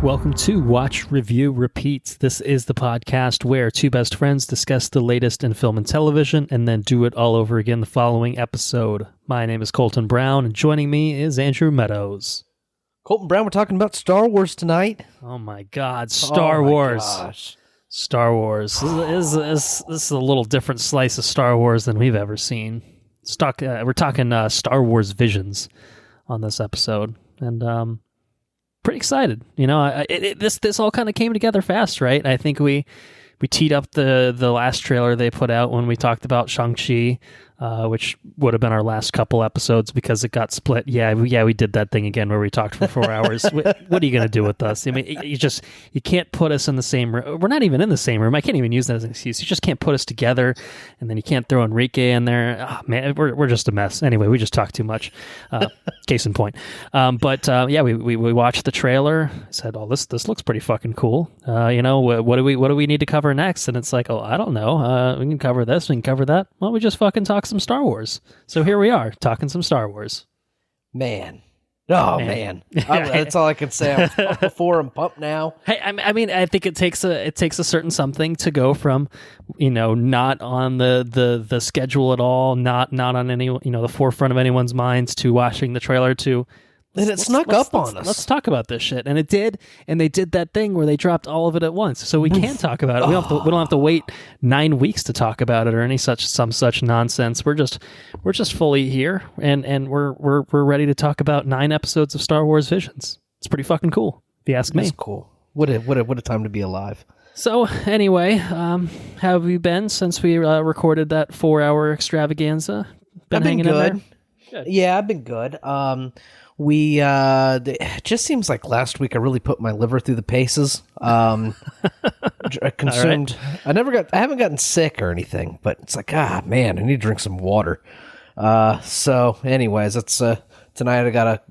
Welcome to Watch, Review, Repeat. This is the podcast where two best friends discuss the latest in film and television and then do it all over again the following episode. My name is Colton Brown, and joining me is Andrew Meadows. Colton Brown, we're talking about Star Wars tonight. Oh my God, Star Wars. Gosh. Star Wars. This is a little different slice of Star Wars than we've ever seen. We're talking Star Wars Visions on this episode, and pretty excited. You know, this all kind of came together fast, right? I think we teed up the last trailer they put out when we talked about Shang-Chi, which would have been our last couple episodes because it got split. Yeah, we did that thing again where we talked for 4 hours. What are you going to do with us? I mean, you can't put us in the same room. We're not even in the same room. I can't even use that as an excuse. You just can't put us together, and then you can't throw Enrique in there. Oh, man, we're just a mess. Anyway, we just talk too much. Case in point. Yeah, we watched the trailer. Said, "Oh, this looks pretty fucking cool." What do we need to cover next? And it's like, oh, I don't know. We can cover this. We can cover that. Well, we just fucking talk some Star Wars. So here we are talking some Star Wars. Man. That's all I can say. I'm pumped before, I'm pumped now. Hey, I mean, I think it takes a certain something to go from, not on the schedule at all, not on any, the forefront of anyone's minds, to watching the trailer to. And it snuck up on us. Let's talk about this shit. And it did. And they did that thing where they dropped all of it at once. So we can talk about it. We don't have to wait 9 weeks to talk about it or some such nonsense. We're just fully here, and we're ready to talk about 9 episodes of Star Wars Visions. It's pretty fucking cool, if you ask me. It's cool. What a time to be alive. So anyway, how have you been since we recorded that 4-hour extravaganza? I've been good. Good. Yeah, I've been good. It just seems like last week I really put my liver through the paces. I consumed. Right. I haven't gotten sick or anything, but it's like, man, I need to drink some water. So anyways, it's tonight I got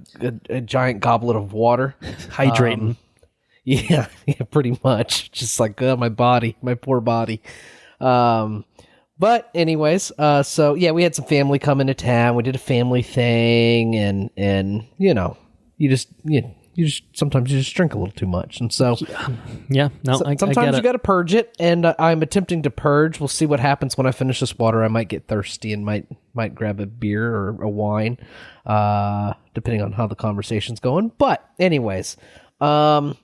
a giant goblet of water, hydrating. Yeah, pretty much. Just like my poor body. But anyways, so yeah, we had some family come into town. We did a family thing, and you just sometimes you just drink a little too much, and so sometimes you got to purge it. And I'm attempting to purge. We'll see what happens when I finish this water. I might get thirsty and might grab a beer or a wine, depending on how the conversation's going. But anyways, I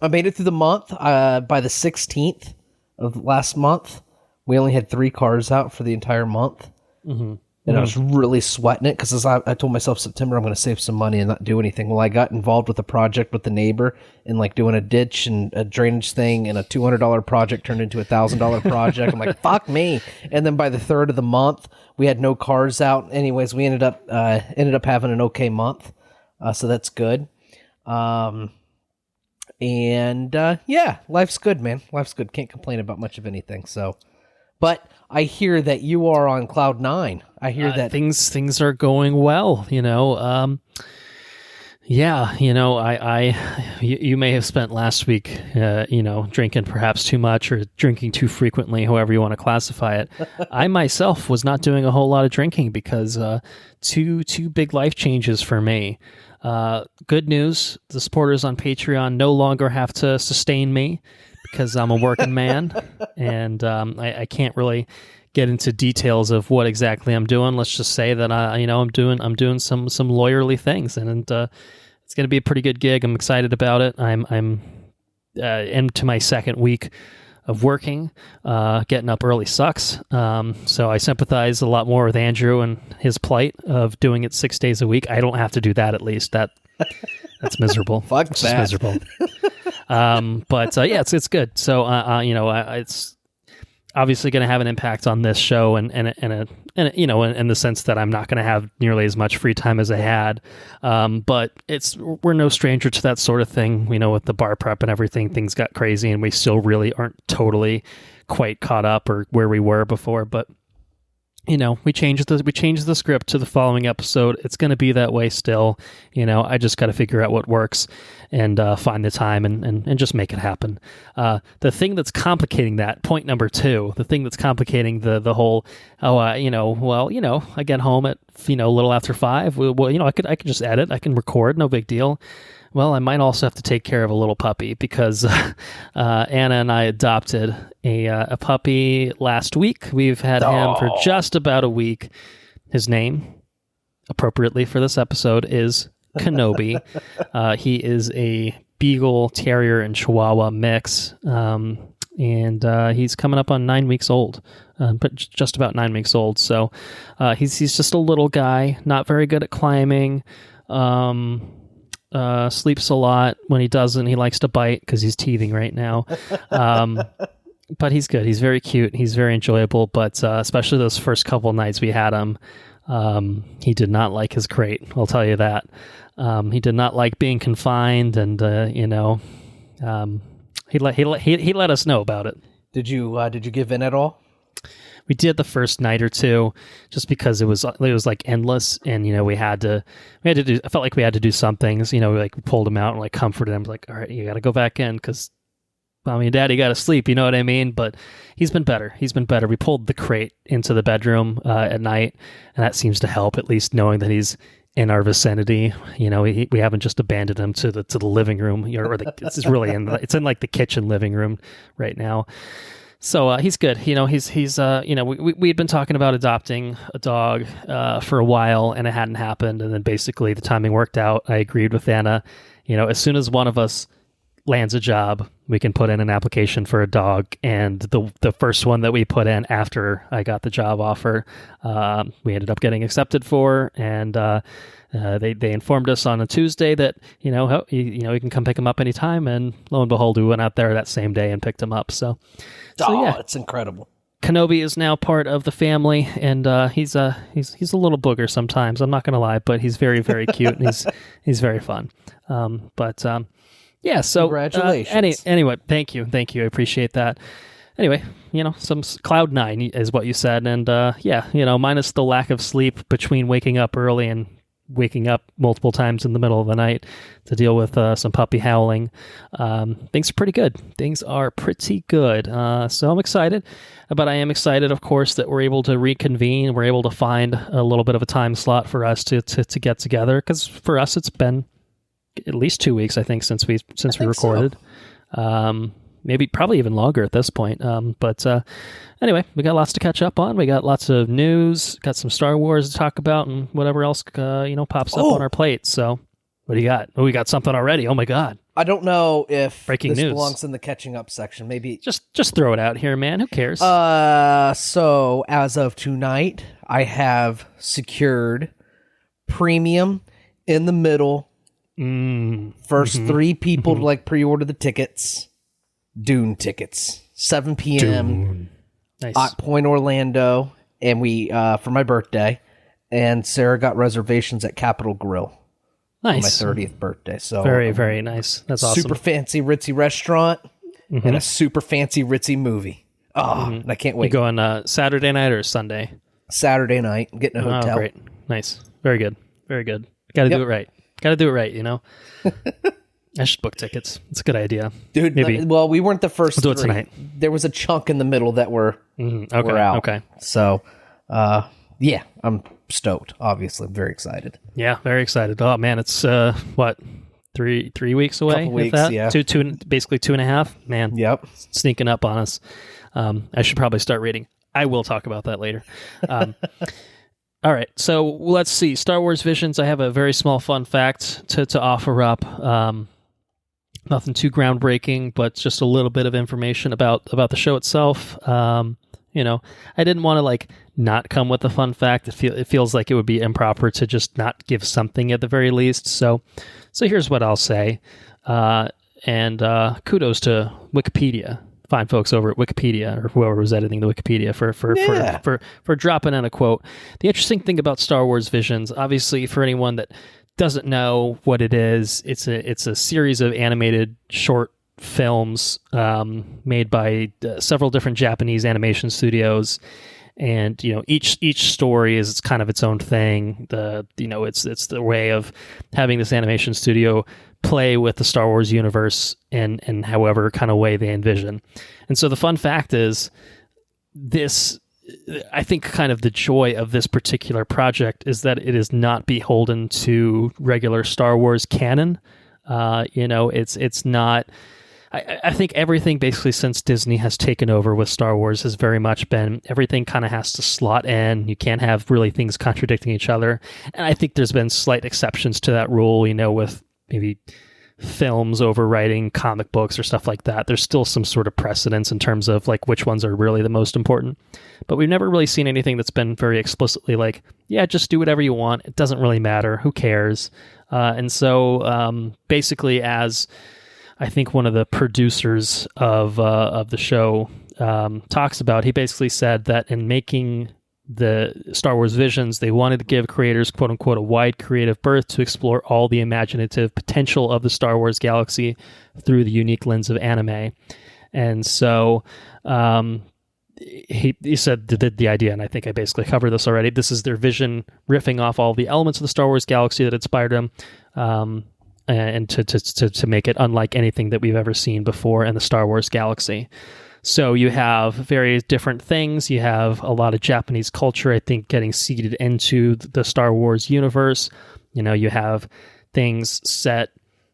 made it through the month. By the 16th of last month. We only had 3 cars out for the entire month, and I was really sweating it because I told myself September I'm going to save some money and not do anything. Well, I got involved with a project with the neighbor and like doing a ditch and a drainage thing, and a $200 project turned into a $1,000 project. I'm like, fuck me. And then by the 3rd of the month, we had no cars out. Anyways, we ended up having an okay month, so that's good. Yeah, life's good, man. Life's good. Can't complain about much of anything. So. But I hear that you are on cloud 9. I hear that things are going well. You may have spent last week, drinking perhaps too much or drinking too frequently, however you want to classify it. I myself was not doing a whole lot of drinking because two big life changes for me. Good news: the supporters on Patreon no longer have to sustain me, because I'm a working man, and I can't really get into details of what exactly I'm doing. Let's just say that I'm doing some lawyerly things, and it's going to be a pretty good gig. I'm excited about it. I'm into my 2nd week of working. Getting up early sucks, so I sympathize a lot more with Andrew and his plight of doing it 6 days a week. I don't have to do that, at least. That's miserable. Fuck that. It's miserable. It's good. So, it's obviously going to have an impact on this show, and in the sense that I'm not going to have nearly as much free time as I had. But we're no stranger to that sort of thing. With the bar prep and everything, things got crazy, and we still really aren't totally quite caught up or where we were before. But we changed the script to the following episode. It's going to be that way still. I just got to figure out what works and find the time and just make it happen. The thing that's complicating that, point number 2, the thing that's complicating the whole, I get home at a little after 5. Well, I could just edit. I can record. No big deal. Well, I might also have to take care of a little puppy because Anna and I adopted a puppy last week. We've had him for just about a week. His name, appropriately for this episode, is Kenobi. He is a Beagle, Terrier, and Chihuahua mix. And he's coming up on 9 weeks old, but just about 9 weeks old. So he's just a little guy, not very good at climbing, sleeps a lot. When he doesn't, he likes to bite because he's teething right now. But he's good. He's very cute. He's very enjoyable. But especially those first couple nights we had him, he did not like his crate. I'll tell you that. He did not like being confined, and he let us know about it. Did you give in at all? We did the first night or two, just because it was like endless, and we had to do. I felt like we had to do some things. We pulled him out and like comforted him, like, all right, you got to go back in because Mommy and Daddy got to sleep. You know what I mean? But he's been better. We pulled the crate into the bedroom at night, and that seems to help, at least knowing that he's in our vicinity. We haven't just abandoned him to the living room, it's really it's in like the kitchen living room right now. So he's good. We'd been talking about adopting a dog for a while, and it hadn't happened. And then basically the timing worked out. I agreed with Anna. As soon as one of us lands a job, we can put in an application for a dog. And the first one that we put in after I got the job offer, we ended up getting accepted for. And they informed us on a Tuesday that you can come pick him up anytime. And lo and behold, we went out there that same day and picked him up. So yeah, it's incredible. Kenobi is now part of the family, and he's a little booger sometimes. I'm not going to lie, but he's very, very cute, and he's very fun. Yeah, so congratulations. Anyway, thank you. I appreciate that. Anyway, some cloud 9 is what you said, and minus the lack of sleep between waking up early and waking up multiple times in the middle of the night to deal with some puppy howling. Things are pretty good. So I'm excited, but I am excited, of course, that we're able to reconvene. We're able to find a little bit of a time slot for us to get together, because for us it's been at least 2 weeks, I think, since we recorded. So. Probably even longer at this point. But anyway, we got lots to catch up on. We got lots of news, got some Star Wars to talk about, and whatever else pops up on our plate. So what do you got? Oh, we got something already. Oh my God. I don't know if Breaking this news belongs in the catching up section. Maybe just throw it out here, man. Who cares? So as of tonight, I have secured premium in the middle. First 3 people to pre-order the tickets. Dune tickets, 7 p.m. Dune. Nice. At Point Orlando, and we for my birthday, and Sarah got reservations at Capitol Grill. Nice. For my 30th birthday. So very, very nice. That's awesome. Super fancy ritzy restaurant and a super fancy ritzy movie. And I can't wait. You going Saturday night or Sunday? Saturday night. I'm getting a hotel. Oh, great. Nice. Very good. Very good. Got to do it right. I should book tickets. It's a good idea. Dude, maybe. Well, we weren't the first We'll do it tonight. There was a chunk in the middle that were out. Okay. So, yeah, I'm stoked. Obviously, I'm very excited. Yeah, very excited. Oh, man, it's, 3 weeks away? Couple weeks, that? yeah. Basically 2.5. Man, Yep. Sneaking up on us. I should probably start reading. I will talk about that later. All right, so let's see. Star Wars Visions, I have a very small fun fact to offer up. Nothing too groundbreaking, but just a little bit of information about the show itself. I didn't want to not come with a fun fact. It feels like it would be improper to just not give something at the very least. So here's what I'll say. And kudos to Wikipedia. Fine folks over at Wikipedia, or whoever was editing the Wikipedia, for dropping in a quote. The interesting thing about Star Wars Visions, obviously, for anyone that doesn't know what it is, it's a series of animated short films made by several different Japanese animation studios, and each story is kind of its own thing. It's the way of having this animation studio play with the Star Wars universe in however kind of way they envision. And so the fun fact is, this I think kind of the joy of this particular project is that it is not beholden to regular Star Wars canon. It's not. I think everything basically since Disney has taken over with Star Wars has very much been everything kind of has to slot in. You can't have really things contradicting each other. And I think there's been slight exceptions to that rule, with maybe films overwriting comic books or stuff like that. There's still some sort of precedence in terms of like which ones are really the most important. But we've never really seen anything that's been very explicitly like, yeah, just do whatever you want. It doesn't really matter. Who cares? And so basically, as I think one of the producers of the show talks about, he basically said that in making the Star Wars Visions, they wanted to give creators, quote unquote, a wide creative berth to explore all the imaginative potential of the Star Wars galaxy through the unique lens of anime. And so he said the idea, and I think I basically covered this already. This is their vision, riffing off all the elements of the Star Wars galaxy that inspired them. And to make it unlike anything that we've ever seen before in the Star Wars galaxy. So you have various different things. You have a lot of Japanese culture, I think, getting seeded into the Star Wars universe. You have things set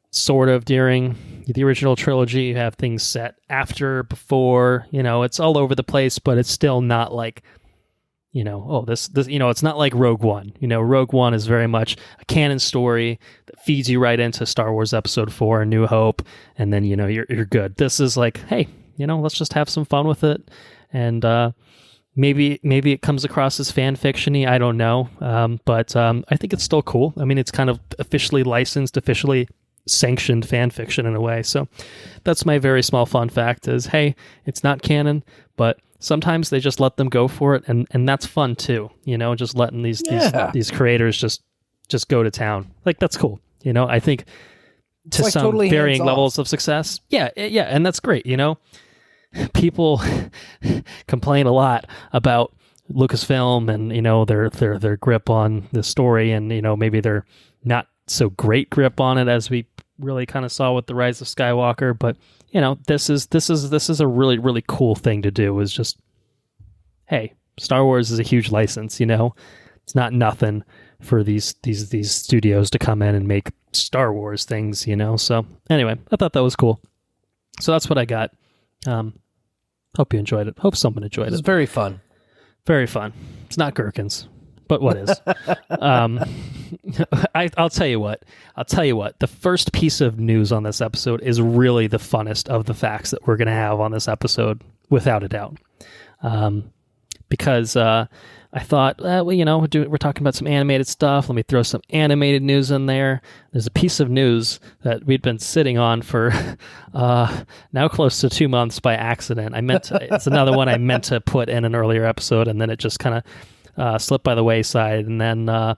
sort of during the original trilogy. You have things set after, before. It's all over the place, but it's still not like, this, it's not like Rogue One. Rogue One is very much a canon story that feeds you right into Star Wars Episode 4, A New Hope, and then, you're good. This is like, hey, let's just have some fun with it. And maybe it comes across as fan fiction-y, I don't know. But I think it's still cool. I mean, it's kind of officially licensed, officially sanctioned fan fiction in a way. So that's my very small fun fact is, hey, it's not canon, but sometimes they just let them go for it, and that's fun too. Just letting these creators just go to town. Like, that's cool. I think to some totally varying levels of success. Yeah, and that's great. People complain a lot about Lucasfilm and their grip on the story, and maybe they're not so great grip on it as we really kind of saw with the Rise of Skywalker, but this is a really, really cool thing to do, is just, hey, Star Wars is a huge license, it's not nothing for these studios to come in and make Star Wars things, so anyway, I thought that was cool. So that's what I got. Hope you enjoyed it. Hope someone enjoyed it. It was very fun. Very fun. It's not gherkins, but what is? I'll tell you what. The first piece of news on this episode is really the funnest of the facts that we're going to have on this episode, without a doubt. Because I thought, we're talking about some animated stuff. Let me throw some animated news in there. There's a piece of news that we'd been sitting on for now close to 2 months by accident. It's another one I meant to put in an earlier episode, and then it just kind of slipped by the wayside. And then,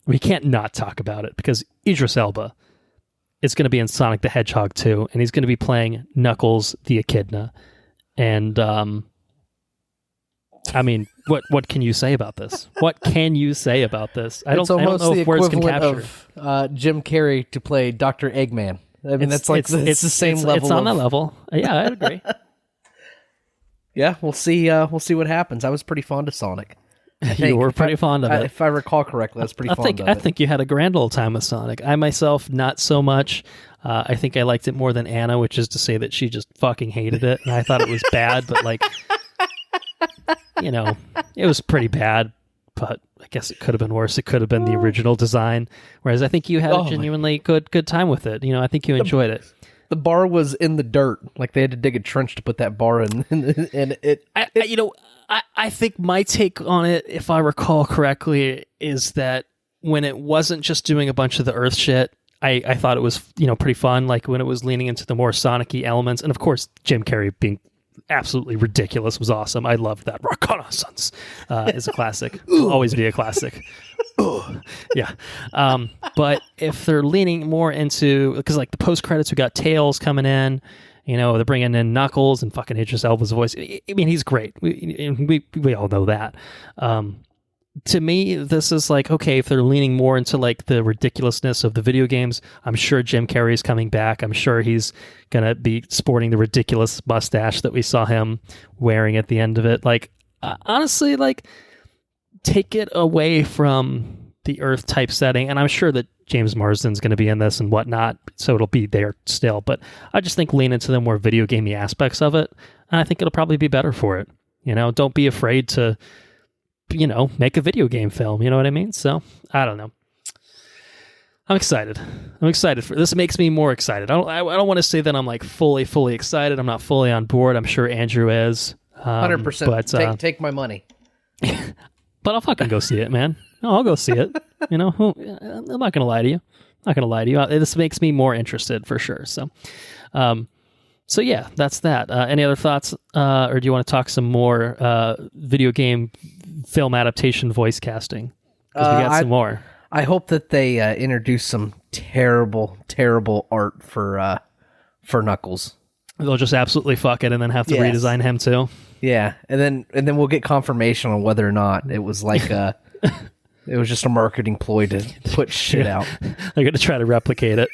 we can't not talk about it, because Idris Elba is going to be in Sonic the Hedgehog 2, and he's going to be playing Knuckles the Echidna. And I mean, what can you say about this? What can you say about this? I don't know if words can capture. Of Jim Carrey to play Dr. Eggman. I mean, it's the same level. It's on that level. Yeah, I agree. Yeah, we'll see. We'll see what happens. I was pretty fond of Sonic. You were pretty fond of it. If I recall correctly, I was pretty fond of it. I think you had a grand old time with Sonic. I myself, not so much. I think I liked it more than Anna, which is to say that she just fucking hated it, and I thought it was bad, but like, it was pretty bad, but I guess it could have been worse. It could have been the original design, whereas I think you had a genuinely good time with it. I think you enjoyed it. The bar was in the dirt. Like, they had to dig a trench to put that bar in. And I think my take on it, if I recall correctly, is that when it wasn't just doing a bunch of the Earth shit, I thought it was, pretty fun. Like, when it was leaning into the more Sonic-y elements. And of course, Jim Carrey being absolutely ridiculous was awesome. I loved that. Reconnaissance is a classic. Will always be a classic. Yeah. But if they're leaning more into, because like the post credits, we got Tails coming in, they're bringing in Knuckles and fucking Idris Elba's voice. I mean, he's great. We all know that. To me, this is like, okay, if they're leaning more into like the ridiculousness of the video games, I'm sure Jim Carrey is coming back. I'm sure he's going to be sporting the ridiculous mustache that we saw him wearing at the end of it. Like, honestly, like, take it away from the Earth type setting, and I'm sure that James Marsden's going to be in this and whatnot, so it'll be there still. But I just think lean into the more video gamey aspects of it, and I think it'll probably be better for it. Don't be afraid to, make a video game film. You know what I mean? So I don't know. I'm excited. For this. Makes me more excited. I don't want to say that I'm like fully excited. I'm not fully on board. I'm sure Andrew is. 100%. But take my money. But I'll fucking go see it, man. No, I'll go see it. I'm not going to lie to you. This makes me more interested for sure. So, yeah, that's that. Any other thoughts? Or do you want to talk some more video game film adaptation voice casting? Because we got some more. I hope that they introduce some terrible art for Knuckles. They'll just absolutely fuck it and then have to redesign him too. Yeah, and then we'll get confirmation on whether or not it was like it was just a marketing ploy to put shit out. They're going to try to replicate it.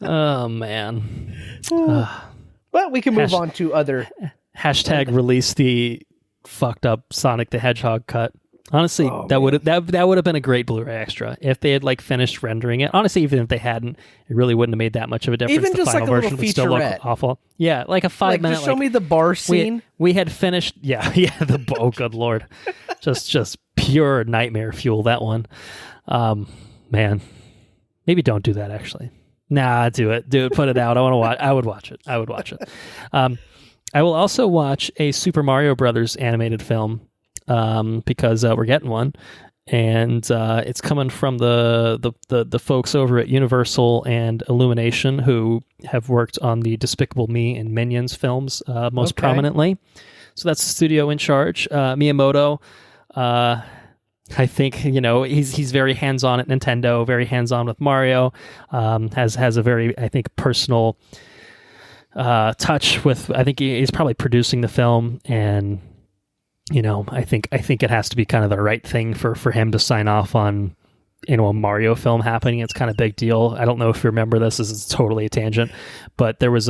Oh, man. Well, we can move on to other... Hashtag release the fucked up Sonic the Hedgehog cut. Honestly, that would have been a great Blu-ray extra if they had like finished rendering it. Honestly, even if they hadn't, it really wouldn't have made that much of a difference. Even the just final like a version little would still look featurette. awful. Yeah, like a 5-minute. Just show me the bar scene. We had finished. Yeah. Oh, good lord, just pure nightmare fuel. That one, man. Maybe don't do that. Actually, nah, do it. Put it out. I want to watch. I would watch it. I will also watch a Super Mario Brothers animated film. Because we're getting one, and it's coming from the folks over at Universal and Illumination who have worked on the Despicable Me and Minions films most prominently. So that's the studio in charge. Miyamoto, I think he's very hands-on at Nintendo, very hands-on with Mario. Has a very, I think, personal touch with. I think he's probably producing the film and. I think it has to be kind of the right thing for him to sign off on, a Mario film happening. It's kind of a big deal. I don't know if you remember this. This is totally a tangent, but there was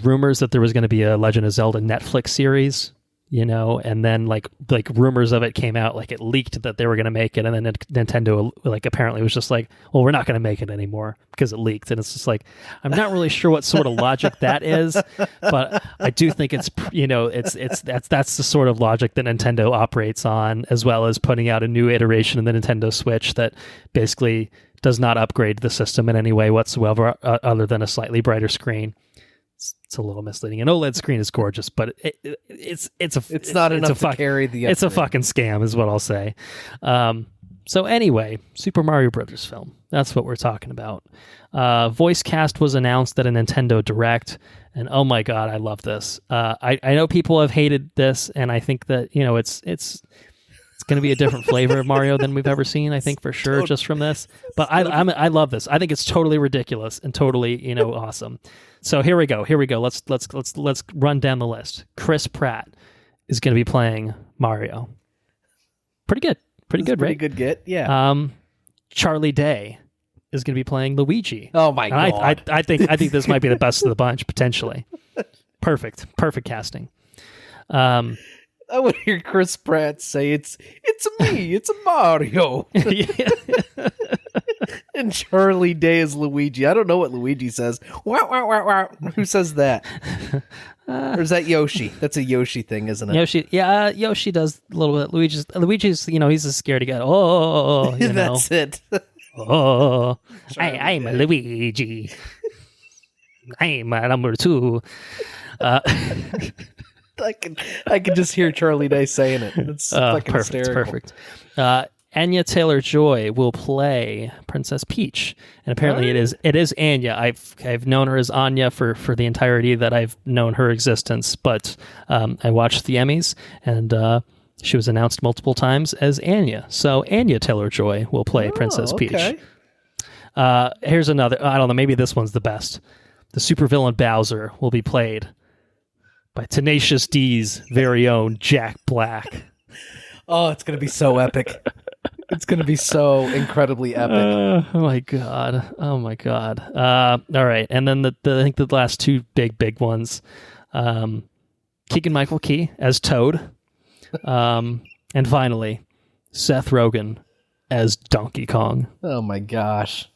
rumors that there was going to be a Legend of Zelda Netflix series, and then like rumors of it came out, like it leaked that they were going to make it, and then Nintendo like apparently was just like, well, we're not going to make it anymore because it leaked, and it's just like, I'm not really sure what sort of logic that is, but I do think it's that's the sort of logic that Nintendo operates on, as well as putting out a new iteration of the Nintendo Switch that basically does not upgrade the system in any way whatsoever, other than a slightly brighter screen. It's a little misleading. An OLED screen is gorgeous, but it's not enough to carry the upgrade. It's a fucking scam, is what I'll say. So anyway, Super Mario Brothers film. That's what we're talking about. Voice cast was announced at a Nintendo Direct, and oh my god, I love this. I know people have hated this, and I think that it's going to be a different flavor of Mario than we've ever seen. I think for sure, just from this. But I love this. I think it's totally ridiculous and totally awesome. So here we go. Let's run down the list. Chris Pratt is going to be playing Mario. Pretty good, right? Pretty good get. Yeah. Charlie Day is going to be playing Luigi. Oh my god! I think this might be the best of the bunch potentially. Perfect casting. I would hear Chris Pratt say, "It's me, it's Mario." And Charlie Day is Luigi. I don't know what Luigi says. Wow, wow, wow, wow. Who says that? Or is that Yoshi? That's a Yoshi thing, isn't it? Yoshi, yeah, Yoshi does a little bit. Luigi's, he's a scaredy cat. Oh, that's it. Oh, I'm a Luigi. I'm a number 2. I can just hear Charlie Day saying it. It's fucking hysterical. Perfect. Anya-Taylor Joy will play Princess Peach, and apparently it is Anya. I've known her as Anya for the entirety that I've known her existence, but I watched the Emmys, and she was announced multiple times as Anya. So Anya-Taylor Joy will play Princess Peach. Here's another. I don't know. Maybe this one's the best. The supervillain Bowser will be played by Tenacious D's very own Jack Black. Oh, it's going to be so epic. It's going to be so incredibly epic. Oh my god. All right. And then I think the last two big ones. Keegan-Michael Key as Toad. And finally, Seth Rogen as Donkey Kong. Oh my gosh.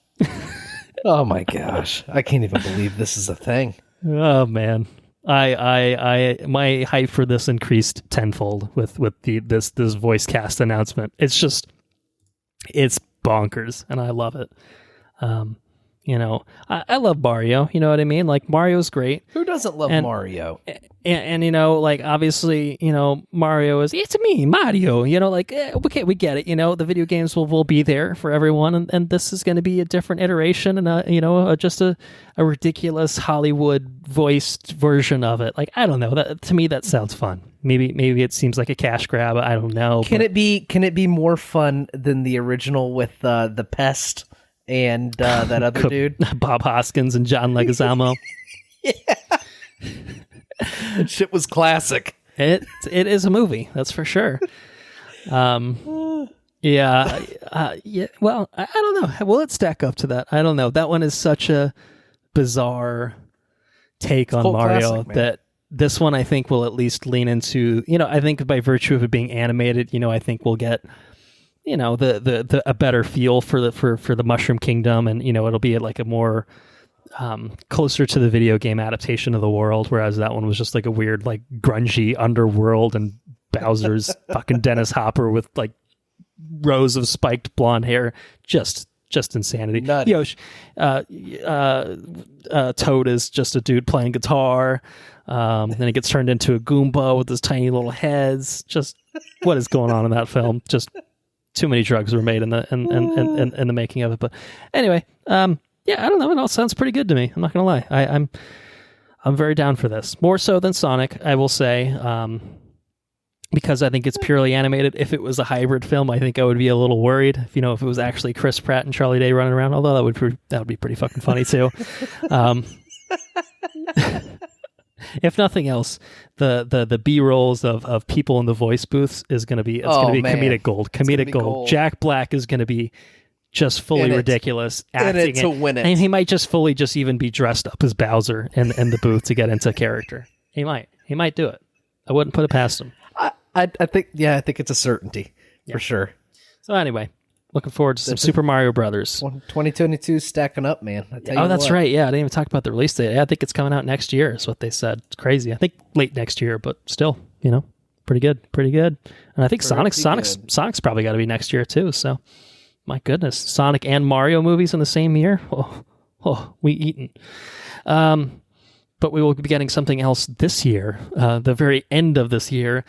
Oh my gosh. I can't even believe this is a thing. Oh man. My hype for this increased tenfold with this voice cast announcement. It's bonkers and I love it. I love Mario, you know what I mean? Like Mario's great. Who doesn't love Mario? And like obviously, Mario is, it's me, Mario, okay, we get it, the video games will be there for everyone, and this is going to be a different iteration and just a ridiculous Hollywood voiced version of it. Like I don't know, that to me that sounds fun. Maybe it seems like a cash grab, I don't know. Can it be more fun than the original with the Pest and that other dude? Bob Hoskins and John Leguizamo. Yeah. That shit was classic. It is a movie, that's for sure. Yeah. Well, I don't know. Will it stack up to that? I don't know. That one is such a bizarre take on Mario that this one I think will at least lean into. I think by virtue of it being animated, I think we'll get the a better feel for the Mushroom Kingdom, and it'll be like a more closer to the video game adaptation of the world, whereas that one was just like a weird like grungy underworld and Bowser's fucking Dennis Hopper with like rows of spiked blonde hair, just insanity. Toad is just a dude playing guitar, then he gets turned into a Goomba with his tiny little heads. Just what is going on in that film? Just too many drugs were made in the making of it. But anyway, yeah, I don't know. It all sounds pretty good to me. I'm not gonna lie. I'm very down for this. More so than Sonic, I will say, because I think it's purely animated. If it was a hybrid film, I think I would be a little worried. If it was actually Chris Pratt and Charlie Day running around, although that would be pretty fucking funny too. If nothing else, the B-rolls of people in the voice booths is going to be comedic gold. Comedic gold. Jack Black is going to be just fully ridiculous acting to win it. And he might just fully just even be dressed up as Bowser in the booth to get into character. He might do it. I wouldn't put it past him. I think it's a certainty for sure. So anyway, looking forward to some Super Mario Brothers. 2022 stacking up, man. That's right. Yeah, I didn't even talk about the release date. I think it's coming out next year is what they said. It's crazy. I think late next year, but still, pretty good. And I think Sonic's probably got to be next year too. So my goodness, Sonic and Mario movies in the same year. Oh, we eaten. But we will be getting something else this year, the very end of this year,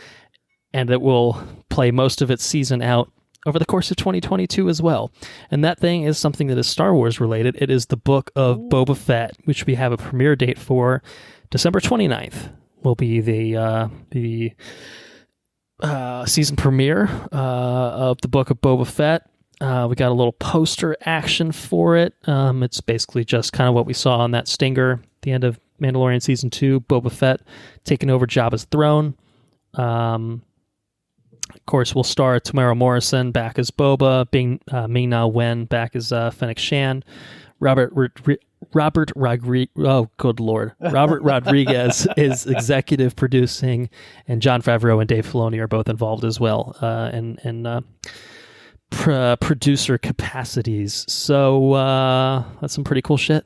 and it will play most of its season out over the course of 2022 as well. And that thing is something that is Star Wars related. It is the book of Boba Fett, which we have a premiere date for December 29th. Will be the season premiere of the book of Boba Fett. We got a little poster action for it. It's basically just kind of what we saw on that stinger at the end of Mandalorian Season 2, Boba Fett taking over Jabba's throne. Of course, we'll star Tamara Morrison back as Boba, Ming-Na Wen back as Fennec Shand, Robert Rodriguez is executive producing, and Jon Favreau and Dave Filoni are both involved as well in producer capacities. So that's some pretty cool shit.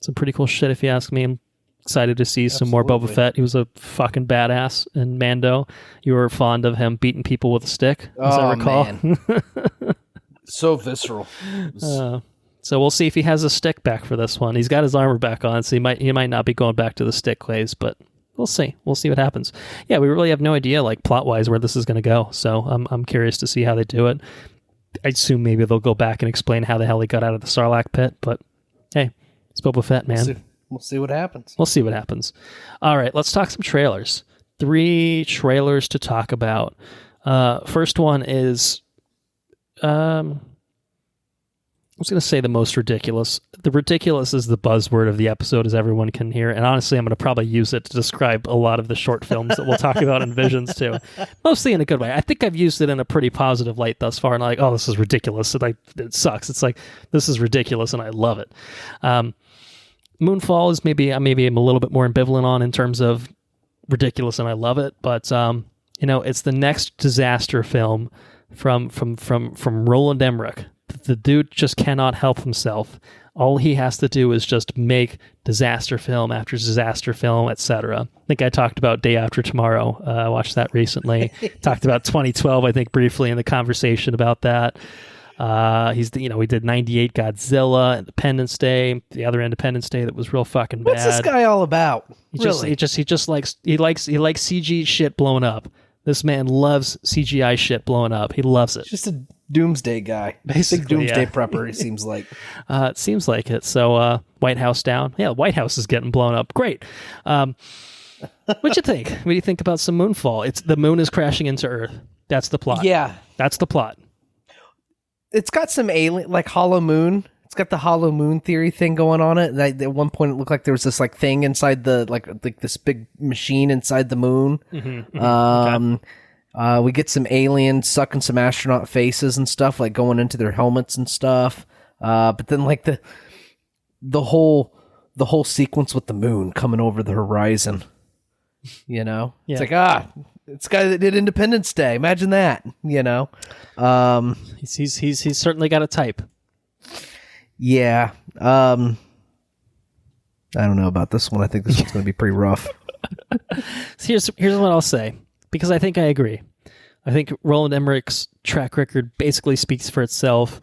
If you ask me. I'm excited to see some more Boba Fett. He was a fucking badass in Mando. You were fond of him beating people with a stick, as I recall. Man. So visceral. So we'll see if he has a stick back for this one. He's got his armor back on, so he might not be going back to the stick ways, but we'll see. We'll see what happens. Yeah, we really have no idea, like plot-wise, where this is going to go. So I'm curious to see how they do it. I assume maybe they'll go back and explain how the hell he got out of the Sarlacc pit, but hey, it's Boba Fett, man. We'll see what happens. All right, let's talk some trailers. 3 trailers to talk about. First one is, I was going to say the most ridiculous. The ridiculous is the buzzword of the episode, as everyone can hear. And honestly, I'm going to probably use it to describe a lot of the short films that we'll talk about in Visions too. Mostly in a good way. I think I've used it in a pretty positive light thus far. And like, oh, this is ridiculous. It sucks. It's like, this is ridiculous and I love it. Moonfall is maybe I'm a little bit more ambivalent on in terms of ridiculous and I love it, but it's the next disaster film from Roland Emmerich. The dude just cannot help himself. All he has to do is just make disaster film after disaster film, etc. I think I talked about Day After Tomorrow. I watched that recently. Talked about 2012, I think, briefly in the conversation about that. We did 98 Godzilla, Independence Day, the other Independence Day that was real fucking bad. What's this guy all about? He likes CG shit blowing up. This man loves CGI shit blowing up. He loves it. Just a doomsday guy. Basically, big doomsday prepper, it seems like. It seems like it. So, White House down. Yeah, White House is getting blown up. Great. What'd you think? What do you think about some Moonfall? It's the moon is crashing into Earth. That's the plot. Yeah. That's the plot. It's got some alien, like Hollow Moon. It's got the Hollow Moon theory thing going on it. At one point, it looked like there was this like thing inside the like this big machine inside the moon. We get some aliens sucking some astronaut faces and stuff, like going into their helmets and stuff. But then like the whole sequence with the moon coming over the horizon. It's like it's the guy that did Independence Day. Imagine that. He's certainly got a type. Yeah. I don't know about this one. I think this one's going to be pretty rough. Here's what I'll say, because I think I agree. I think Roland Emmerich's track record basically speaks for itself.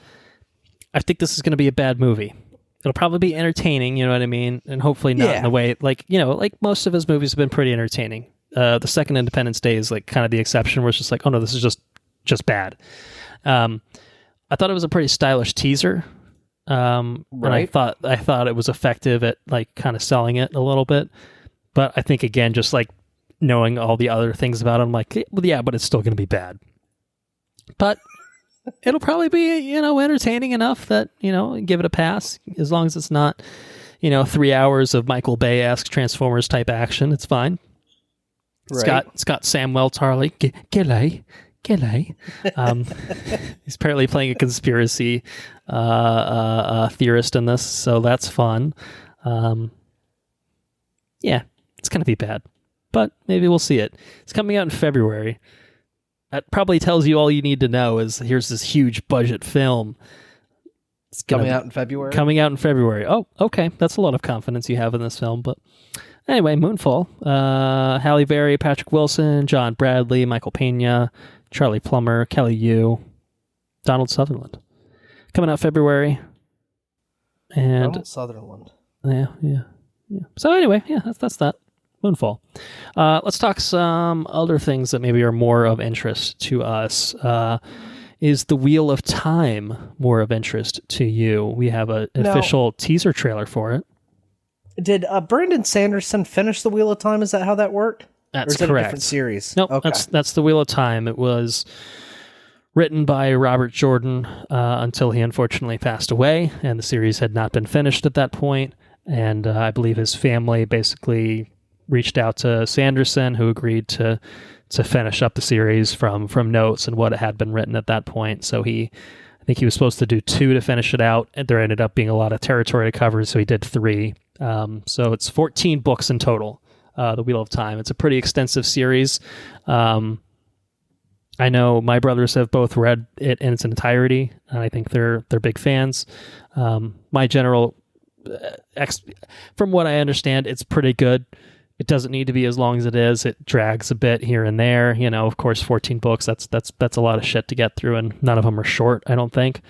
I think this is going to be a bad movie. It'll probably be entertaining, you know what I mean? And hopefully not in a way, like most of his movies have been pretty entertaining. The second Independence Day is like kind of the exception where it's just like, oh no, this is just bad. I thought it was a pretty stylish teaser. And I thought it was effective at like kind of selling it a little bit. But I think again, just like knowing all the other things about it, I'm like, well, yeah, but it's still going to be bad. But it'll probably be, entertaining enough that, give it a pass, as long as it's not, 3 hours of Michael Bay-esque Transformers type action. It's fine. Right. It's got Samuel Tarly. G'day. He's apparently playing a conspiracy theorist in this, so that's fun. Yeah, it's going to be bad, but maybe we'll see it. It's coming out in February. That probably tells you all you need to know is here's this huge budget film. It's coming out in February? Coming out in February. Oh, okay. That's a lot of confidence you have in this film, but anyway, Moonfall. Halle Berry, Patrick Wilson, John Bradley, Michael Pena, Charlie Plummer, Kelly Yu, Donald Sutherland. Coming out February. And Donald Sutherland. Yeah. So anyway, that's that. Moonfall. Let's talk some other things that maybe are more of interest to us. Is the Wheel of Time more of interest to you? We have an official teaser trailer for it. Did Brandon Sanderson finish the Wheel of Time? Is that how that worked? That's or is it correct. A different series? Nope, okay. That's the Wheel of Time. It was written by Robert Jordan until he unfortunately passed away, and the series had not been finished at that point. And I believe his family basically reached out to Sanderson, who agreed to finish up the series from notes and what had been written at that point. So I think he was supposed to do 2 to finish it out, and there ended up being a lot of territory to cover, so he did 3. So it's 14 books in total, The Wheel of Time. It's a pretty extensive series. I know my brothers have both read it in its entirety, and I think they're big fans. My general, from what I understand, it's pretty good. It doesn't need to be as long as it is. It drags a bit here and there. Of course, 14 books, that's a lot of shit to get through, and none of them are short, I don't think.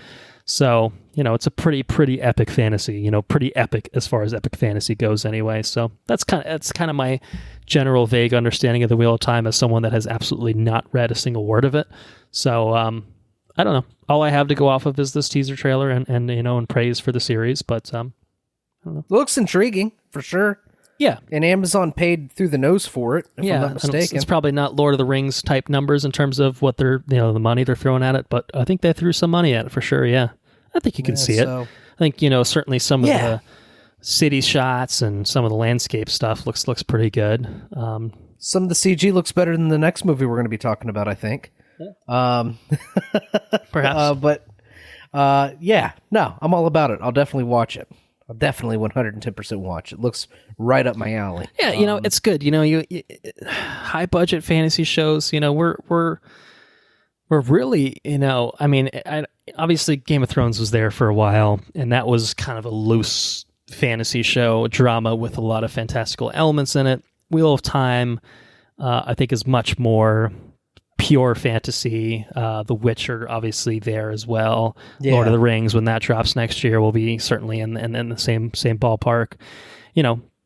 So, it's a pretty epic fantasy, pretty epic as far as epic fantasy goes anyway. So that's kind of my general vague understanding of the Wheel of Time as someone that has absolutely not read a single word of it. So, I don't know. All I have to go off of is this teaser trailer and praise for the series, but, I don't know. Looks intriguing, for sure. Yeah. And Amazon paid through the nose for it, if I'm not mistaken. It's probably not Lord of the Rings type numbers in terms of what they're, the money they're throwing at it, but I think they threw some money at it for sure, yeah. I think you can see it. I think, certainly some of the city shots and some of the landscape stuff looks pretty good. Some of the CG looks better than the next movie we're going to be talking about, I think. Yeah. Perhaps. I'm all about it. I'll definitely watch it. I'll definitely 110% watch. It looks right up my alley. Yeah, it's good. You high budget fantasy shows. We're really, I mean, obviously Game of Thrones was there for a while, and that was kind of a loose fantasy show, drama with a lot of fantastical elements in it. Wheel of Time, I think, is much more pure fantasy. The Witcher, obviously, there as well. Yeah. Lord of the Rings, when that drops next year, will be certainly in the same ballpark.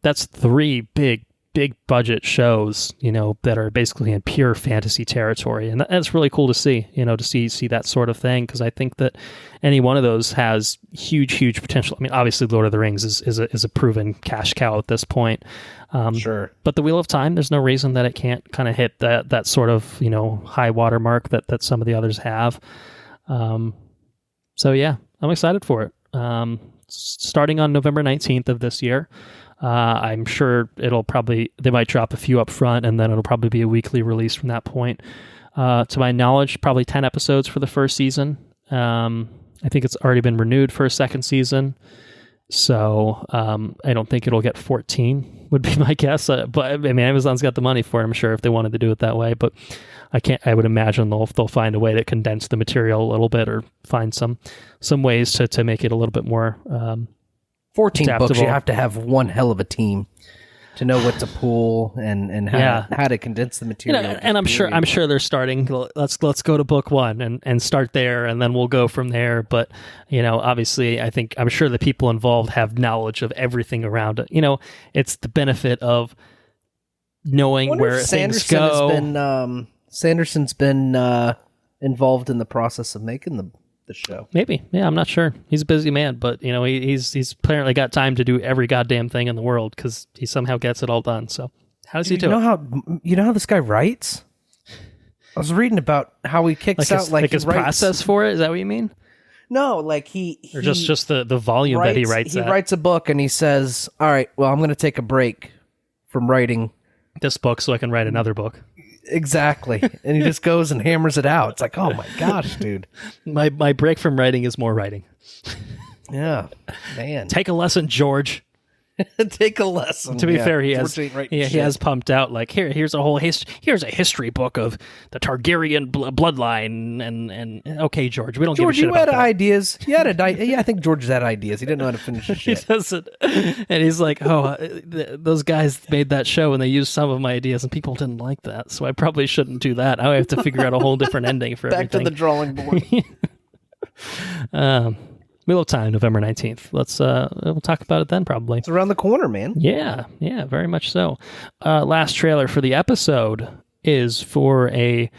That's three big budget shows, that are basically in pure fantasy territory, and that's really cool to see. To see that sort of thing, because I think that any one of those has huge potential. I mean, obviously, Lord of the Rings is a proven cash cow at this point. Sure, but the Wheel of Time, there's no reason that it can't kind of hit that sort of high water mark that some of the others have. So yeah, I'm excited for it. Starting on November 19th of this year. I'm sure they might drop a few up front, and then it'll probably be a weekly release from that point. To my knowledge, probably 10 episodes for the first season. I think it's already been renewed for a second season. So I don't think it'll get 14, would be my guess. But I mean, Amazon's got the money for it, I'm sure, if they wanted to do it that way. But I would imagine they'll find a way to condense the material a little bit, or find some ways to make it a little bit more 14 adaptable. books, you have to have one hell of a team to know what to pull and how to condense the material. And I'm sure they're starting. Let's go to book one and start there, and then we'll go from there. But obviously, I'm sure the people involved have knowledge of everything around it. It's the benefit of knowing where things go. Sanderson's been involved in the process of making the show. Maybe. Yeah, I'm not sure. He's a busy man, but he's apparently got time to do every goddamn thing in the world, because he somehow gets it all done. So how does he do it? You know how this guy writes? I was reading about how he kicks out his process for it. Is that what you mean? No, like he or just the volume that he writes. He writes a book and he says, "All right, well, I'm going to take a break from writing this book so I can write another book." Exactly. And he just goes and hammers it out. It's like, oh my gosh, dude. My break from writing is more writing. Yeah, man. Take a lesson, George. Take a lesson. To be fair, he has pumped out like here's a whole here's a history book of the Targaryen bloodline, and okay, George, we don't give a shit about that. George, you had ideas. Yeah, I think George had ideas. He didn't know how to finish the shit. He doesn't, and he's like, those guys made that show and they used some of my ideas and people didn't like that, so I probably shouldn't do that. Now I have to figure out a whole different ending for everything. Back to the drawing board. Wheel of Time, November 19th. We'll talk about it then, probably. It's around the corner, man. Yeah, very much so. Last trailer for the episode is for a,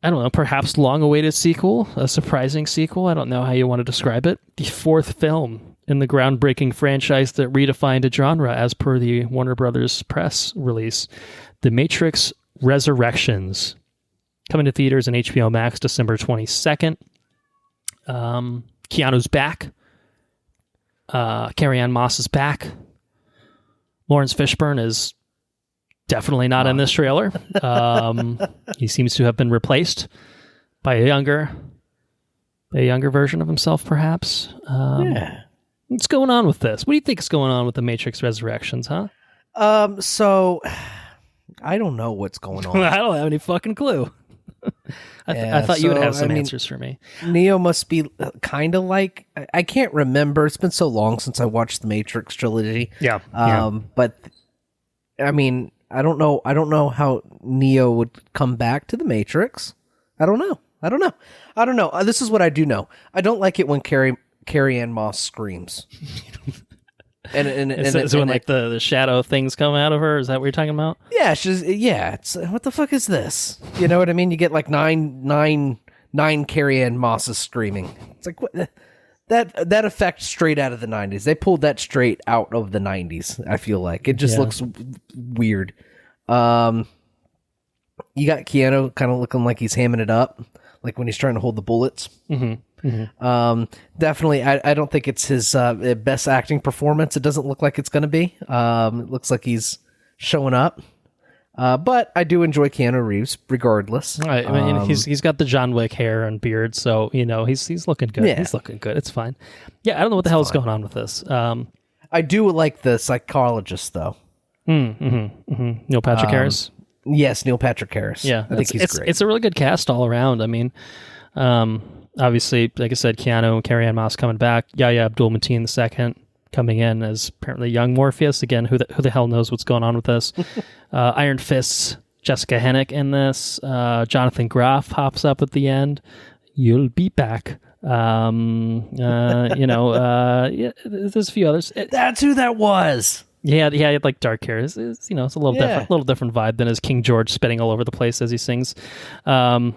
I don't know, perhaps long-awaited sequel, a surprising sequel. I don't know how you want to describe it. The fourth film in the groundbreaking franchise that redefined a genre as per the Warner Brothers press release. The Matrix Resurrections. Coming to theaters and HBO Max December 22nd. Keanu's back. Carrie-Anne Moss is back. Lawrence Fishburne is definitely not in this trailer. He seems to have been replaced by a younger version of himself, perhaps. What's going on with this? What do you think is going on with the Matrix Resurrections, huh? So I don't know what's going on. I don't have any fucking clue. I thought you would have some answers for me. Neo must be kind of like, I can't remember. It's been so long since I watched the Matrix trilogy. Yeah. But I mean, I don't know how Neo would come back to the Matrix. I don't know. This is what I do know. I don't like it when Carrie-Anne Moss screams. And when like the shadow things come out of her. Is that what you're talking about? Yeah, it's what the fuck is this? You know what I mean? You get like nine Carrie-Anne Mosses screaming. It's like what, that effect straight out of the 90s. They pulled that straight out of the 90s. I feel like it just looks weird. You got Keanu kind of looking like he's hamming it up, like when he's trying to hold the bullets. Mm-hmm. Mm-hmm. Definitely, I don't think it's his best acting performance. It doesn't look like it's going to be. It looks like he's showing up. But I do enjoy Keanu Reeves, regardless. Right. I mean, he's got the John Wick hair and beard, so he's looking good. Yeah. He's looking good. It's fine. Yeah, I don't know what the hell is going on with this. I do like the psychologist, though. Neil Patrick Harris. Yes, Neil Patrick Harris. Yeah, I think he's great. It's a really good cast all around. I mean, obviously, like I said, Keanu, Carrie-Anne Moss coming back. Yahya Abdul-Mateen II coming in as apparently young Morpheus. Again, who the hell knows what's going on with this? Iron Fist's Jessica Hennick in this. Jonathan Groff pops up at the end. You'll be back. Yeah, there's a few others. That's who that was. Yeah, he had like dark hair. It's a little different vibe than his King George spitting all over the place as he sings. So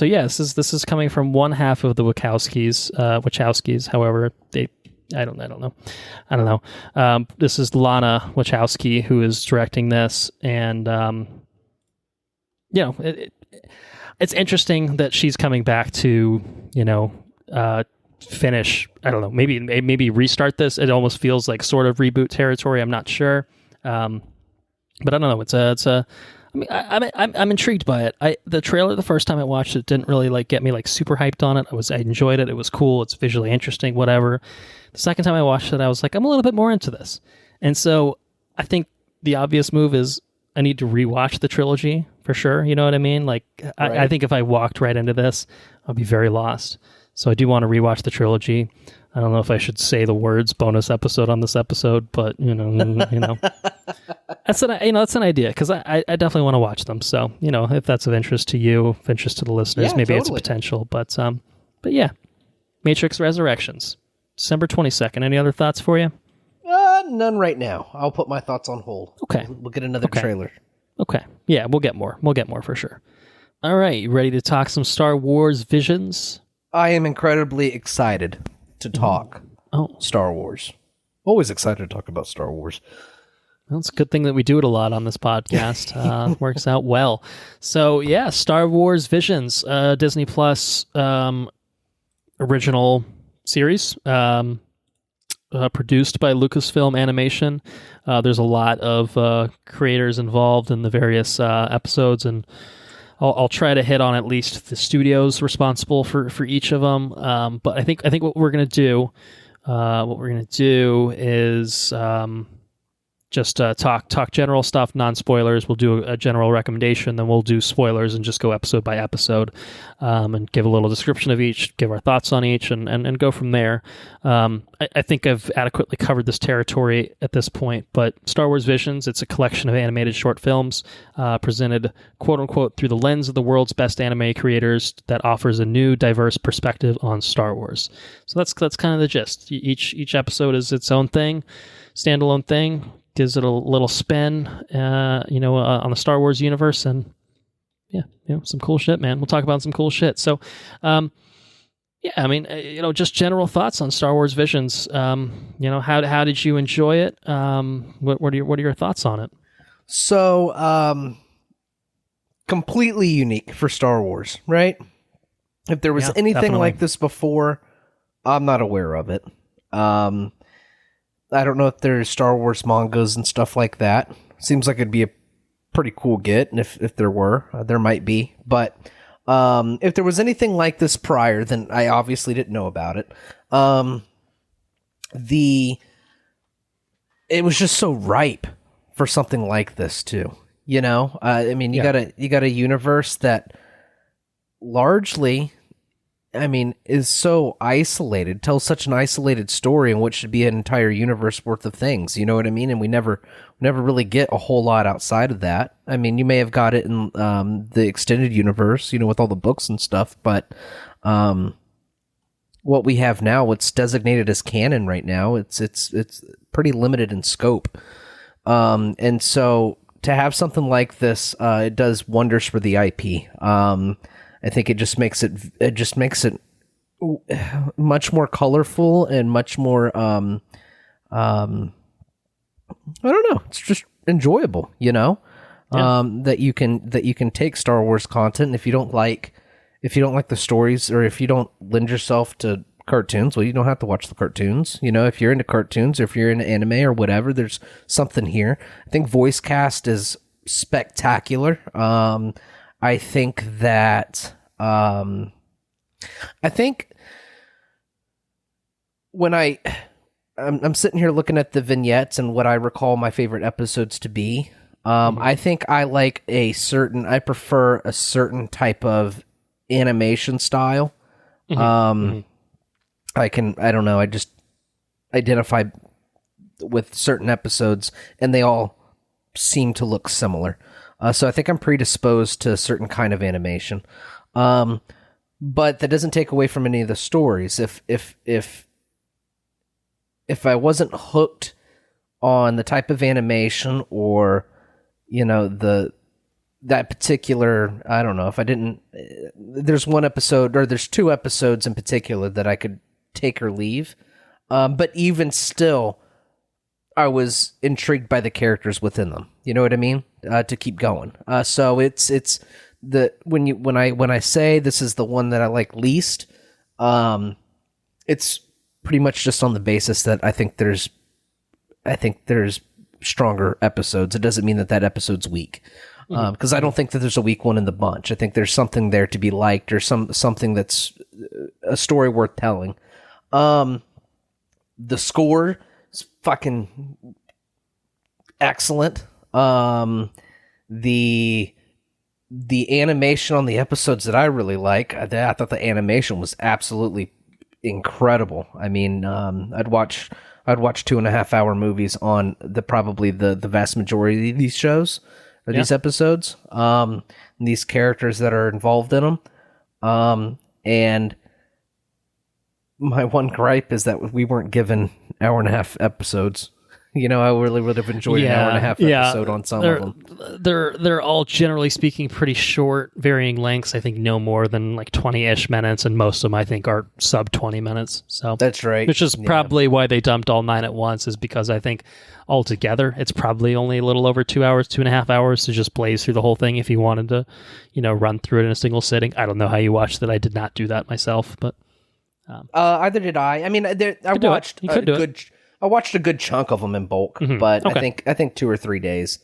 yeah, this is coming from one half of the Wachowskis. However, I don't know. This is Lana Wachowski who is directing this, and it's interesting that she's coming back to finish. I don't know. Maybe restart this. It almost feels like sort of reboot territory. I'm not sure, but I don't know. It's a. I mean, I'm intrigued by it. The trailer the first time I watched it didn't really like get me like super hyped on it. I enjoyed it. It was cool. It's visually interesting. Whatever. The second time I watched it, I was like, I'm a little bit more into this. And so I think the obvious move is I need to rewatch the trilogy for sure. You know what I mean? Like, right. I think if I walked right into this, I'll be very lost. So I do want to rewatch the trilogy. I don't know if I should say the words bonus episode on this episode, but that's an idea because I definitely want to watch them. So, if that's of interest to you, of interest to the listeners, maybe totally. It's a potential, but yeah, Matrix Resurrections, December 22nd. Any other thoughts for you? None right now. I'll put my thoughts on hold. Okay. We'll get another trailer. Okay. Yeah, we'll get more. We'll get more for sure. All right. You ready to talk some Star Wars Visions? I am incredibly excited to talk Star Wars. Always excited to talk about Star Wars. Well, it's a good thing that we do it a lot on this podcast. Works out well. So, yeah, Star Wars Visions, Disney Plus original series. Produced by Lucasfilm Animation. There's a lot of creators involved in the various episodes, and I'll try to hit on at least the studios responsible for each of them. But I think what we're gonna do is just talk general stuff, non-spoilers. We'll do a general recommendation, then we'll do spoilers and just go episode by episode, and give a little description of each, give our thoughts on each, and go from there. I think I've adequately covered this territory at this point, but Star Wars Visions, it's a collection of animated short films presented, quote-unquote, through the lens of the world's best anime creators that offers a new, diverse perspective on Star Wars. So that's kind of the gist. Each episode is its own thing, standalone thing, gives it a little spin, on the Star Wars universe, and yeah, some cool shit, man. We'll talk about some cool shit. So, just general thoughts on Star Wars Visions. How did you enjoy it? What are your thoughts on it? So, completely unique for Star Wars, right? If there was anything definitely like this before, I'm not aware of it. I don't know if there's Star Wars mangas and stuff like that. Seems like it'd be a pretty cool get, and if there were, there might be. But if there was anything like this prior, then I obviously didn't know about it. It was just so ripe for something like this too. You got a universe that largely, is so isolated, tells such an isolated story in what should be an entire universe worth of things. You know what I mean? And we never really get a whole lot outside of that. You may have got it in the extended universe, with all the books and stuff, but what we have now, what's designated as canon right now, it's pretty limited in scope. And so to have something like this, it does wonders for the IP. I think it just makes it much more colorful and much more I don't know, it's just enjoyable, that you can take Star Wars content, and if you don't like the stories, or if you don't lend yourself to cartoons, well, you don't have to watch the cartoons. If you're into cartoons, or if you're into anime or whatever, there's something here. I think voice cast is spectacular. I think that I think when I'm sitting here looking at the vignettes and what I recall my favorite episodes to be, I think I prefer a certain type of animation style. I just identify with certain episodes and they all seem to look similar. So I think I'm predisposed to a certain kind of animation. But that doesn't take away from any of the stories. If I wasn't hooked on the type of animation or, that particular, I don't know, if I didn't, there's one episode or there's two episodes in particular that I could take or leave. But even still, I was intrigued by the characters within them. You know what I mean? To keep going. So it's the when I say this is the one that I like least, it's pretty much just on the basis that I think there's stronger episodes. It doesn't mean that episode's weak. Because I don't think that there's a weak one in the bunch. I think there's something there to be liked or something that's a story worth telling. The score is fucking excellent. The animation on the episodes that I really like, I thought the animation was absolutely incredible. I mean, I'd watch 2.5 hour movies on probably the vast majority of these shows or these episodes. These characters that are involved in them. And my one gripe is that we weren't given 1.5 hour episodes. I really would have enjoyed an 1.5 hour episode on some of them. They're all generally speaking pretty short, varying lengths. I think no more than like 20-ish minutes, and most of them I think are sub 20 minutes. So that's right. Which is probably why they dumped all 9 at once, is because I think altogether it's probably only a little over 2 hours, 2.5 hours to just blaze through the whole thing if you wanted to, run through it in a single sitting. I don't know how you watched it. I did not do that myself, but either did I. I mean, I watched a good chunk of them in bulk, but okay. I think 2 or 3 days.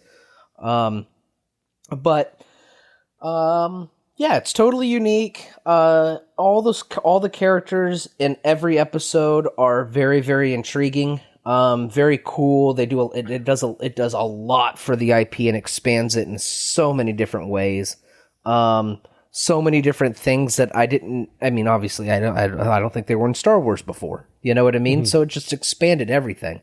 It's totally unique. All the characters in every episode are very, very intriguing. Very cool. It does a lot for the IP and expands it in so many different ways. So many different things that obviously I don't think they were in Star Wars before. You know what I mean? Mm-hmm. So it just expanded everything.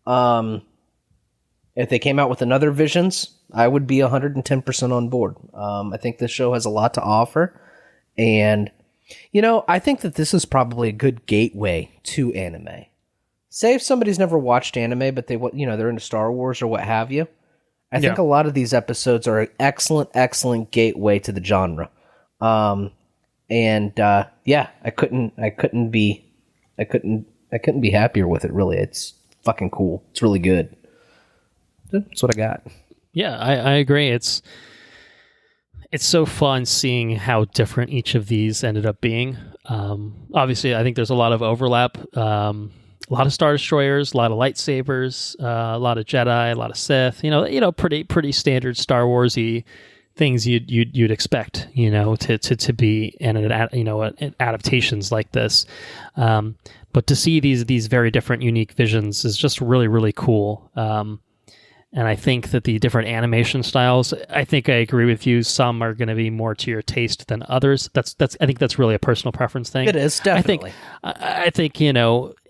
If they came out with another Visions, I would be 110% on board. I think this show has a lot to offer. And, I think that this is probably a good gateway to anime. Say if somebody's never watched anime, but they're into Star Wars or what have you. I think a lot of these episodes are an excellent, excellent gateway to the genre. I couldn't be happier with it, really. It's fucking cool. It's really good. That's what I got. Yeah, I agree. It's so fun seeing how different each of these ended up being. Obviously, I think there's a lot of overlap. A lot of Star Destroyers, a lot of lightsabers, a lot of Jedi, a lot of Sith. Pretty standard Star Wars-y things you'd expect, to be in adaptations like this. But to see these very different, unique visions is just really, really cool. And I think that the different animation styles, I think I agree with you. Some are going to be more to your taste than others. I think that's really a personal preference thing. It is, definitely. I think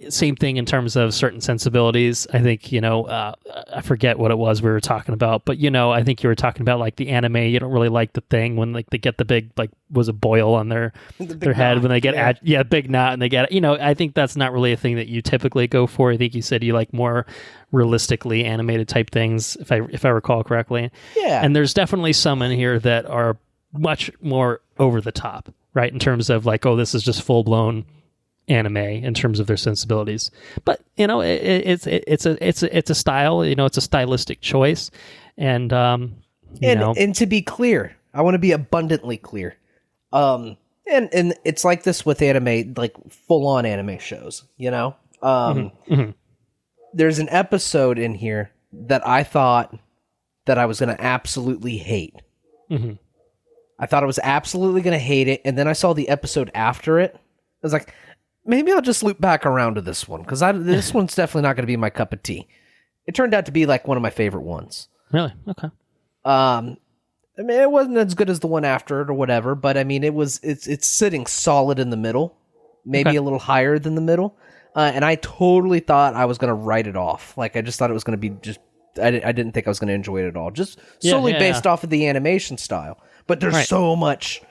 same thing in terms of certain sensibilities. I think, I forget what it was we were talking about, but, I think you were talking about like the anime. You don't really like the thing when like they get the big, like, was a boil on their head knot, when they get, big knot and they get, I think that's not really a thing that you typically go for. I think you said you like more realistically animated type things, if I recall correctly. Yeah. And there's definitely some in here that are much more over the top, right? In terms of like, oh, this is just full blown anime in terms of their sensibilities. But it's a style. It's a stylistic choice, and to be clear, I want to be abundantly clear. And it's like this with anime, like full on anime shows. There's an episode in here that I thought that I was going to absolutely hate. Mm-hmm. I thought I was absolutely going to hate it, and then I saw the episode after it. I was like, maybe I'll just loop back around to this one, because this one's definitely not going to be my cup of tea. It turned out to be like one of my favorite ones. Really? Okay. I mean, it wasn't as good as the one after it or whatever, but I mean, it's sitting solid in the middle, maybe a little higher than the middle. And I totally thought I was going to write it off. Like, I just thought it was going to be just, I didn't think I was going to enjoy it at all. Just solely based off of the animation style. But there's so much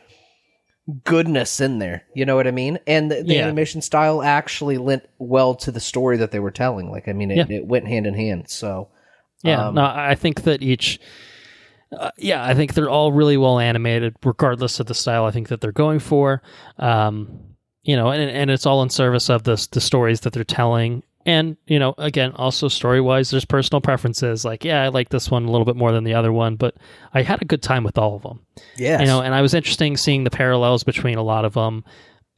goodness in there. You know what I mean? And the animation style actually lent well to the story that they were telling. Like, I mean, it went hand in hand. So, no, I think that I think they're all really well animated, regardless of the style I think that they're going for. You know, and it's all in service of the stories that they're telling. And, you know, again, also story-wise, there's personal preferences. Like, I like this one a little bit more than the other one, but I had a good time with all of them. Yes. You know, and I was interesting seeing the parallels between a lot of them,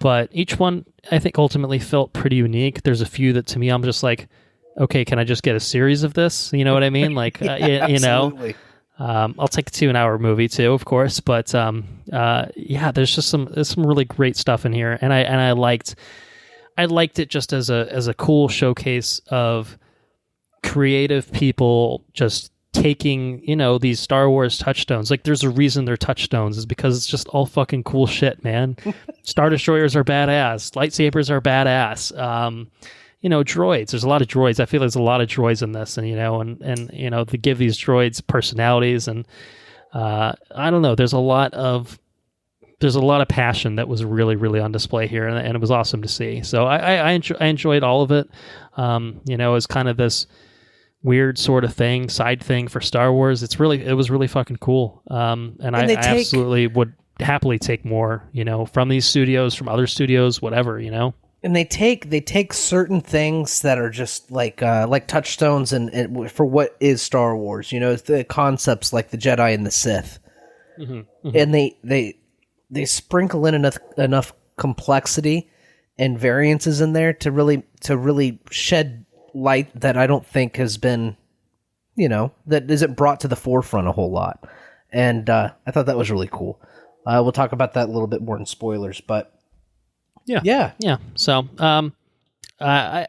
but each one, I think, ultimately felt pretty unique. There's a few that, to me, I'm just like, okay, can I just get a series of this? You know what I mean? Like, you know, I'll take a 2-hour movie too, of course, but there's just some really great stuff in here, and I liked it just as a cool showcase of creative people just taking, you know, these Star Wars touchstones. Like, there's a reason they're touchstones, is because it's just all fucking cool shit, man. Star Destroyers are badass. Lightsabers are badass. You know, droids. There's a lot of droids. I feel there's a lot of droids in this, and you know, and you know, to give these droids personalities, and I don't know. There's a lot of passion that was really, really on display here, and it was awesome to see. So I enjoyed all of it. You know, as kind of this weird sort of thing, side thing for Star Wars. It was really fucking cool. And I absolutely would happily take more, you know, from these studios, from other studios, whatever, you know. And they take certain things that are just like touchstones and for what is Star Wars, you know, the concepts like the Jedi and the Sith, and they sprinkle in enough complexity and variances in there to really shed light that I don't think has been, you know, that isn't brought to the forefront a whole lot, and I thought that was really cool. We'll talk about that a little bit more in spoilers, but. Yeah. So, I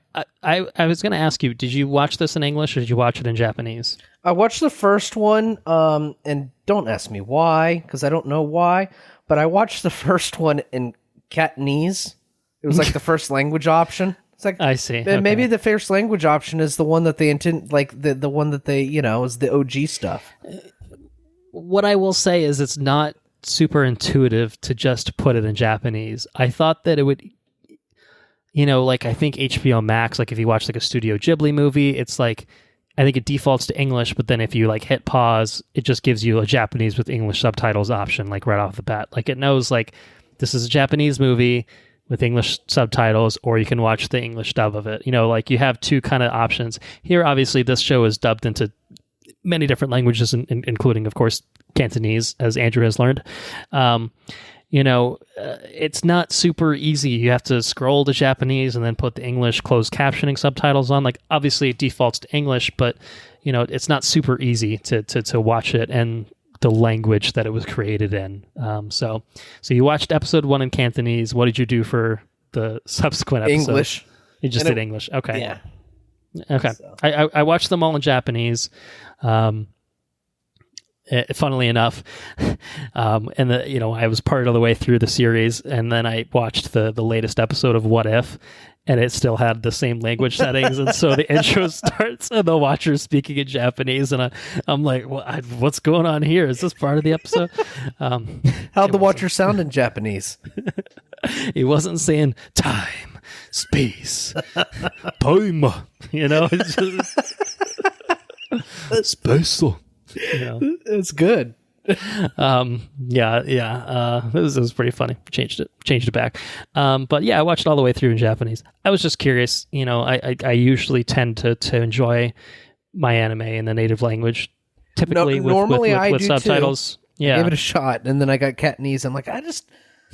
was going to ask you, did you watch this in English or did you watch it in Japanese? I watched the first one, and don't ask me why, because I don't know why, but I watched the first one in Cantonese. It was like the first language option. It's like, I see. Okay. Maybe the first language option is the one that they intend, like the one that they, you know, is the OG stuff. What I will say is it's not super intuitive to just put it in Japanese. I thought that it would, you know, like I think HBO Max, like if you watch like a Studio Ghibli movie, it's like, I think it defaults to English, but then if you like hit pause, it just gives you a Japanese with English subtitles option, like right off the bat. Like it knows like this is a Japanese movie with English subtitles, or you can watch the English dub of it. You know, like you have two kind of options. Here, obviously, this show is dubbed into many different languages, including, of course, Cantonese, as Andrew has learned. You know, it's not super easy. You have to scroll to Japanese and then put the English closed captioning subtitles on. Like, obviously, it defaults to English, but, you know, it's not super easy to watch it and the language that it was created in. So you watched episode 1 in Cantonese. What did you do for the subsequent episodes? English. You just did English. Okay. Yeah. Okay. So. I watched them all in Japanese. Funnily enough, and you know, I was part of the way through the series, and then I watched the latest episode of What If, and it still had the same language settings, and so the intro starts and the watcher's speaking in Japanese, and I'm like, what's going on here? Is this part of the episode? How'd the watcher sound in Japanese? He wasn't saying time, space, time, you know, it's just space. You know. It's good. It was pretty funny. Changed it back. But yeah, I watched it all the way through in Japanese. I was just curious. You know, I usually tend to enjoy my anime in the native language, typically with subtitles. Too. Yeah, I gave it a shot, and then I got Cantonese. I'm like,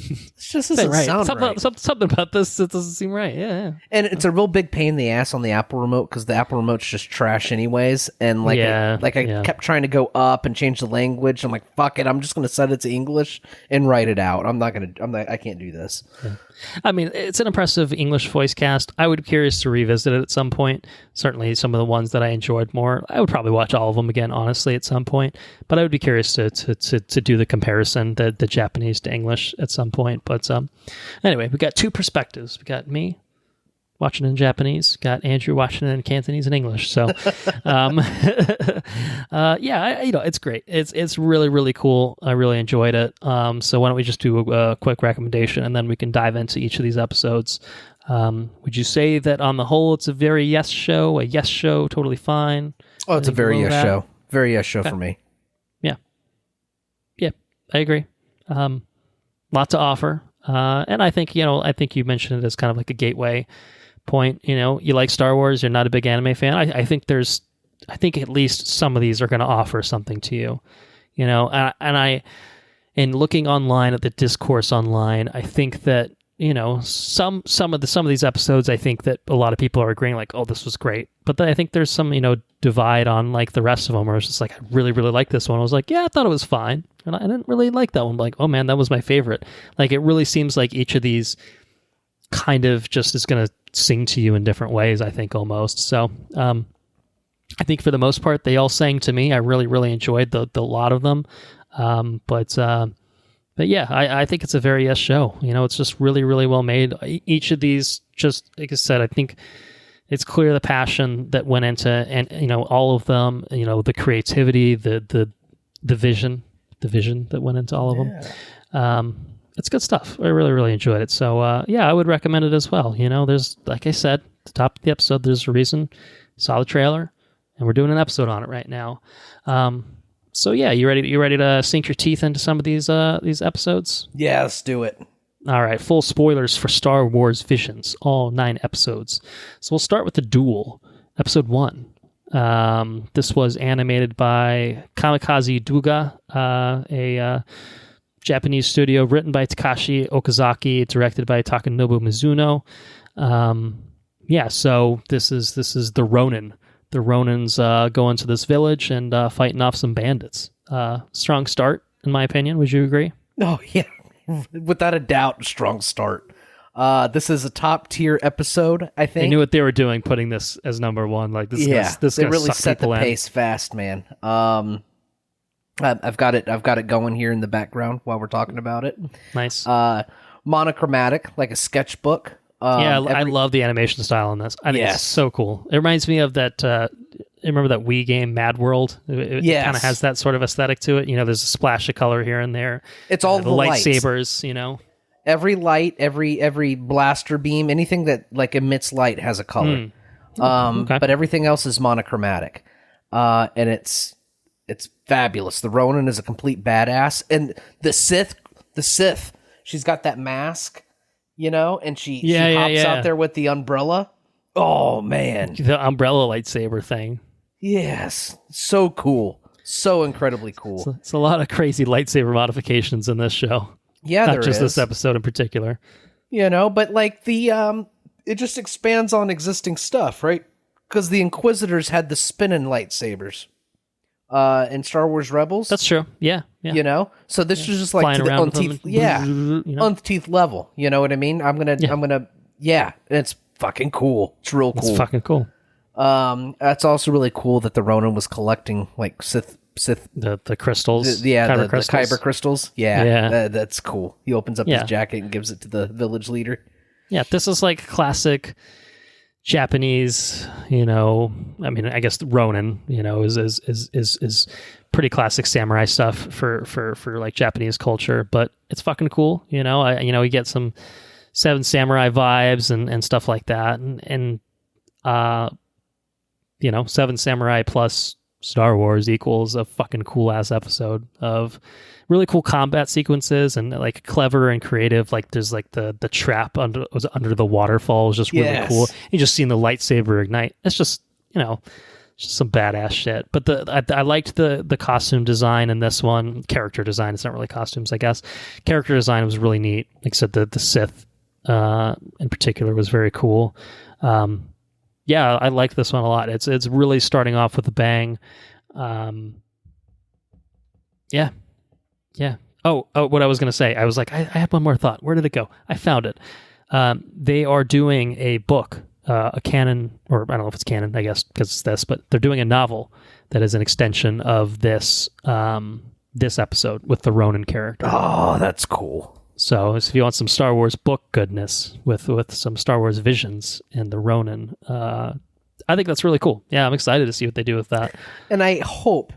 It just doesn't sound right. Something about this that doesn't seem right. Yeah. And it's a real big pain in the ass on the Apple remote because the Apple remote's just trash anyways. And I kept trying to go up and change the language. I'm like, fuck it, I'm just gonna set it to English and write it out. I can't do this. Yeah. I mean, it's an impressive English voice cast. I would be curious to revisit it at some point. Certainly some of the ones that I enjoyed more. I would probably watch all of them again, honestly, at some point. But I would be curious to do the comparison, the Japanese to English at some point. But anyway, we got two perspectives. We got me watching it in Japanese, got Andrew watching it in Cantonese and English. So, it's great. It's really, really cool. I really enjoyed it. So why don't we just do a quick recommendation and then we can dive into each of these episodes. Would you say that on the whole, it's a very yes show, totally fine? Oh, it's a very yes show. Very yes show for me. Yeah. Yeah, I agree. Lot to offer. And I think you mentioned it as kind of like a gateway point. You like Star Wars, you're not a big anime fan. I think at least some of these are going to offer something to you, and looking online at the discourse online, I think that, some of these episodes, I think that a lot of people are agreeing like, oh, this was great. But then I think there's some, divide on like the rest of them where it's just like, I really, really like this one. I was like, yeah, I thought it was fine. And I didn't really like that one. Like, oh man, that was my favorite. Like, it really seems like each of these kind of just is going to sing to you in different ways, I think, almost. So I think for the most part, they all sang to me. I really, really enjoyed the lot of them. But yeah, I think it's a very yes show. It's just really, really well made. Each of these, just like I said, I think it's clear the passion that went into, and all of them. The creativity, the vision that went into all of them. It's good stuff. I really, really enjoyed it. So I would recommend it as well. There's, like I said, at the top of the episode, there's a reason. Saw the trailer, and we're doing an episode on it right now. So yeah, you ready to sink your teeth into some of these episodes? Yeah, let's do it. All right, full spoilers for Star Wars Visions, all 9 episodes. So we'll start with The Duel, episode 1. This was animated by Kamikaze Douga, a Japanese studio, written by Takashi Okazaki, directed by Takanobu Mizuno. So this is the Ronin. The Ronins go into this village and fighting off some bandits. Strong start, in my opinion. Would you agree? Oh, yeah. Without a doubt, strong start. This is a top-tier episode, I think. They knew what they were doing, putting this as number 1. Like, this they really set the pace fast, man. I've got it going here in the background while we're talking about it. Nice. Monochromatic, like a sketchbook. I love the animation style on this. I think it's so cool. It reminds me of that. Remember that Wii game, Mad World? It kind of has that sort of aesthetic to it. There's a splash of color here and there. It's all the lightsabers. Every light, every blaster beam, anything that like emits light has a color. Okay. But everything else is monochromatic, and it's fabulous. The Ronin is a complete badass, and the Sith, she's got that mask. And she hops out there with the umbrella. Oh, man. The umbrella lightsaber thing. Yes. So cool. So incredibly cool. It's a lot of crazy lightsaber modifications in this show. Yeah, Not just this episode in particular. But like it just expands on existing stuff, right? Because the Inquisitors had the spinning lightsabers in Star Wars Rebels. That's true. Yeah. So this is just like to the umpteenth level. You know what I mean? I'm gonna it's fucking cool. It's real cool. It's fucking cool. That's also really cool that the Ronin was collecting like Sith the crystals. The Kyber crystals. Yeah. That's cool. He opens up his jacket and gives it to the village leader. Yeah, this is like classic Japanese, I guess Ronin, is pretty classic samurai stuff for like Japanese culture, but it's fucking cool. We get some Seven Samurai vibes and stuff like that. And Seven Samurai plus Star Wars equals a fucking cool ass episode of really cool combat sequences and like clever and creative. Like there's like the trap under the waterfall is just really cool. You just seeing the lightsaber ignite. It's just, Just some badass shit. But I liked the costume design in this one. Character design. It's not really costumes, I guess. Character design was really neat. Like I said, the Sith in particular was very cool. Yeah, I like this one a lot. It's really starting off with a bang. Yeah. Oh, what I was going to say. I was like, I had one more thought. Where did it go? I found it. They are doing a book, a canon, or I don't know if it's canon, I guess, because it's this, but they're doing a novel that is an extension of this this episode with the Ronin character. Oh, that's cool. So if you want some Star Wars book goodness with some Star Wars visions and the Ronin, I think that's really cool. Yeah, I'm excited to see what they do with that. And I hope,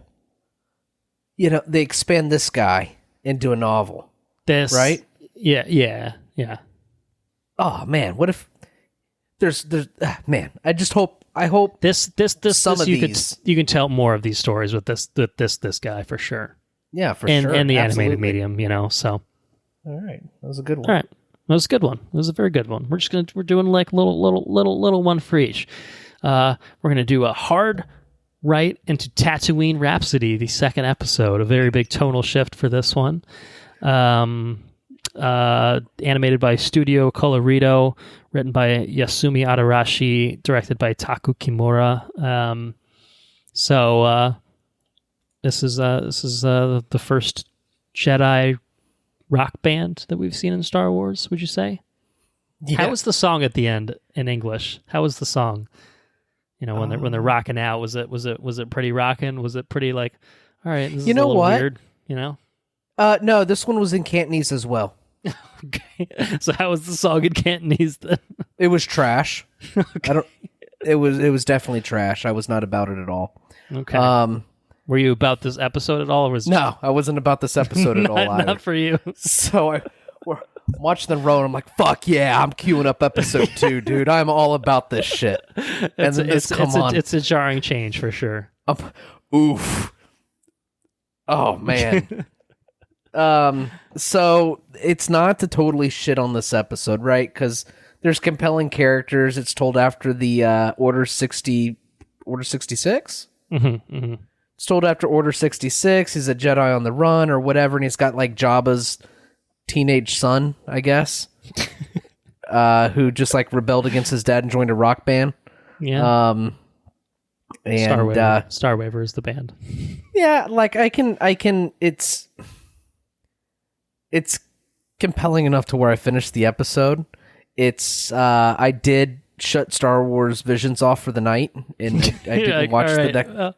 they expand this guy into a novel. Right? Yeah. Oh man, what if there's man? I hope this some of these you can tell more of these stories with this guy for sure. Yeah, for and, sure. And the Absolutely. animated medium, so. All right, that was a good one. All right, that was a good one. It was a very good one. We're doing like little one for each. We're gonna do a hard right into Tatooine Rhapsody, the second episode. A very big tonal shift for this one. Animated by Studio Colorido, written by Yasumi Adarashi, directed by Taku Kimura. This is the first Jedi rock band that we've seen in Star Wars, would you say? Yeah. How was the song at the end in English? How was the song? When they're rocking out, was it pretty rocking? Was it pretty like, all right, this is a little weird, No, this one was in Cantonese as well. Okay. So how was the song in Cantonese then? It was trash. Okay. It was definitely trash. I was not about it at all. Okay. Were you about this episode at all? Or was No, I wasn't about this episode at all either. Not for you. So we're watching the road. I'm like, fuck yeah, I'm queuing up episode 2, dude. I'm all about this shit. And then it's a jarring change for sure. Oof. Oh man. So it's not to totally shit on this episode, right? Because there's compelling characters. It's told after the Order 66. Mm-hmm. It's told after Order 66. He's a Jedi on the run or whatever, and he's got like Jabba's teenage son, I guess, who just like rebelled against his dad and joined a rock band. Yeah. And Starwaver is the band. Yeah, like I can. It's compelling enough to where I finished the episode. I did shut Star Wars Visions off for the night, and I didn't watch the next.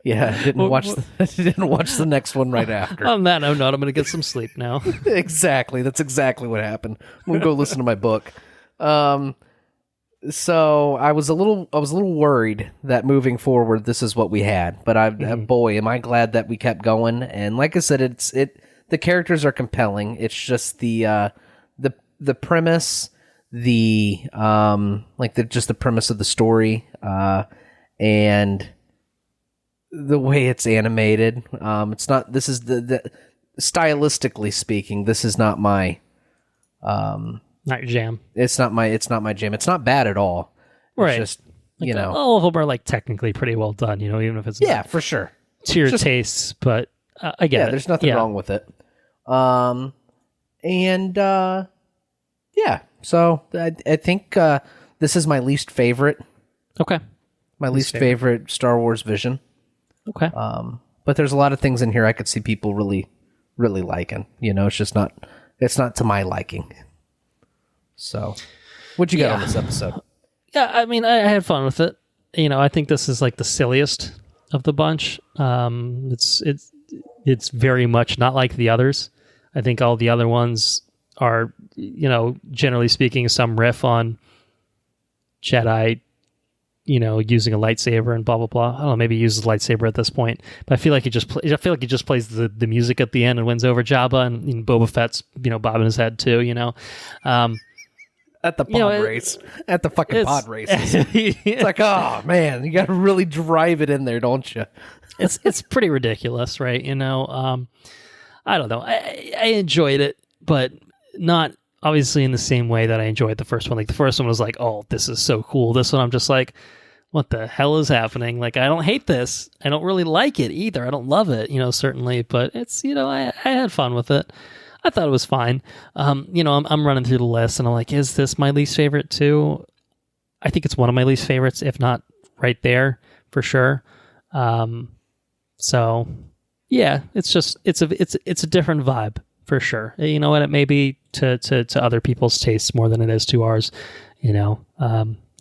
Yeah, I didn't watch the next one right after. On that note, I'm going to get some sleep now. Exactly, that's exactly what happened. I'm going to go listen to my book. So I was a little worried that moving forward, this is what we had. But boy, am I glad that we kept going. And like I said, the characters are compelling. It's just the premise, just the premise of the story, and the way it's animated. It's not. This is the stylistically speaking, this is not my. Not your jam. It's not my jam. It's not bad at all. Right. It's just all of them are like technically pretty well done. Even if it's not for sure to your tastes, but I get it. There's nothing wrong with it. So I think this is my least favorite. Okay. My least favorite Star Wars vision. Okay. But there's a lot of things in here I could see people really, really liking. It's just not. It's not to my liking. So, what'd you get on this episode? Yeah, I mean, I had fun with it. I think this is like the silliest of the bunch. It's very much not like the others. I think all the other ones are, generally speaking, some riff on Jedi, using a lightsaber and blah blah blah. I don't know, maybe he uses a lightsaber at this point, but I feel like he just plays the music at the end and wins over Jabba, and Boba Fett's bobbing his head too. At the pod race. At the fucking pod races. It's like, oh man, you got to really drive it in there, don't you? It's pretty ridiculous, right? I don't know. I enjoyed it, but not obviously in the same way that I enjoyed the first one. Like the first one was like, oh, this is so cool. This one I'm just like, what the hell is happening? Like, I don't hate this. I don't really like it either. I don't love it, certainly, but it's, I had fun with it. I thought it was fine. I'm running through the list and I'm like, is this my least favorite too? I think it's one of my least favorites, if not right there for sure. So yeah, it's a different vibe for sure. You know what? It may be to other people's tastes more than it is to ours.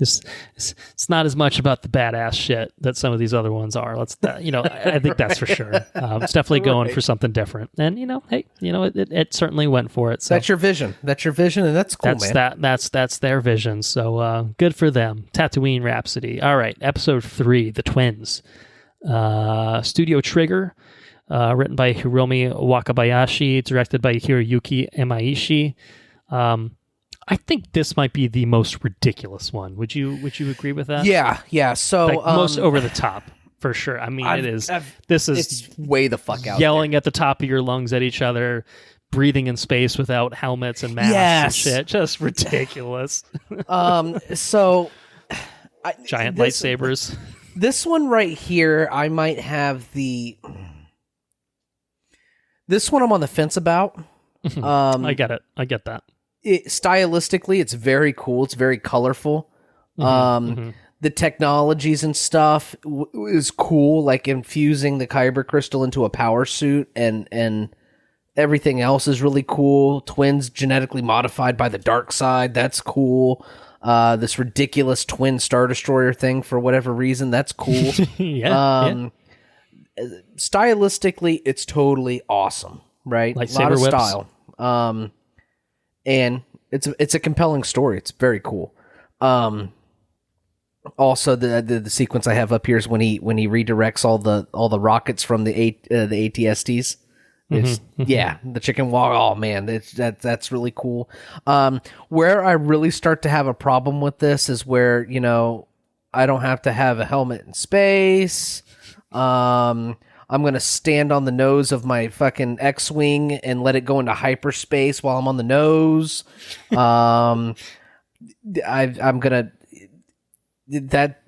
It's not as much about the badass shit that some of these other ones are. I think that's for sure. It's definitely going for something different. And it certainly went for it. So that's your vision. That's your vision, and that's cool, man. That's their vision. So good for them. Tatooine Rhapsody. All right, episode 3, The Twins. Studio Trigger, written by Hiromi Wakabayashi, directed by Hiroyuki Imaishi. I think this might be the most ridiculous one. Would you agree with that? Yeah. So most over the top for sure. I mean, it's way the fuck out. Yelling at the top of your lungs at each other, breathing in space without helmets and masks and shit. Just ridiculous. So giant lightsabers. This one right here, I might have this one I'm on the fence about. I get it. I get that. Stylistically, it's very cool. It's very colorful. The technologies and stuff is cool, like infusing the kyber crystal into a power suit, and everything else is really cool. Twins genetically modified by the dark side. That's cool. This ridiculous twin Star Destroyer thing for whatever reason. That's cool. Yeah. Stylistically, it's totally awesome, right? Lightsaber a lot of whips. Style. And it's a compelling story. It's very cool. Also, the sequence I have up here is when he redirects all the rockets from the ATSTs. The chicken walk. Oh man, that's really cool. Where I really start to have a problem with this is where I don't have to have a helmet in space. I'm going to stand on the nose of my fucking X-Wing and let it go into hyperspace while I'm on the nose. I'm going to... That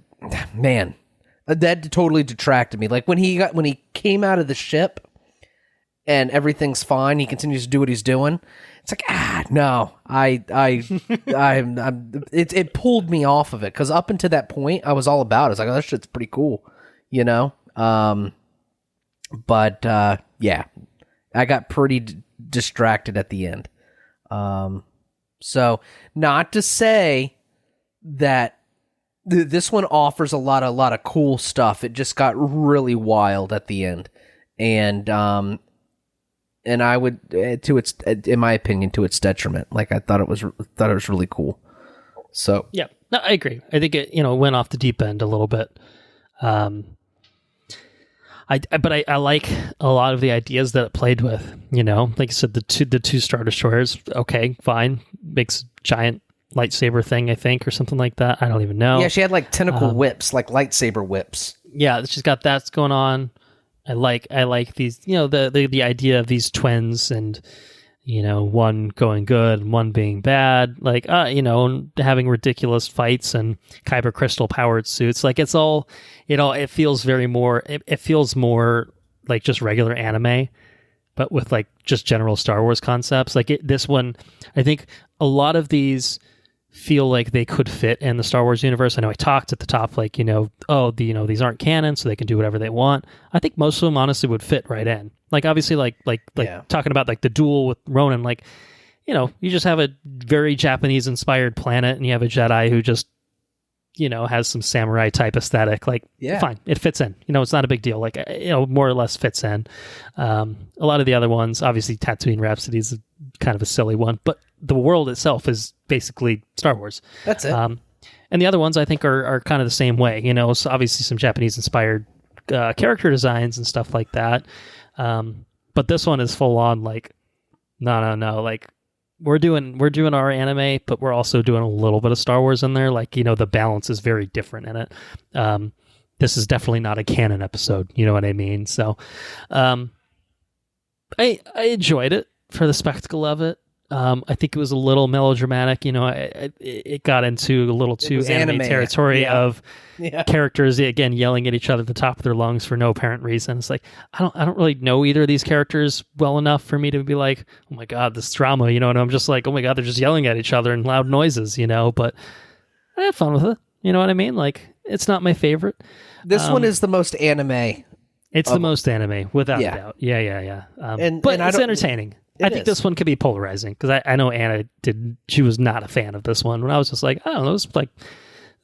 totally detracted me. Like when he came out of the ship and everything's fine, he continues to do what he's doing. It's like, no. It pulled me off of it, because up until that point, I was all about it. I was like, oh, that shit's pretty cool, But I got pretty distracted at the end. So not to say that this one offers a lot of cool stuff. It just got really wild at the end, and I would, in my opinion, to its detriment. Like I thought it was really cool. So yeah, no, I agree. I think it went off the deep end a little bit. But I like a lot of the ideas that it played with. Like you said, the two Star Destroyers. Okay, fine, makes giant lightsaber thing, I think, or something like that. I don't even know. Yeah, she had like tentacle whips, like lightsaber whips. Yeah, she's got that going on. I like these. The idea of these twins and one going good and one being bad. Like having ridiculous fights and kyber crystal powered suits. Like it's all. It feels very more. It feels more like just regular anime, but with like just general Star Wars concepts. Like this one, I think a lot of these feel like they could fit in the Star Wars universe. I know I talked at the top, like these aren't canon, so they can do whatever they want. I think most of them honestly would fit right in. Like obviously, like talking about like the duel with Ronan. Like you just have a very Japanese inspired planet, and you have a Jedi who just has some samurai type aesthetic. Like, fine, it fits in. It's not a big deal. Like, more or less fits in. A lot of the other ones, obviously, Tatooine Rhapsody is kind of a silly one, but the world itself is basically Star Wars. That's it. And the other ones, I think, are kind of the same way. So obviously some Japanese inspired character designs and stuff like that. But this one is full on like, no. Like, we're doing our anime, but we're also doing a little bit of Star Wars in there. Like, the balance is very different in it. This is definitely not a canon episode. You know what I mean? So, I enjoyed it for the spectacle of it. I think it was a little melodramatic. It got into a little too anime territory of characters again yelling at each other at the top of their lungs for no apparent reason. It's like I don't really know either of these characters well enough for me to be like, oh my god, this drama. And I'm just like, oh my god, they're just yelling at each other in loud noises. But I had fun with it. You know what I mean? Like, it's not my favorite. This one is the most anime. It's the most anime, without a doubt. Yeah. But it's entertaining. I think this one could be polarizing because I know Anna she was not a fan of this one. When I was just like, I don't know, this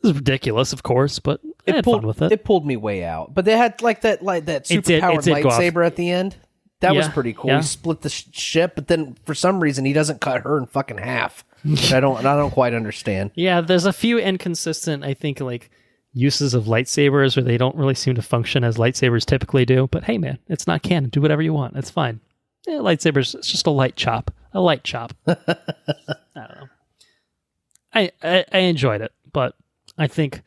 is ridiculous, of course, but I had fun with it. It pulled me way out. But they had that super powered lightsaber at the end. That was pretty cool. He split the ship, but then for some reason he doesn't cut her in fucking half. Which I don't quite understand. Yeah, there's a few inconsistent, I think, like uses of lightsabers where they don't really seem to function as lightsabers typically do. But hey, man, it's not canon. Do whatever you want. It's fine. Yeah, lightsabers, it's just a light chop. A light chop. I don't know. I enjoyed it, but I think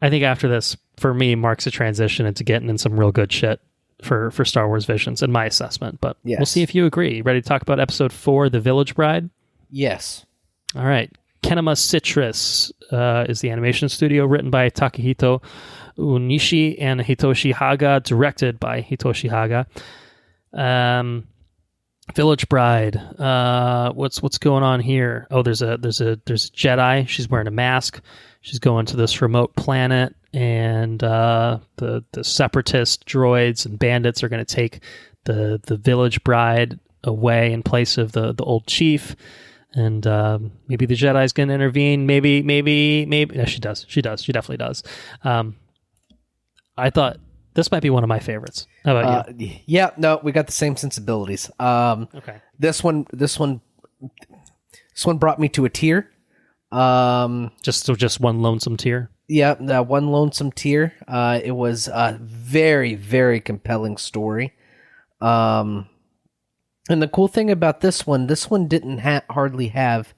after this, for me, marks a transition into getting in some real good shit for Star Wars Visions, in my assessment. But we'll see if you agree. Ready to talk about episode 4, The Village Bride? Yes. All right. Kinema Citrus is the animation studio, written by Takahito Unishi and Hitoshi Haga, directed by Hitoshi Haga. Village Bride. What's going on here? Oh, there's a Jedi. She's wearing a mask. She's going to this remote planet, and the separatist droids and bandits are going to take the Village Bride away in place of the old chief. And maybe the Jedi's going to intervene. Maybe. No, she does. She definitely does. I thought this might be one of my favorites. How about you? Yeah, no, we got the same sensibilities. Okay. This one brought me to a tear. Just one lonesome tear. Yeah, one lonesome tear. It was a very, very compelling story. And the cool thing about this one didn't hardly have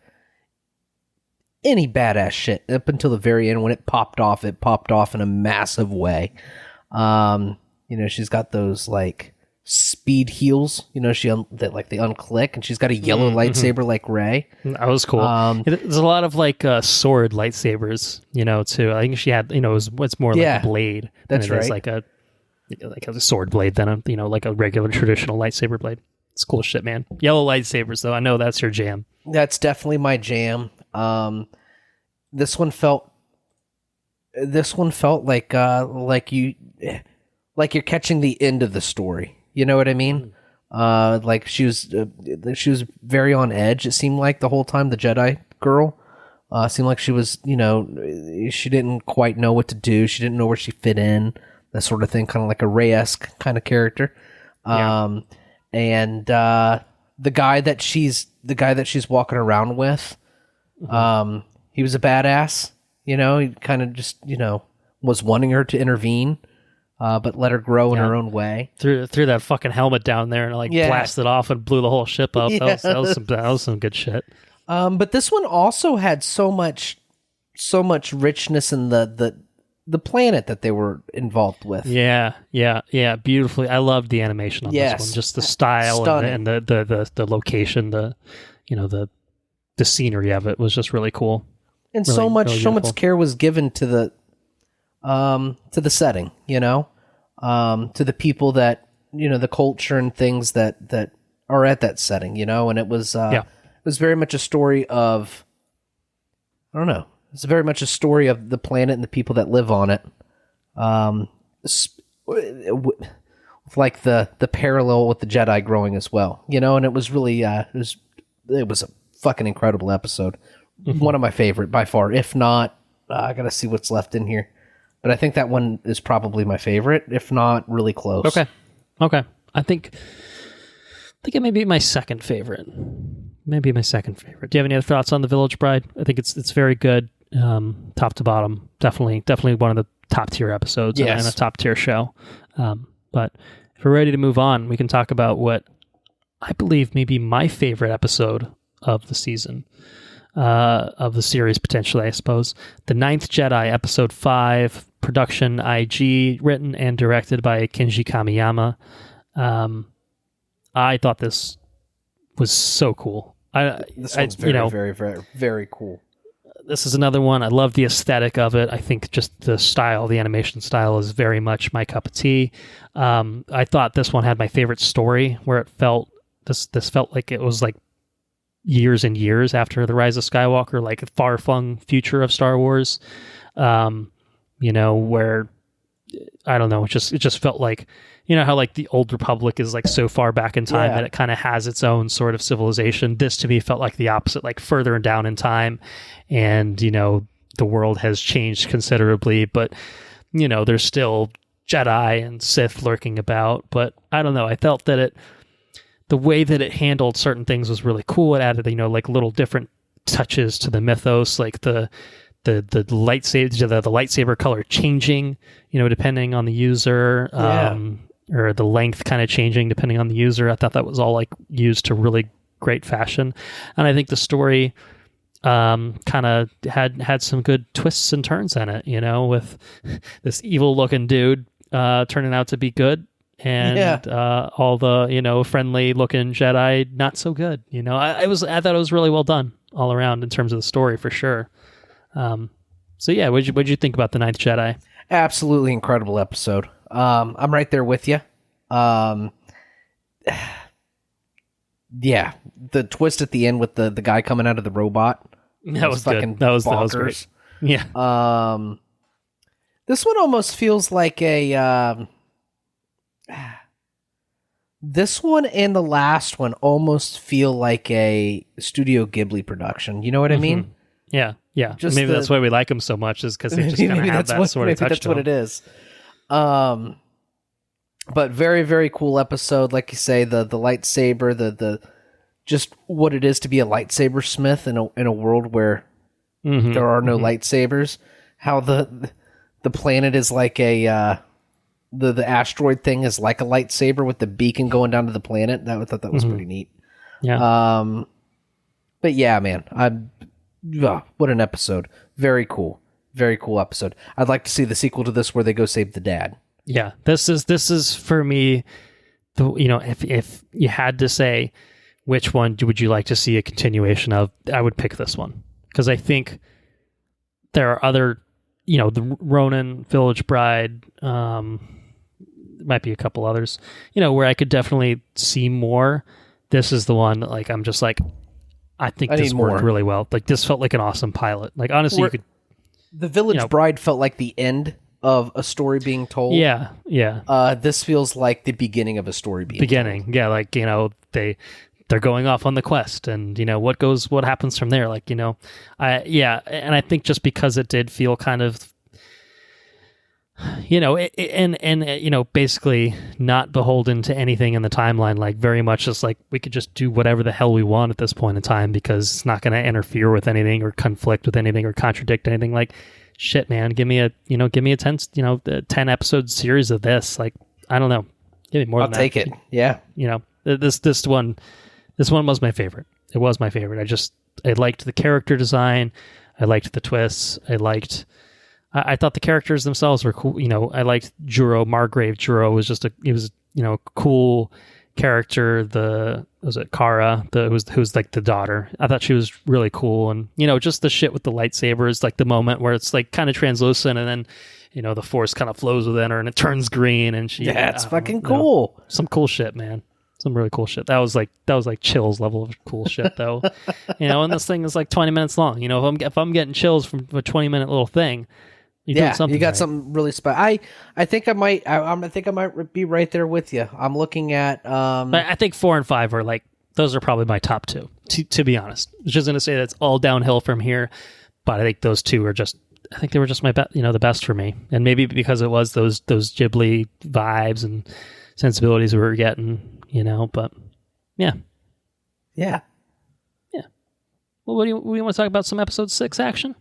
any badass shit up until the very end. When it popped off in a massive way. She's got those like speed heals. they unclick, and she's got a yellow lightsaber like Rey. That was cool. There's a lot of like sword lightsabers. Too. I think she had. It's more like a blade. That's right. It's like a sword blade than like a regular traditional lightsaber blade. It's cool shit, man. Yellow lightsabers, though. I know that's your jam. That's definitely my jam. This one felt like you're catching the end of the story. You know what I mean? Like she was very on edge. It seemed like the whole time, the Jedi girl seemed like she was, she didn't quite know what to do. She didn't know where she fit in. That sort of thing, kind of like a Rey-esque kind of character. And the guy that she's walking around with, he was a badass. He kind of just was wanting her to intervene, but let her grow in her own way. Threw that fucking helmet down there and blasted off and blew the whole ship up. Yeah. That was some good shit. But this one also had so much richness in the planet that they were involved with. Yeah, beautifully. I loved the animation on this one. Just the style and the location, the scenery of it was just really cool. And really, so much care was given to the setting, to the people that the culture and things that are at that setting, and it was very much a story of, I don't know. It's very much a story of the planet and the people that live on it. Like the parallel with the Jedi growing as well, and it was really, it was a fucking incredible episode. Mm-hmm. One of my favorite by far. If not, I gotta see what's left in here. But I think that one is probably my favorite, if not really close. Okay. I think it may be my second favorite. Maybe my second favorite. Do you have any other thoughts on The Village Bride? I think it's very good. Top to bottom, definitely one of the top tier episodes and a top tier show. But if we're ready to move on, we can talk about what I believe may be my favorite episode of the season, of the series potentially, I suppose. The Ninth Jedi, episode 5, production IG, written and directed by Kenji Kamiyama. I thought this was so cool. This one's very, very, very, very cool. This is another one. I love the aesthetic of it. I think just the style, the animation style is very much my cup of tea. I thought this one had my favorite story, where it felt this felt like it was like years and years after the Rise of Skywalker, like a far-flung future of Star Wars. Where I don't know, it just felt like, how like the Old Republic is like so far back in time that it kind of has its own sort of civilization. This to me felt like the opposite, like further down in time, and the world has changed considerably, but there's still Jedi and Sith lurking about. But I don't know, I felt that the way that it handled certain things was really cool. It added like little different touches to the mythos, like the lightsaber color changing, depending on the user, or the length kind of changing depending on the user. I thought that was all like used to really great fashion, and I think the story kind of had some good twists and turns in it. With this evil looking dude turning out to be good, and all the friendly looking Jedi not so good. I thought it was really well done all around in terms of the story for sure. So yeah, what'd you think about The Ninth Jedi? Absolutely incredible episode. I'm right there with you. Yeah, the twist at the end with the guy coming out of the robot. That was fucking good. That was great. Yeah. This one almost feels like a. This one and the last one almost feel like a Studio Ghibli production. You know what I mean? Yeah. Yeah, just maybe that's why we like them so much, is because they just kind of have that sort of touch. That's what it is. But very, very cool episode. Like you say, the lightsaber, the just what it is to be a lightsaber smith in a world where there are no lightsabers. How the planet is like a the asteroid thing is like a lightsaber with the beacon going down to the planet. I thought that was pretty neat. Yeah. But yeah, man, what an episode. Very cool. Very cool episode. I'd like to see the sequel to this where they go save the dad. Yeah. This is for me, if you had to say which one would you like to see a continuation of, I would pick this one. Because I think there are other, the Ronin, Village Bride, might be a couple others, where I could definitely see more. This is the one that, like, I'm just like, I think this worked really well. Like, this felt like an awesome pilot. Like, honestly, the Village Bride felt like the end of a story being told. Yeah, yeah. This feels like the beginning of a story being told. Yeah, like, they're going off on the quest, and what happens from there. Like, and I think just because it did feel kind of, basically not beholden to anything in the timeline, like very much just like we could just do whatever the hell we want at this point in time because it's not going to interfere with anything or conflict with anything or contradict anything. Like, shit, man, give me a 10 episode series of this. Like, I don't know, give me more. I'll take it. Yeah, this one was my favorite. It was my favorite. I liked the character design. I liked the twists. I thought the characters themselves were cool. I liked Juro, Margrave Juro was just a cool character. Was it Kara? Who's like the daughter. I thought she was really cool, and just the shit with the lightsabers, like the moment where it's like kind of translucent, and then the force kind of flows within her, and it turns green, and she. Yeah, it's fucking cool. Some cool shit, man. Some really cool shit. That was like chills level of cool shit, though. And this thing is like 20 minutes long. If I'm getting chills from a 20-minute little thing. You got something really special. I think I might be right there with you. I'm looking at. But I think 4 and 5 are like those are probably my top two. To be honest, I was just going to say that's all downhill from here. But I think those two are just. I think they were just my best. The best for me, and maybe because it was those Ghibli vibes and sensibilities we were getting. But yeah. Well, what do you want to talk about? Some episode 6 action?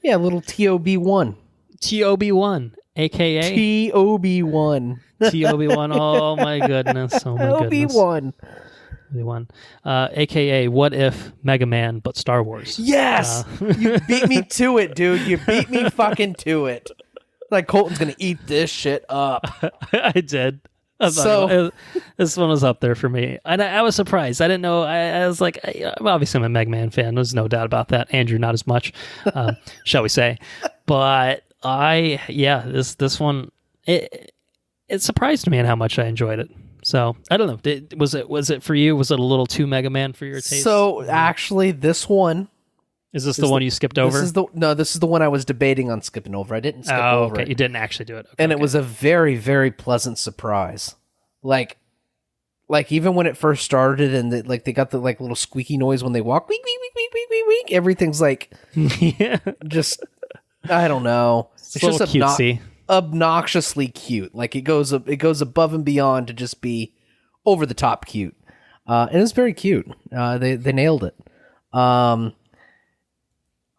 Yeah, a little TOB1. TOB1, a.k.a. TOB1. TOB1, oh my goodness. TOB1. TOB1. A.k.a. What If Mega Man, but Star Wars. Yes! You beat me to it, dude. You beat me fucking to it. Like, Colton's going to eat this shit up. I did. This one was up there for me, and I was surprised. I didn't know. I was like, obviously I'm a Mega Man fan. There's no doubt about that. Andrew, not as much, shall we say? But this one, it surprised me in how much I enjoyed it. So I don't know. Was it for you? Was it a little too Mega Man for your taste? So actually, this one. Is this the one you skipped over? This is the one I was debating on skipping over. I didn't skip over it. You didn't actually do it. Okay, and it was a very, very pleasant surprise. Like even when it first started and they got the like little squeaky noise when they walk, week, week, week, week, week, week, week. Everything's like, just, I don't know. It's just cutesy. Obnoxiously cute. Like it goes above and beyond to just be over the top cute. And it's very cute. They nailed it.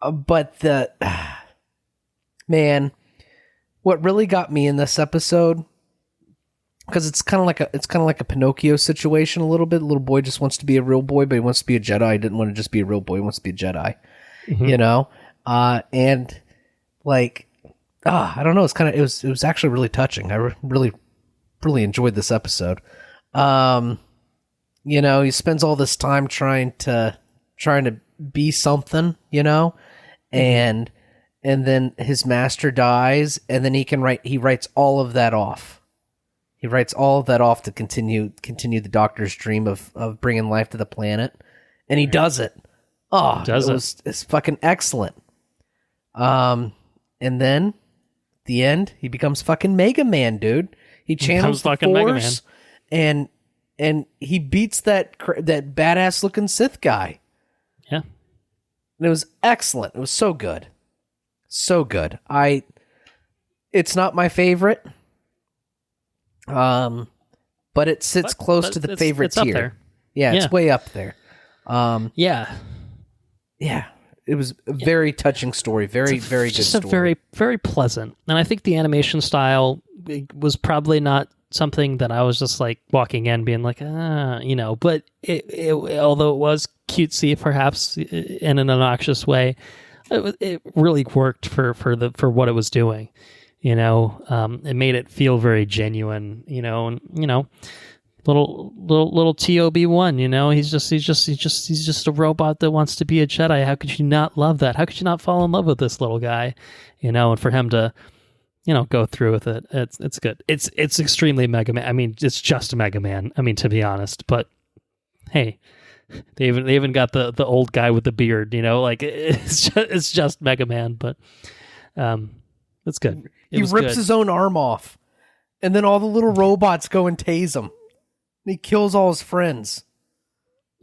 But man, what really got me in this episode, because it's kind of like a Pinocchio situation a little bit. The little boy just wants to be a real boy, but he wants to be a Jedi. He didn't want to just be a real boy. He wants to be a Jedi, you know? And like, I don't know. It was actually really touching. I really, really enjoyed this episode. You know, he spends all this time trying to be something, you know, and then his master dies, and then he writes all of that off. He writes all of that off to continue the Doctor's dream of bringing life to the planet, and he does it. Oh, it's fucking excellent. And then at the end, he becomes fucking Mega Man, dude. He channels the Force, and he beats that badass looking Sith guy. Yeah. And it was excellent. It was so good. So good. It's not my favorite. But it sits close to the favorite tier. Up there. Yeah, it's way up there. Yeah. It was a very touching story. Very, very good story. Just a very, very pleasant. And I think the animation style was probably not something that I was just like walking in being like, you know, but it although it was cutesy perhaps in an obnoxious way, it really worked for what it was doing. You know, it made it feel very genuine, you know, and you know, little TOB1, you know, he's just a robot that wants to be a Jedi. How could you not love that? How could you not fall in love with this little guy? You know, and for him to, you know, go through with it, it's good. It's extremely Mega Man. I mean, it's just Mega Man. I mean, to be honest, but hey, they even got the old guy with the beard. You know, like it's just Mega Man, but it's good. He rips his own arm off, and then all the little robots go and tase him. And he kills all his friends.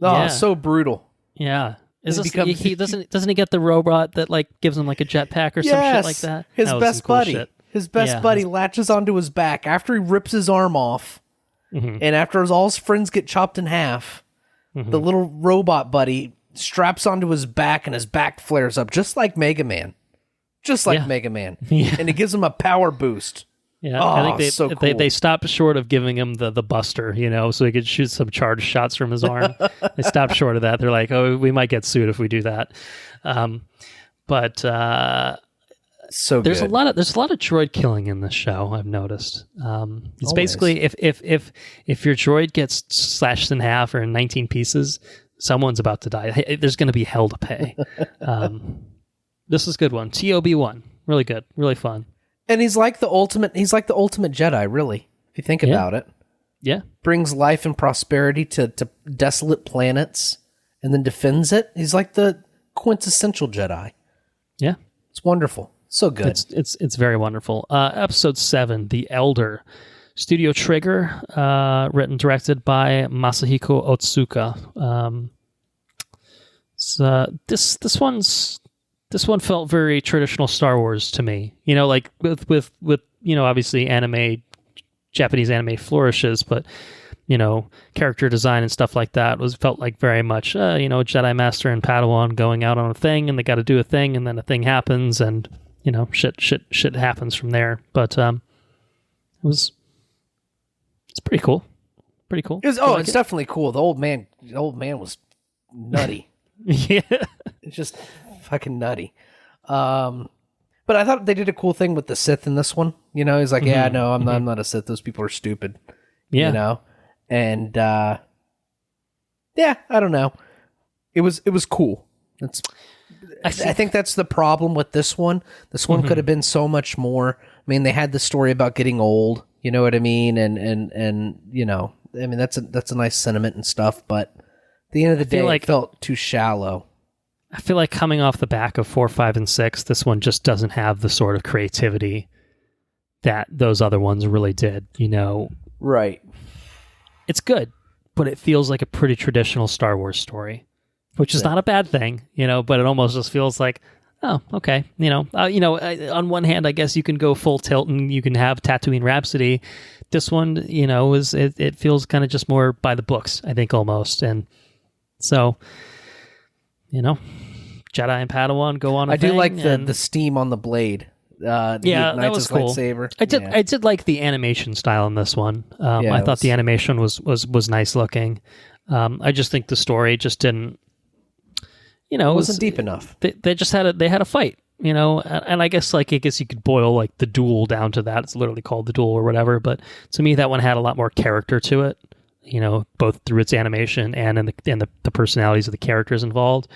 Oh, so brutal. Yeah. Doesn't he get the robot that like gives him like a jetpack or some shit like that? His best buddy. His best buddy latches onto his back after he rips his arm off, and after all his friends get chopped in half, the little robot buddy straps onto his back, and his back flares up just like Mega Man. Mega Man. Yeah. And it gives him a power boost. Yeah, I think they stopped short of giving him the buster, you know, so he could shoot some charged shots from his arm. They stopped short of that. They're like, oh, we might get sued if we do that. But so there's good. a lot of droid killing in this show. I've noticed. It's basically if your droid gets slashed in half or in 19 pieces, someone's about to die. There's going to be hell to pay. This is a good one. TOB1, really good, really fun. And he's like the ultimate Jedi, really, if you think about it. Yeah. Brings life and prosperity to desolate planets and then defends it. He's like the quintessential Jedi. Yeah. It's wonderful. So good. It's very wonderful. Episode 7, The Elder. Studio Trigger, written directed by Masahiko Otsuka. This one felt very traditional Star Wars to me. You know, like with you know, obviously Japanese anime flourishes, but you know, character design and stuff like that felt like very much you know, Jedi Master and Padawan going out on a thing, and they got to do a thing, and then a thing happens, and you know, shit happens from there. But it's pretty cool. Pretty cool. It's definitely cool. The old man was nutty. Yeah, it's just fucking nutty. But I thought they did a cool thing with the Sith in this one. You know, he's like, yeah, no, I'm not a Sith. Those people are stupid. Yeah. You know? And yeah, I don't know. It was cool. I think that's the problem with this one. This one could have been so much more. I mean, they had the story about getting old, you know what I mean? And you know, I mean, that's a nice sentiment and stuff, but at the end of the day, it felt too shallow. I feel like coming off the back of 4, 5, and 6, this one just doesn't have the sort of creativity that those other ones really did, you know? Right. It's good, but it feels like a pretty traditional Star Wars story, which is not a bad thing, you know, but it almost just feels like, oh, okay. You know, on one hand, I guess you can go full tilt and you can have Tatooine Rhapsody. This one, you know, it feels kind of just more by the books, I think, almost. And so, you know, Jedi and Padawan go on. I do like the steam on the blade. That was cool. Lightsaber. I did like the animation style in this one. I thought the animation was nice looking. I just think the story just didn't. You know, it wasn't deep enough. They just had a fight, you know, and I guess you could boil like the duel down to that. It's literally called the duel or whatever. But to me, that one had a lot more character to it, you know, both through its animation and in the personalities of the characters involved.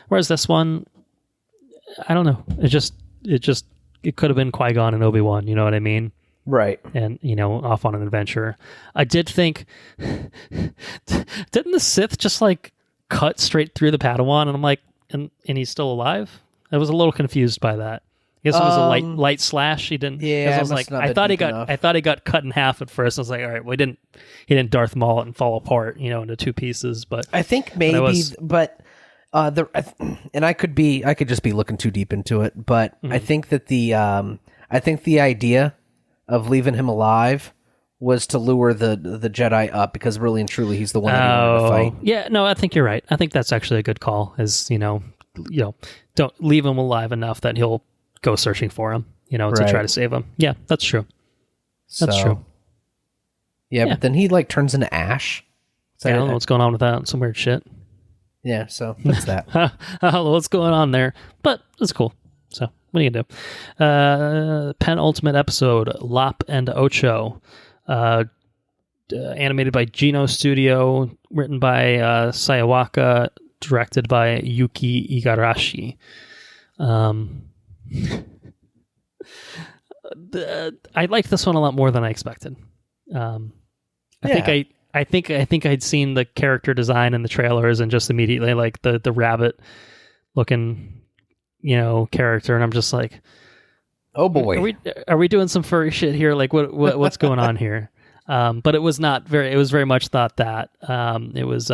Whereas this one, I don't know, it could have been Qui-Gon and Obi-Wan. You know what I mean? Right. And, you know, off on an adventure. I did think, didn't the Sith just cut straight through the Padawan? And I'm like, and he's still alive? I was a little confused by that. I guess it was a light slash. He didn't. Yeah, I was like, I thought he got cut in half at first. I was like, all right, well, he didn't Darth Maul it and fall apart, you know, into two pieces. But I think maybe, and I could just be looking too deep into it. But I think that the idea of leaving him alive was to lure the Jedi up, because really and truly he's the one that he wanted to fight. Yeah, no, I think you're right. I think that's actually a good call. Is you know, don't leave him alive enough that he'll go searching for him, you know, to try to save him. Yeah, that's true. That's true. Yeah, but then he turns into ash. I don't know what's going on with that. Some weird shit. Yeah, so that's that. I don't know what's going on there, but it's cool. So what are you gonna do? Penultimate episode, Lop and Ocho. Animated by Geno Studio, written by Sayawaka, directed by Yuki Igarashi. I liked this one a lot more than I expected. I think I'd seen the character design in the trailers and just immediately like the rabbit looking, you know, character, and I'm just like, oh boy, are we doing some furry shit here? Like what's going on here? But it was very much thought that it was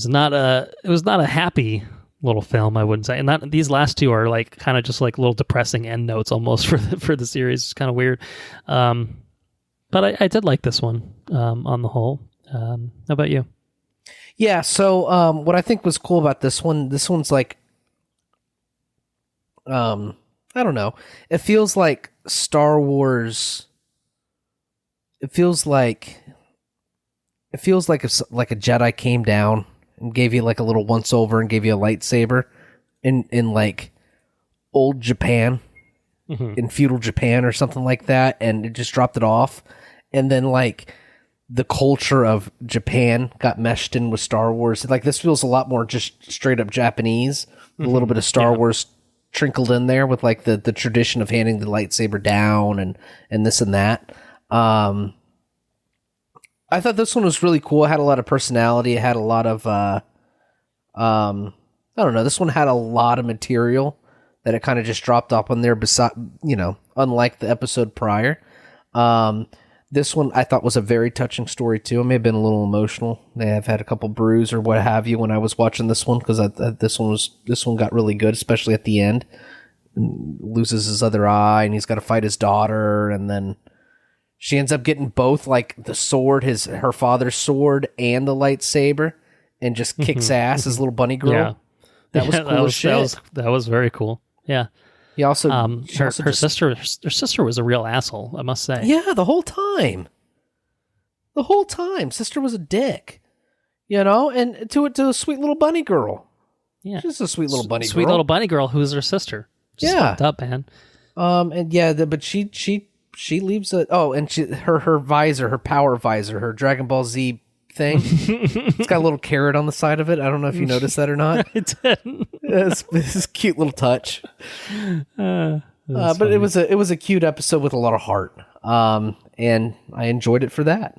not a happy little film, I wouldn't say. And these last two are kind of just little depressing end notes almost for the series. It's kind of weird. But I did like this one on the whole. How about you? Yeah, so what I think was cool about this one's I don't know. It feels like Star Wars. It feels like if a Jedi came down and gave you a little once over and gave you a lightsaber in old Japan, in feudal Japan or something like that, and it just dropped it off, and then the culture of Japan got meshed in with Star Wars. This feels a lot more just straight up Japanese, a little bit of Star Wars trickled in there with the tradition of handing the lightsaber down and this and that. I thought this one was really cool. It had a lot of personality. It had a lot of, I don't know. This one had a lot of material that it kind of just dropped off on there. Unlike the episode prior, this one I thought was a very touching story too. It may have been a little emotional. I've had a couple brews or what have you when I was watching this one, because this one got really good, especially at the end. Loses his other eye and he's got to fight his daughter, and then she ends up getting both the sword, her father's sword, and the lightsaber, and just kicks ass as little bunny girl. Yeah. That was cool as shit. That was very cool. Yeah. He also, her sister was a real asshole, I must say. Yeah, the whole time. Sister was a dick, and to a sweet little bunny girl. Yeah, she's a sweet little little bunny girl who is her sister. Just fucked up, man. But she she leaves her visor, her power visor, her Dragon Ball Z thing. It's got a little carrot on the side of it. I don't know if you noticed that or not. I didn't. It's a cute little touch. But it was a cute episode with a lot of heart. And I enjoyed it for that.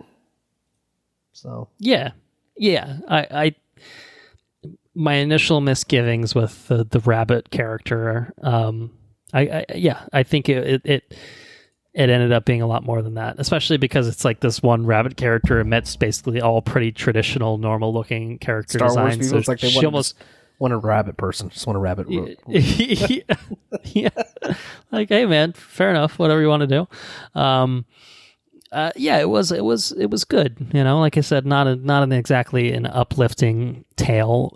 So yeah. I my initial misgivings with the rabbit character. I think it ended up being a lot more than that, especially because it's like this one rabbit character amidst basically all pretty traditional, normal-looking character Star designs. Wars people, So it's like they want a rabbit person. Just want a rabbit. Yeah. Like, hey, man, fair enough. Whatever you want to do. It was good. Like I said, not exactly an uplifting tale.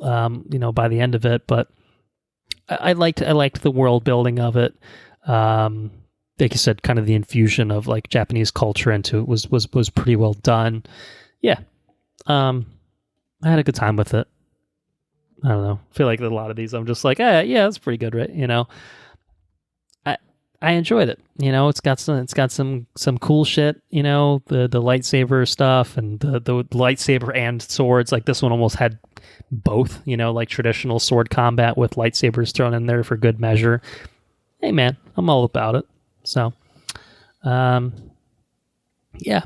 By the end of it, but I liked the world building of it. Like you said, kind of the infusion of like Japanese culture into it was pretty well done. Yeah. I had a good time with it. I don't know. I feel like a lot of these I'm just like, yeah, it's pretty good, right? I enjoyed it. It's got some cool shit, the lightsaber stuff and the lightsaber and swords. Like this one almost had both, like traditional sword combat with lightsabers thrown in there for good measure. Hey man, I'm all about it. So, I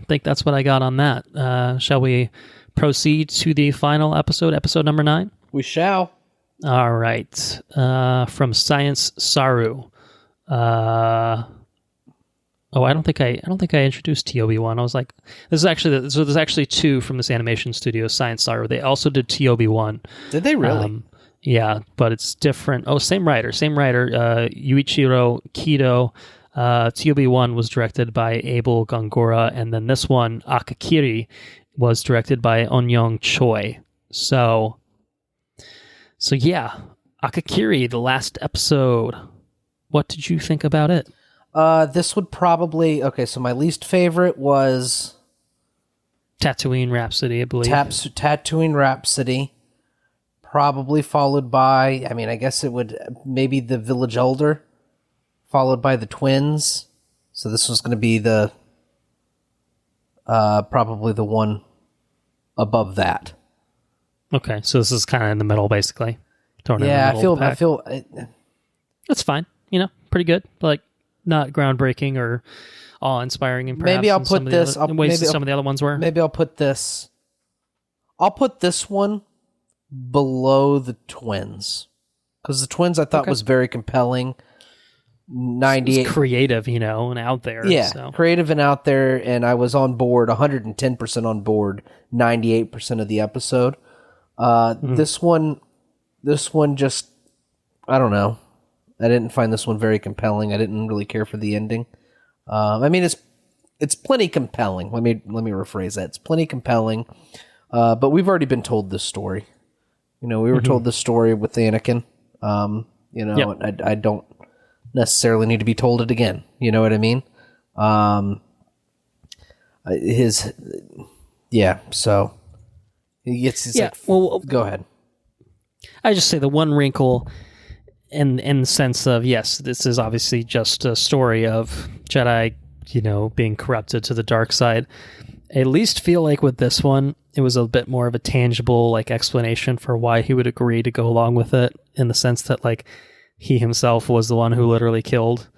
think that's what I got on that. Shall we proceed to the final episode number 9? We shall. All right. From Science Saru. I don't think I introduced TOB1. I was like, there's actually 2 from this animation studio, Science Saru. They also did TOB1. Did they really? Yeah, but it's different. Oh, same writer. Yuichiro Kido. TOB1 was directed by Abel Gongora, and then this one, Akakiri, was directed by Onyong Choi. So yeah, Akakiri, the last episode. What did you think about it? This would probably... Okay, so my least favorite was... Tatooine Rhapsody, I believe. Tatooine Rhapsody. Probably followed by... I guess it would... Maybe the Village Elder. Followed by the Twins. So this was going to be the... probably the one above that. Okay, so this is kind of in the middle, basically. I feel... That's fine. Pretty good. Like, not groundbreaking or awe-inspiring. And maybe I'll put this... some of the other ones were. Maybe I'll put this... I'll put this one below the Twins. Because the Twins I thought was very compelling. 98... creative, and out there. Yeah, so. Creative and out there, and I was on board, 110% on board, 98% of the episode. This one just... I don't know. I didn't find this one very compelling. I didn't really care for the ending. It's plenty compelling. Let me rephrase that. It's plenty compelling. But we've already been told this story. We were told this story with Anakin. Yep. I don't necessarily need to be told it again. You know what I mean? So he gets. Go ahead. I just say the one wrinkle. In the sense of, yes, this is obviously just a story of Jedi, being corrupted to the dark side. I at least feel like with this one, it was a bit more of a tangible, like, explanation for why he would agree to go along with it, in the sense that, like, he himself was the one who literally killed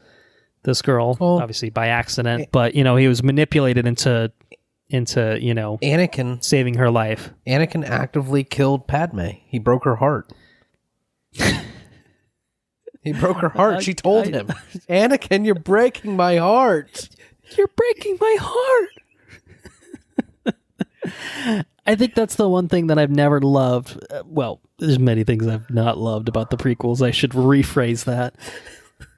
this girl, obviously by accident, but, he was manipulated into Anakin saving her life. Anakin actively killed Padme. He broke her heart. He broke her heart. She told him, Anakin, you're breaking my heart. You're breaking my heart. I think that's the one thing that I've never loved. Well, there's many things I've not loved about the prequels. I should rephrase that.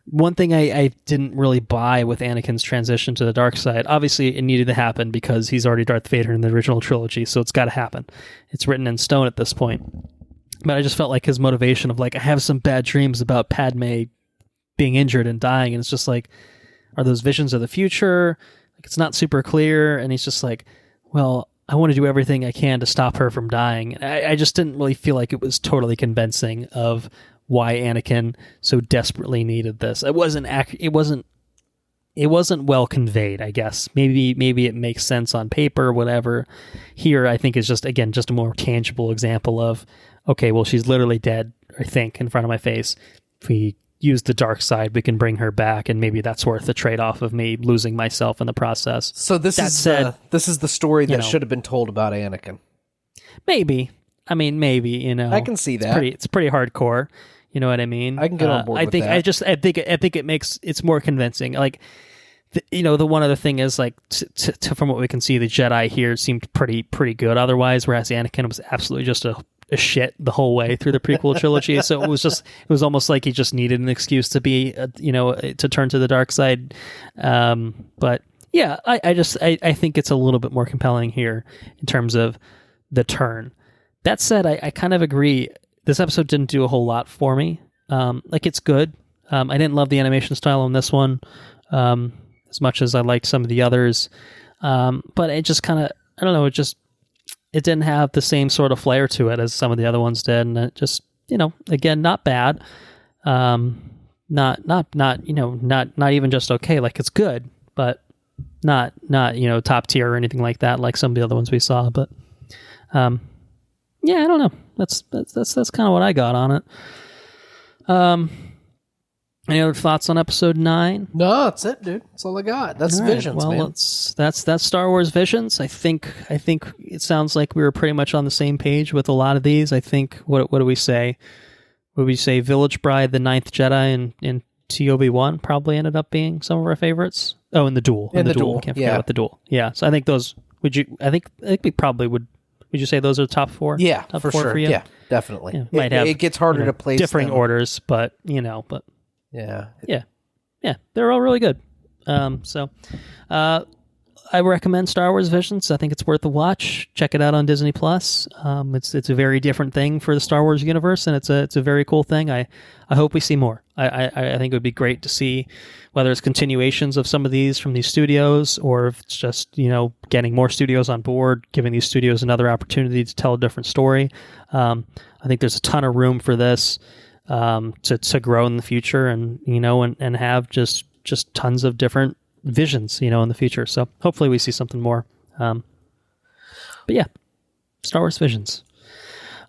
One thing I didn't really buy with Anakin's transition to the dark side, obviously it needed to happen because he's already Darth Vader in the original trilogy, so it's got to happen. It's written in stone at this point. But I just felt like his motivation of, like, I have some bad dreams about Padme being injured and dying, and it's just like, are those visions of the future? Like, it's not super clear, and he's just like, well, I want to do everything I can to stop her from dying. I just didn't really feel like it was totally convincing of why Anakin so desperately needed this. It wasn't it wasn't well conveyed, I guess. Maybe it makes sense on paper, whatever. Here, I think is just a more tangible example of, okay, well, she's literally dead, I think, in front of my face. If we use the dark side, we can bring her back, and maybe that's worth the trade-off of me losing myself in the process. So this is the story that should have been told about Anakin. Maybe. I mean, maybe, you know. I can see that. It's pretty hardcore. You know what I mean? I can get on board with that. I think it's more convincing. Like, the one other thing is, like, from what we can see, the Jedi here seemed pretty good otherwise, whereas Anakin was absolutely just a shit the whole way through the prequel trilogy. So it was almost like he just needed an excuse to be, to turn to the dark side. But yeah, I think it's a little bit more compelling here in terms of the turn. That said, I kind of agree. This episode didn't do a whole lot for me. Like, it's good. I didn't love the animation style on this one as much as I liked some of the others. But it just kind of, I don't know, it didn't have the same sort of flair to it as some of the other ones did. And it just, again, not bad. Not even just okay. Like, it's good, but not top tier or anything like that, like some of the other ones we saw. But yeah, I don't know. That's kind of what I got on it. Any other thoughts on episode 9? No, that's it, dude. That's all I got. That's Visions, well, man. That's Star Wars Visions. I think it sounds like we were pretty much on the same page with a lot of these. I think, what do we say? Would we say Village Bride, The Ninth Jedi, and TOB1 probably ended up being some of our favorites? Oh, and The Duel. And The Duel. Can't forget about The Duel. Yeah, so I think those, I think we probably would you say those are the top 4? Yeah, top for 4 sure. For you? Yeah, definitely. Yeah, might have, it gets harder to place differing them. orders, but, Yeah, they're all really good. I recommend Star Wars Visions. I think it's worth a watch. Check it out on Disney Plus. It's a very different thing for the Star Wars universe, and it's a very cool thing. I hope we see more. I think it would be great to see whether it's continuations of some of these from these studios, or if it's just getting more studios on board, giving these studios another opportunity to tell a different story. I think there's a ton of room for this to grow in the future, and and have just tons of different visions in the future. So hopefully we see something more. But yeah, Star Wars Visions.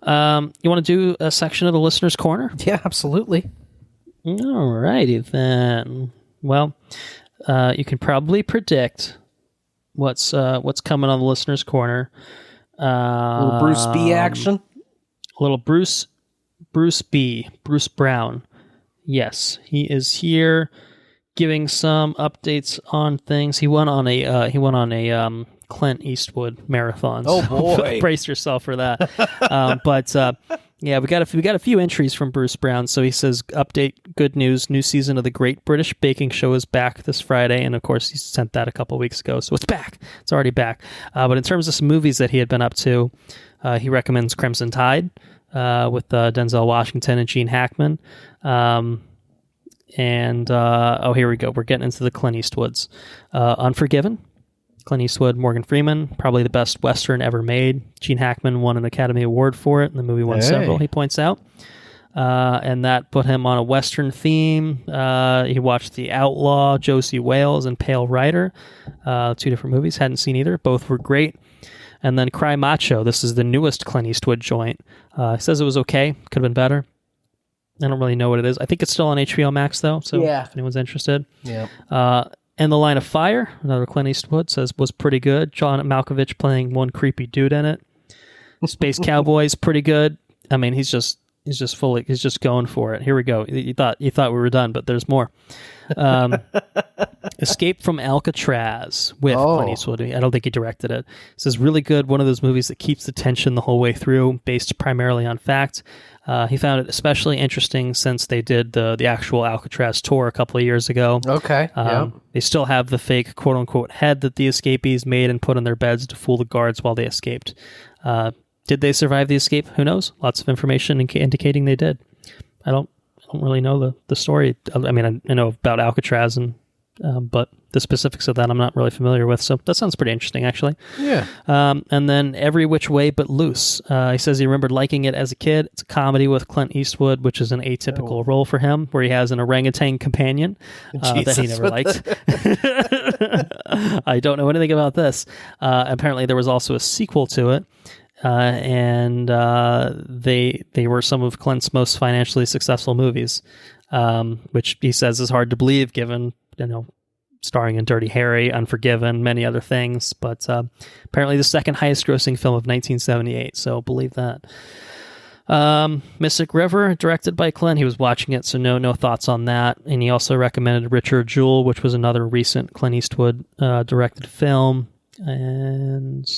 You want to do a section of the Listener's Corner? Yeah, absolutely. Alrighty then. Well, you can probably predict what's coming on the Listener's Corner. A little Bruce B action. A little Bruce Brown. Yes, he is here giving some updates on things. He went on a Clint Eastwood marathon. Oh so boy, brace yourself for that. Yeah, we got a few entries from Bruce Brown. So he says, update, good news, new season of the Great British Baking Show is back this Friday, and of course he sent that a couple of weeks ago, so it's back. It's already back. But in terms of some movies that he had been up to, he recommends Crimson Tide with Denzel Washington and Gene Hackman. Here we go. We're getting into the Clint Eastwoods. Unforgiven, Clint Eastwood, Morgan Freeman, probably the best Western ever made. Gene Hackman won an Academy Award for it, and the movie won several, he points out. And that put him on a Western theme. He watched The Outlaw, Josey Wales, and Pale Rider. 2 different movies. Hadn't seen either. Both were great. And then Cry Macho. This is the newest Clint Eastwood joint. He says it was okay. Could have been better. I don't really know what it is. I think it's still on HBO Max, though, so if anyone's interested. Yeah. And The Line of Fire, another Clint Eastwood, says was pretty good. John Malkovich playing one creepy dude in it. Space Cowboys, pretty good. I mean, he's just going for it. Here we go. You thought we were done, but there's more. Escape from Alcatraz with Clint Eastwood. I don't think he directed it. It says really good. One of those movies that keeps the tension the whole way through, based primarily on fact. He found it especially interesting since they did the actual Alcatraz tour a couple of years ago. Okay. They still have the fake quote unquote head that the escapees made and put in their beds to fool the guards while they escaped. Did they survive the escape? Who knows? Lots of information indicating they did. I don't really know the story. I mean, I know about Alcatraz and but the specifics of that I'm not really familiar with. So that sounds pretty interesting, actually. Yeah. And then Every Which Way But Loose. He says he remembered liking it as a kid. It's a comedy with Clint Eastwood, which is an atypical role for him, where he has an orangutan companion that he never liked. I don't know anything about this. Apparently, there was also a sequel to it. And they were some of Clint's most financially successful movies, which he says is hard to believe given, starring in Dirty Harry, Unforgiven, many other things, but apparently the second highest grossing film of 1978, so believe that. Mystic River, directed by Clint. He was watching it, so no thoughts on that. And he also recommended Richard Jewell, which was another recent Clint Eastwood directed film. And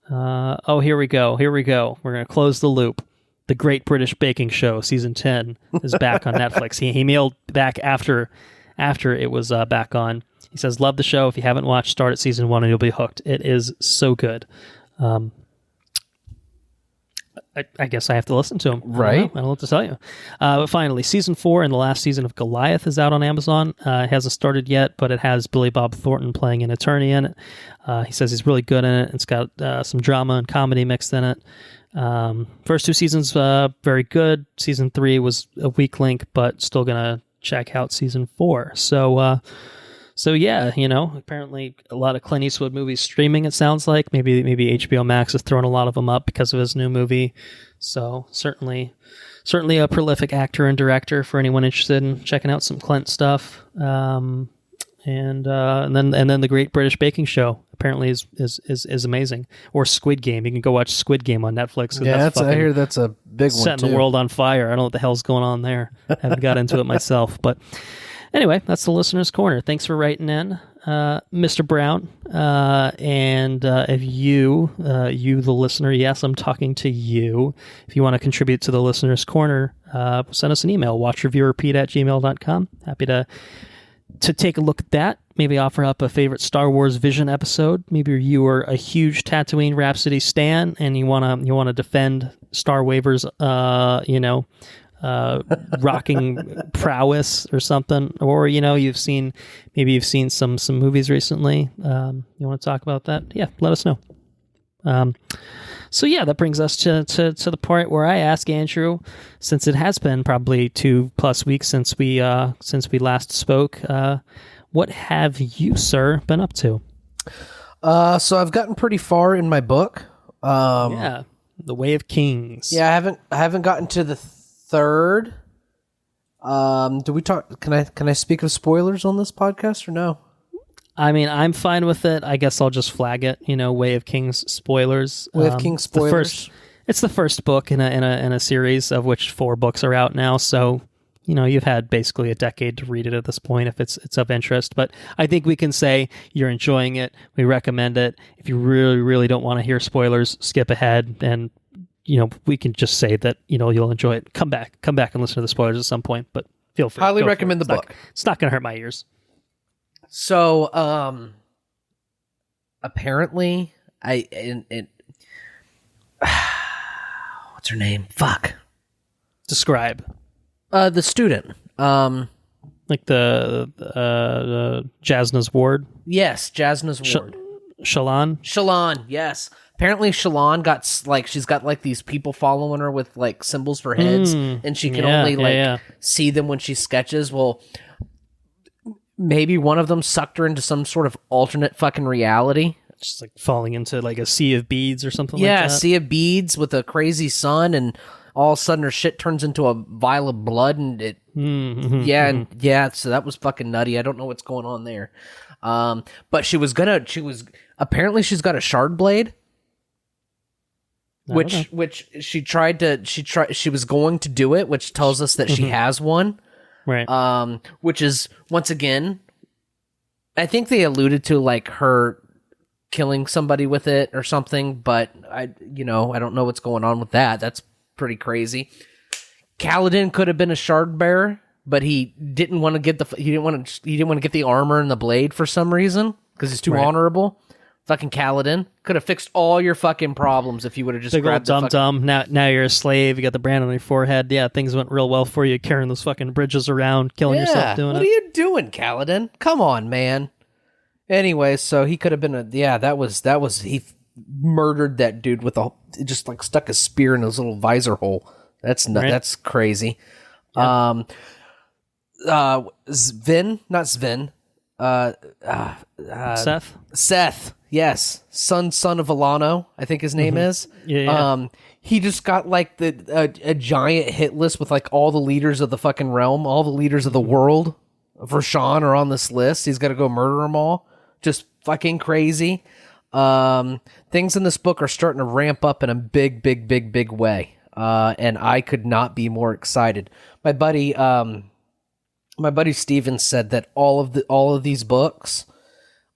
here we go. We're going to close the loop. The Great British Baking Show, season 10, is back on Netflix. He mailed back after it was back on. He says, love the show. If you haven't watched, start at season 1 and you'll be hooked. It is so good. I guess I have to listen to him. Right. I don't know what to tell you. But finally, season 4 and the last season of Goliath is out on Amazon. It hasn't started yet, but it has Billy Bob Thornton playing an attorney in it. He says he's really good in it. It's got some drama and comedy mixed in it. First 2 seasons, very good. Season 3 was a weak link, but still going to check out season 4. So yeah, apparently a lot of Clint Eastwood movies streaming, it sounds like. Maybe HBO Max is throwing a lot of them up because of his new movie. So certainly a prolific actor and director for anyone interested in checking out some Clint stuff. And then the Great British Baking Show apparently is amazing. Or Squid Game. You can go watch Squid Game on Netflix. Yeah, I hear that's a big one setting the world on fire. I don't know what the hell's going on there. I haven't got into it myself, but anyway, that's the Listener's Corner. Thanks for writing in, Mr. Brown. And if you, the listener, yes, I'm talking to you. If you want to contribute to the Listener's Corner, send us an email, watchreviewrepeat@gmail.com. Happy to take a look at that. Maybe offer up a favorite Star Wars Vision episode. Maybe you are a huge Tatooine Rhapsody stan and you wanna defend Star Waver's rocking prowess or something, or you've seen some movies recently. You want to talk about that? Yeah, let us know. So yeah, that brings us to the part where I ask Andrew, since it has been probably 2+ weeks since we last spoke, what have you, sir, been up to? So I've gotten pretty far in my book. The Way of Kings. Yeah, I haven't gotten to the third. Do we talk? Can I speak of spoilers on this podcast or no? I mean, I'm fine with it. I guess I'll just flag it. Way of Kings spoilers. Way of Kings spoilers. It's the first book in a series of which 4 books are out now. So you've had basically a decade to read it at this point if it's of interest. But I think we can say you're enjoying it. We recommend it. If you really, really don't want to hear spoilers, skip ahead and. We can just say that, you'll enjoy it. Come back and listen to the spoilers at some point, but feel free. Highly recommend the book. It's not going to hurt my ears. So, apparently, what's her name? Fuck. Describe. The student. Like the Jasna's ward? Yes, Jasna's ward. Shallan? Shallan, yes. Apparently Shallan she's got these people following her with symbols for heads, and she can only see them when she sketches. Well, maybe one of them sucked her into some sort of alternate fucking reality. Just falling into a sea of beads or something like that. Yeah, sea of beads with a crazy sun, and all of a sudden her shit turns into a vial of blood, and it so that was fucking nutty. I don't know what's going on there. But apparently she's got a shard blade. Which she was going to do it, which tells us that she has one. Right. Which is, once again, I think they alluded to her killing somebody with it or something, but I don't know what's going on with that. That's pretty crazy. Kaladin could have been a shard bearer, but he didn't want to get the armor and the blade for some reason because he's too honorable. Fucking Kaladin could have fixed all your fucking problems if you would have just Big old grabbed the dum-dum. Now you're a slave. You got the brand on your forehead. Yeah, things went real well for you, carrying those fucking bridges around, killing yourself doing what it. are you doing, Kaladin? Come on, man. Anyway, so he could have been he murdered that dude with just like stuck a spear in his little visor hole. That's that's crazy. Yeah. Sven, not Sven. Seth, yes, son of Alano, I think his name is. Yeah. He just got like a giant hit list with like all the leaders of the fucking realm, all the leaders of the world for Sean are on this list. He's got to go murder them all. Just fucking crazy. Things in this book are starting to ramp up in a big way. And I could not be more excited. My buddy Steven said that all of these books,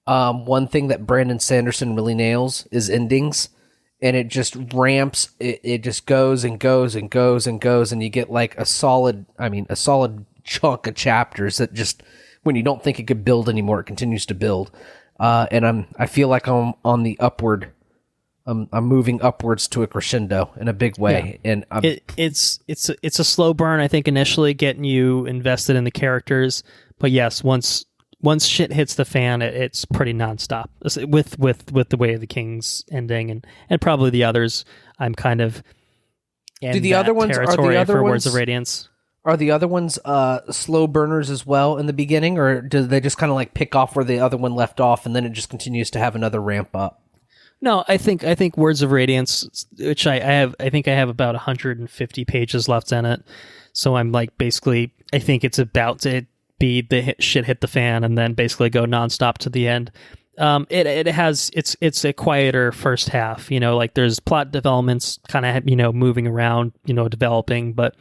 one thing that Brandon Sanderson really nails is endings, and it just ramps. It just goes and goes and goes and goes, and you get like a solid chunk of chapters that just, when you don't think it could build anymore, it continues to build. And I feel like I'm on the upward. I'm moving upwards to a crescendo in a big way, and it's a slow burn. I think initially getting you invested in the characters, but yes, once shit hits the fan, it's pretty nonstop. With the Way of the King's ending and probably the others, I'm kind of in Words of Radiance. Are the other ones slow burners as well in the beginning, or do they just kind of like pick off where the other one left off, and then it just continues to have another ramp up? No, I think Words of Radiance, which I have about 150 pages left in it. So I'm like basically, I think it's about to be shit hit the fan and then basically go nonstop to the end. It's a quieter first half, like there's plot developments kind of, moving around, developing, but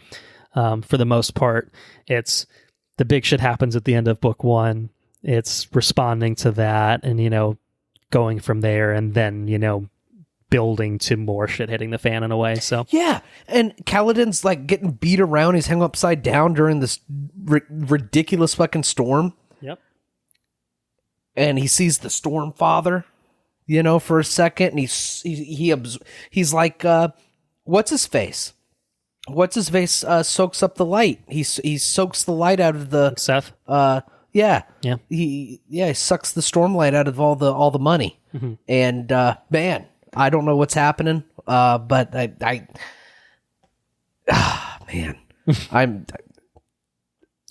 for the most part, it's the big shit happens at the end of book one. It's responding to that and, going from there and then, building to more shit hitting the fan in a way. So yeah, and Kaladin's like getting beat around. He's hung upside down during this ridiculous fucking storm. Yep. And he sees the Storm Father, for a second, and he's like, what's his face? What's his face soaks up the light. He soaks the light out of the Seth. Yeah. Yeah. He sucks the stormlight out of all the money. Mm-hmm. And man, I don't know what's happening. But man, I'm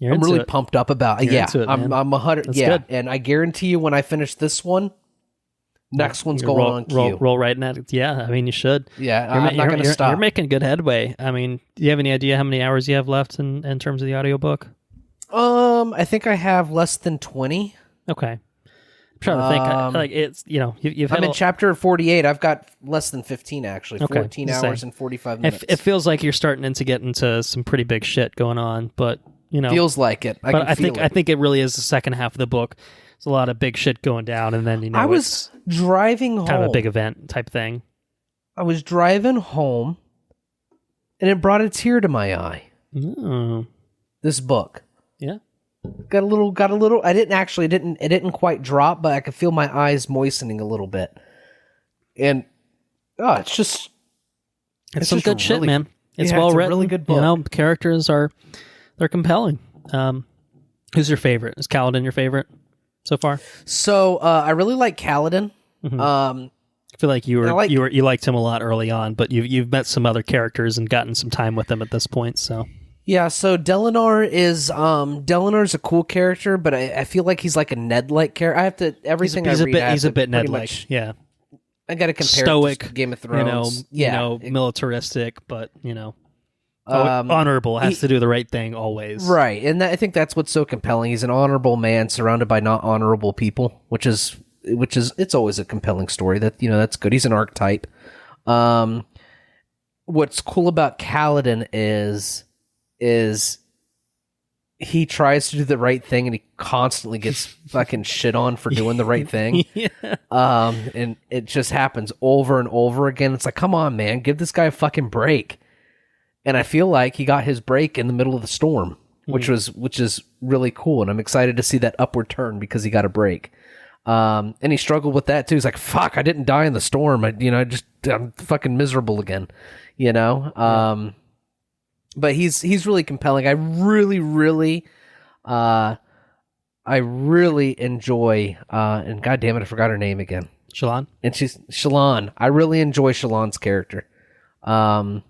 really pumped up about it. Yeah. I'm 100. That's good. And I guarantee you when I finish this one, next one's going on queue. Roll right in that. Yeah, I mean you should. Yeah, I'm not going to stop. You're making good headway. I mean, do you have any idea how many hours you have left in terms of the audiobook? I think I have less than 20. Okay. I'm trying to think. Like it's, you've I'm in chapter 48. I've got less than 15 actually. Okay. 14 hours and 45 minutes. It feels like you're starting to get into some pretty big shit going on, but feels like it. I think it really is the second half of the book. There's a lot of big shit going down, and then I was driving home, kind of a big event type thing. I was driving home, and it brought a tear to my eye. Oh. This book. Yeah. Got a little. It didn't quite drop, but I could feel my eyes moistening a little bit. And it's just some good shit, man. It's well written. A really good book. The characters they're compelling. Who's your favorite? Is Kaladin your favorite so far? So I really like Kaladin. Mm-hmm. I feel like you liked him a lot early on, but you've met some other characters and gotten some time with them at this point. So yeah, so Delinar's a cool character, but I feel like he's like a Ned-like character. I have to he's a bit Ned-like. Yeah, I got to compare stoic, it to Game of Thrones. Militaristic, but honorable. Has to do the right thing always. Right, and I think that's what's so compelling. He's an honorable man surrounded by not honorable people, which is it's always a compelling story. That's good. He's an archetype. What's cool about Kaladin is he tries to do the right thing and he constantly gets fucking shit on for doing the right thing. Yeah. And it just happens over and over again. It's like, come on, man, give this guy a fucking break. And I feel like he got his break in the middle of the storm, which is really cool. And I'm excited to see that upward turn because he got a break. And he struggled with that too. He's like, fuck, I didn't die in the storm. I'm fucking miserable again, But he's really compelling. I really enjoy, and God damn it, I forgot her name again. Shallan? And she's Shallan. I really enjoy Shallan's character. I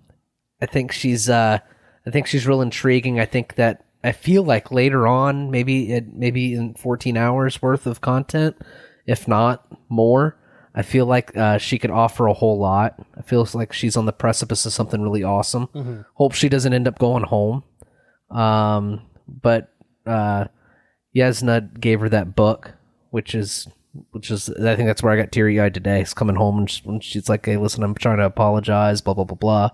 think she's real intriguing. I feel like later on, maybe in 14 hours worth of content, if not more, I feel like she could offer a whole lot. I feel like she's on the precipice of something really awesome. Mm-hmm. Hope she doesn't end up going home. But Yasna gave her that book, which is I think that's where I got teary-eyed today. It's coming home and she's like, "Hey, listen, I'm trying to apologize, blah blah blah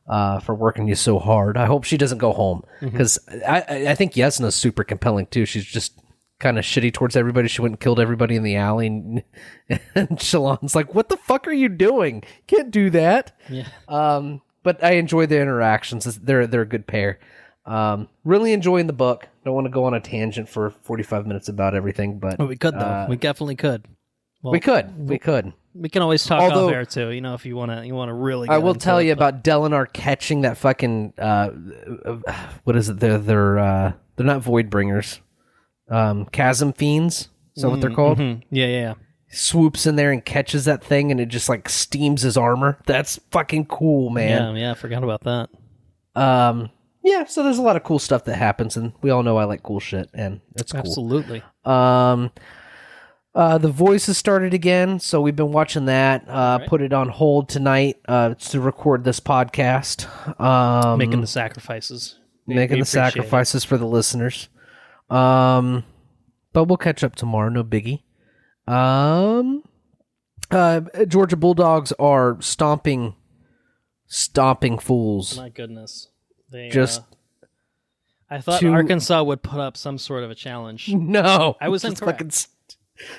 blah, for working you so hard." I hope she doesn't go home because I think Yasna's super compelling too. She's just kind of shitty towards everybody. She went and killed everybody in the alley, and Shallan's like, "What the fuck are you doing? You can't do that." Yeah. But I enjoy the interactions. They're a good pair. Really enjoying the book. Don't want to go on a tangent for 45 minutes about everything, but we could though. We definitely could. Well, we could. We can always talk off air too. If you want to really. I will tell you about Delinar catching that fucking. What is it? They're not void bringers. Chasm fiends. Is that what they're called? Mm-hmm. Yeah. Swoops in there and catches that thing, and it just like steams his armor. That's fucking cool, man. Yeah. I forgot about that. Yeah, so there's a lot of cool stuff that happens, and we all know I like cool shit, and it's cool. Absolutely. The Voice has started again, so we've been watching that. Right. Put it on hold tonight to record this podcast. Making the sacrifices. Making the sacrifices for the listeners. But we'll catch up tomorrow, no biggie. Georgia Bulldogs are stomping fools. My goodness. I thought Arkansas would put up some sort of a challenge. No, I was incorrect. Fucking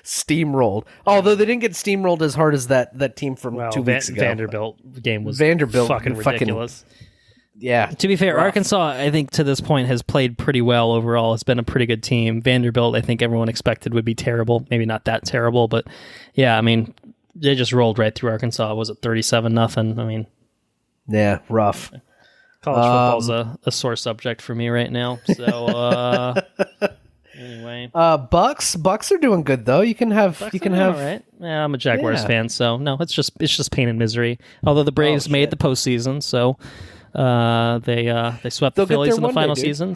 steamrolled. Although they didn't get steamrolled as hard as that team from 2 weeks ago. Vanderbilt game was fucking ridiculous. Yeah. To be fair, Arkansas, I think to this point has played pretty well overall. It's been a pretty good team. Vanderbilt, I think everyone expected would be terrible. Maybe not that terrible, but yeah, I mean, they just rolled right through Arkansas. Was it 37-0? I mean, yeah, rough. College football's a sore subject for me right now. So anyway, Bucks are doing good though. You can have all right. Yeah, I'm a Jaguars fan, so no, it's just pain and misery. Although the Braves made the postseason, so they swept the Phillies in the final season.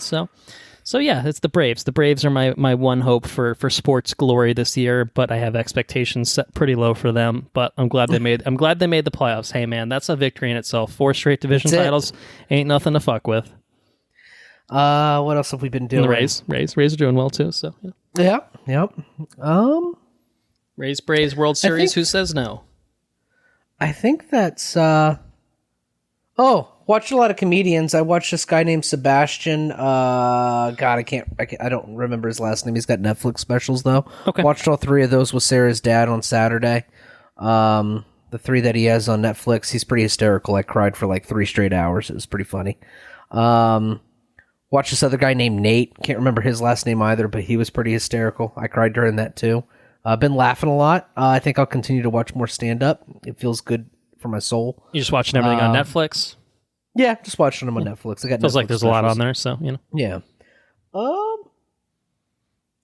So yeah, it's the Braves. The Braves are my one hope for sports glory this year, but I have expectations set pretty low for them. But I'm glad they made the playoffs. Hey man, that's a victory in itself. 4 straight division titles ain't nothing to fuck with. What else have we been doing? And the Rays are doing well too. So yeah. Yep. Rays Braves World Series. Who says no? I think that's watched a lot of comedians. I watched this guy named Sebastian. God, I don't remember his last name. He's got Netflix specials though. Okay. Watched all 3 of those with Sarah's dad on Saturday. The 3 that he has on Netflix, he's pretty hysterical. I cried for like 3 straight hours. It was pretty funny. Watched this other guy named Nate. Can't remember his last name either, but he was pretty hysterical. I cried during that too. Been laughing a lot. I think I'll continue to watch more stand-up. It feels good for my soul. You just watching everything on Netflix? Yeah, just watching them on Netflix. I got feels Netflix like there's specials. a lot on there, so you know. Yeah.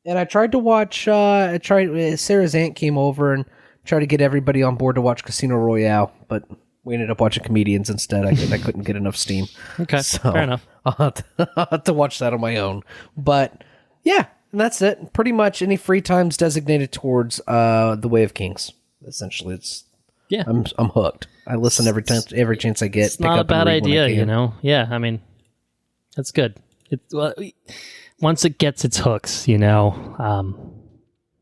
And I tried to watch. Sarah's aunt came over and tried to get everybody on board to watch Casino Royale, but we ended up watching comedians instead. I couldn't get enough steam. Okay, so fair enough. I'll have to watch that on my own. But yeah, and that's it. Pretty much any free time's designated towards The Way of Kings. Essentially, I'm hooked. I listen every chance I get. It's not a bad idea, you know. Yeah, I mean, that's good. Once it gets its hooks, you know,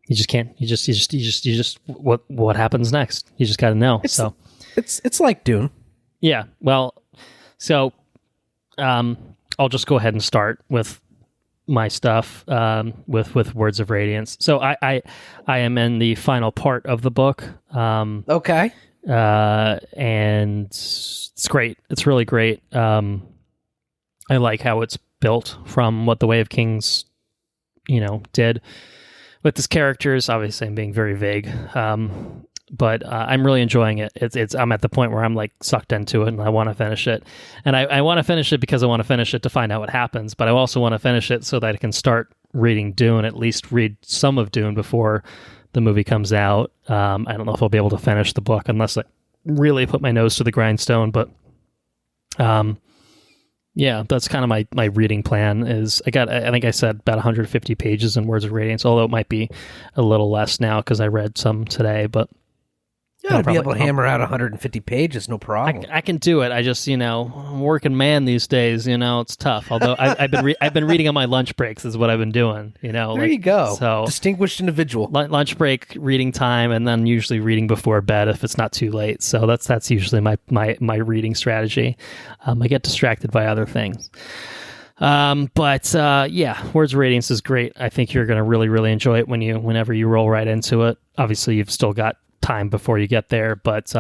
you just can't. You just. What happens next? You just got to know. It's like Dune. Yeah. Well, so I'll just go ahead and start with my stuff with Words of Radiance. So I am in the final part of the book. Okay. And it's great. It's really great. I like how it's built from what the Way of Kings, did with his characters. Obviously, I'm being very vague, but I'm really enjoying it. I'm at the point where I'm like sucked into it, and I want to finish it. And I want to finish it because I want to finish it to find out what happens. But I also want to finish it so that I can start reading Dune, at least read some of Dune before the movie comes out. I don't know if I'll be able to finish the book unless I really put my nose to the grindstone. But yeah, that's kind of my reading plan. Is I think I said about 150 pages in Words of Radiance, although it might be a little less now because I read some today. But yeah, I'd be able to hammer out 150 pages, no problem. I can do it. I just, I'm a working man these days. It's tough. Although I've been reading on my lunch breaks is what I've been doing. There you go. So distinguished individual. Lunch break, reading time, and then usually reading before bed if it's not too late. So that's usually my reading strategy. I get distracted by other things. But Words of Radiance is great. I think you're going to really, really enjoy it whenever you roll right into it. Obviously, you've still got time before you get there, but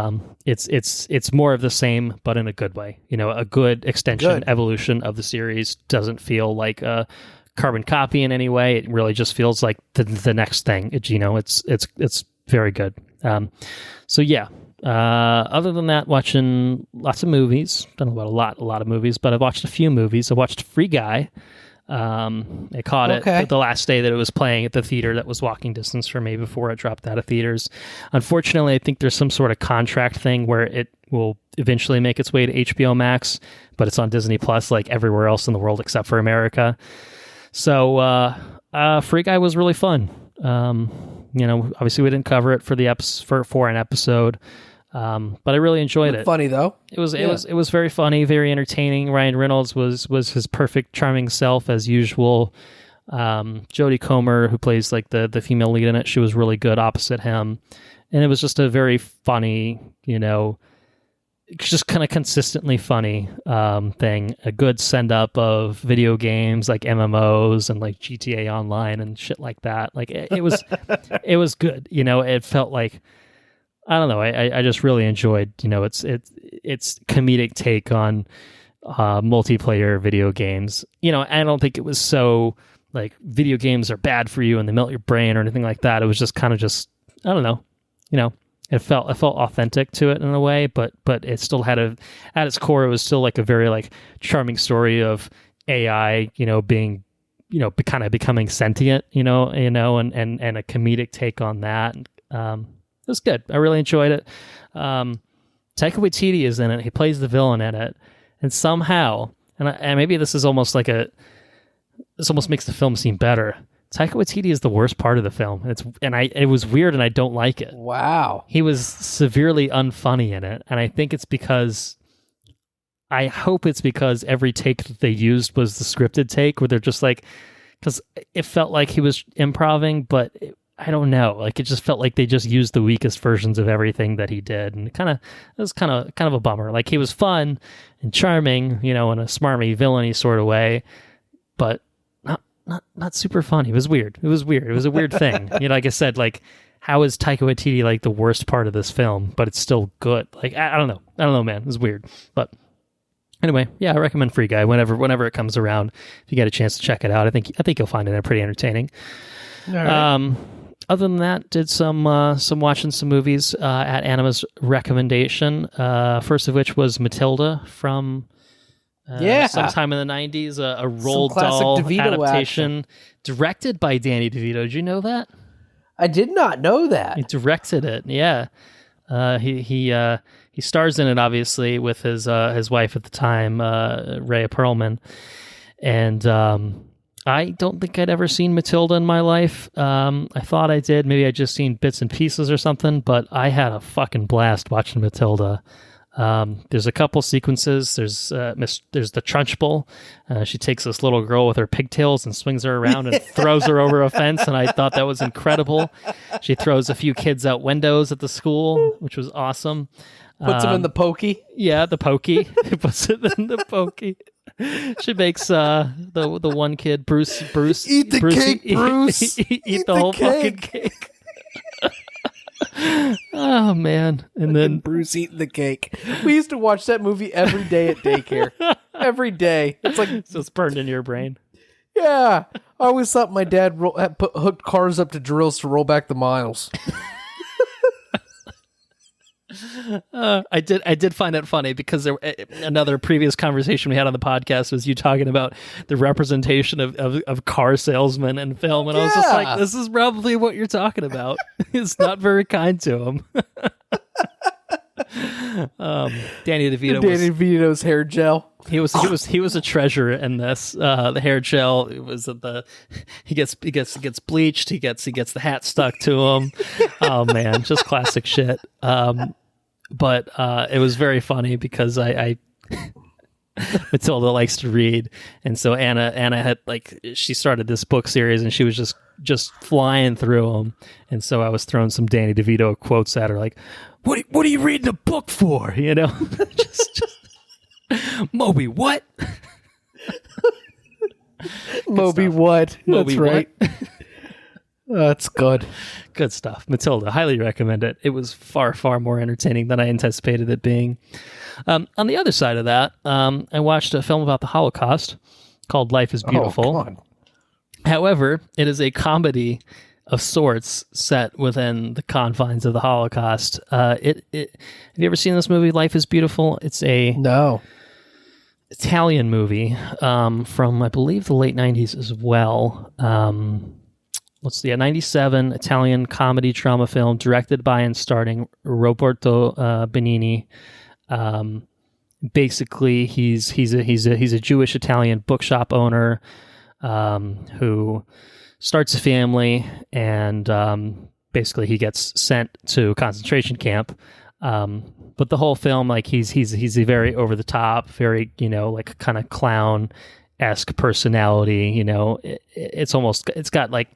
it's more of the same, but in a good way. A good extension, evolution of the series. Doesn't feel like a carbon copy in any way. It really just feels like the next thing. It's very good. Other than that, watching lots of movies. Don't know about a lot of movies, but I've watched a few movies. I watched Free Guy. I caught it the last day that it was playing at the theater that was walking distance for me before it dropped out of theaters. Unfortunately, I think there's some sort of contract thing where it will eventually make its way to HBO Max, but it's on Disney Plus like everywhere else in the world except for America. So Free Guy was really fun. Obviously we didn't cover it for an episode. But I really enjoyed it. Funny though. It was very funny, very entertaining. Ryan Reynolds was his perfect, charming self as usual. Jodie Comer, who plays like the female lead in it, she was really good opposite him, and it was just a very funny, just kind of consistently funny thing. A good send up of video games like MMOs and like GTA Online and shit like that. Like it was it was good. It felt like. I don't know. I just really enjoyed, it's comedic take on multiplayer video games. I don't think it was so like video games are bad for you and they melt your brain or anything like that. It was just kind of I don't know. It felt authentic to it in a way, but it still had at its core, it was still like a very like charming story of AI, being, kind of becoming sentient, and a comedic take on that. It was good. I really enjoyed it. Taika Waititi is in it. He plays the villain in it, and somehow, and maybe this is almost like this almost makes the film seem better. Taika Waititi is the worst part of the film. It was weird, and I don't like it. Wow. He was severely unfunny in it, and I think it's because. I hope it's because every take that they used was the scripted take, where they're just like, because it felt like he was improvising, but. I don't know. Like it just felt like they just used the weakest versions of everything that he did, and it was kind of a bummer. Like he was fun and charming, in a smarmy villainy sort of way, but not super fun. It was weird. It was a weird thing. Like I said, like how is Taika Waititi like the worst part of this film, but it's still good? Like I don't know, man. It was weird, but. Anyway, yeah, I recommend Free Guy whenever it comes around. If you get a chance to check it out, I think you'll find it pretty entertaining. All right. Other than that, did some watching some movies at Anima's recommendation. First of which was Matilda from sometime in the 90s, a Roald Dahl adaptation directed by Danny DeVito. Did you know that? I did not know that. He directed it. Yeah, he stars in it obviously with his wife at the time, Rhea Perlman, and. I don't think I'd ever seen Matilda in my life. I thought I did. Maybe I'd just seen bits and pieces or something, but I had a fucking blast watching Matilda. There's a couple sequences. There's the Trunchbull. She takes this little girl with her pigtails and swings her around and throws her over a fence, and I thought that was incredible. She throws a few kids out windows at the school, which was awesome. Puts them in the pokey. Yeah, the pokey. Puts it in the pokey. She makes the one kid Bruce eat the cake, Bruce. Eat the whole fucking cake. Oh man! And then Bruce eating the cake. We used to watch that movie every day at daycare. Every day. It's like so it's burned in your brain. Yeah, I always thought my dad hooked cars up to drills to roll back the miles. I did find it funny because another previous conversation we had on the podcast was you talking about the representation of car salesmen in film, and I was just like, this is probably what you're talking about. It's not very kind to him. Danny DeVito's hair gel. He was a treasure in this. The hair gel, it was he gets bleached. He gets the hat stuck to him. Oh man, just classic shit. But it was very funny because I Matilda likes to read, and so Anna had she started this book series and she was just flying through them, and so I was throwing some Danny DeVito quotes at her like, what are you reading a book for? You know, just Moby what? Moby what? Moby That's right. That's good. Good stuff. Matilda, highly recommend it. It was far, far more entertaining than I anticipated it being. On the other side of that, I watched a film about the Holocaust called Life is Beautiful. Oh, God. However, it is a comedy of sorts set within the confines of the Holocaust. Have you ever seen this movie, Life is Beautiful? It's a Italian movie from, I believe, the late 90s as well. 97 Italian comedy drama film directed by and starring Roberto Benigni. Basically, he's a Jewish Italian bookshop owner who starts a family, and basically he gets sent to a concentration camp. But the whole film, he's a very over the top, very kind of clown-esque personality. It's got like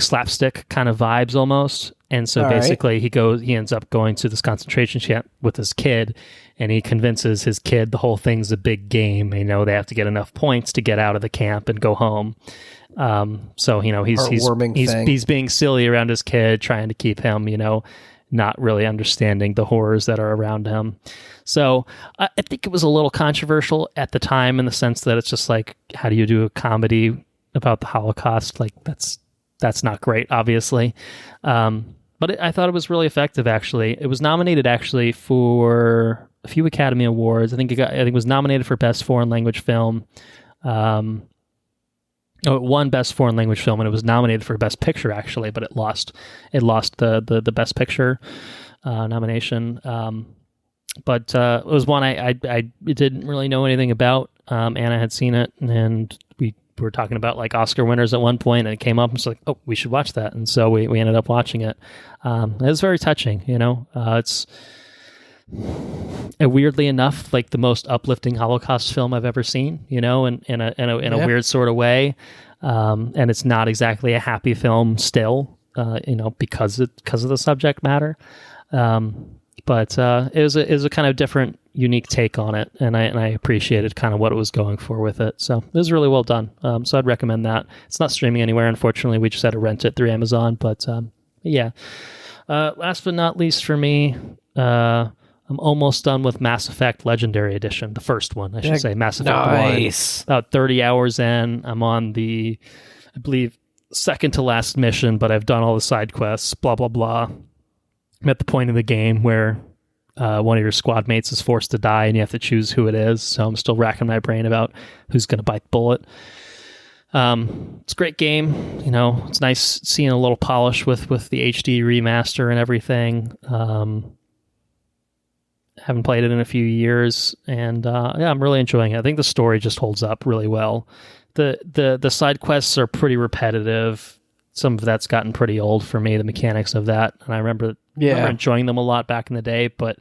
slapstick kind of vibes almost. And so basically he ends up going to this concentration camp with his kid, and he convinces his kid the whole thing's a big game. They have to get enough points to get out of the camp and go home. So he's being silly around his kid, trying to keep him, not really understanding the horrors that are around him. So I think it was a little controversial at the time in the sense that it's just like, how do you do a comedy about the Holocaust? Like that's not great, obviously. But I thought it was really effective, actually. It was nominated, actually, for a few Academy Awards. I think it was nominated for Best Foreign Language Film. It won Best Foreign Language Film, and it was nominated for Best Picture, actually, but it lost the Best Picture nomination. But it was one I didn't really know anything about. Anna had seen it, and we were talking about Oscar winners at one point, and it came up and it's like, oh, we should watch that. And so we ended up watching it. It was very touching, it's weirdly enough, the most uplifting Holocaust film I've ever seen, in a weird sort of way. And it's not exactly a happy film still, because of the subject matter. But it was a kind of different, unique take on it, and I appreciated kind of what it was going for with it. So it was really well done. So I'd recommend that. It's not streaming anywhere, unfortunately. We just had to rent it through Amazon. But yeah. Last but not least for me, I'm almost done with Mass Effect Legendary Edition, the first one, I should say. Mass Effect 1. About 30 hours in. I'm on the, I believe, second to last mission, but I've done all the side quests, blah, blah, blah. I'm at the point of the game where one of your squad mates is forced to die and you have to choose who it is. So I'm still racking my brain about who's going to bite the bullet. It's a great game. It's nice seeing a little polish with the HD remaster and everything. Haven't played it in a few years, and yeah, I'm really enjoying it. I think the story just holds up really well. The side quests are pretty repetitive. Some of that's gotten pretty old for me, the mechanics of that. And I remember enjoying them a lot back in the day, but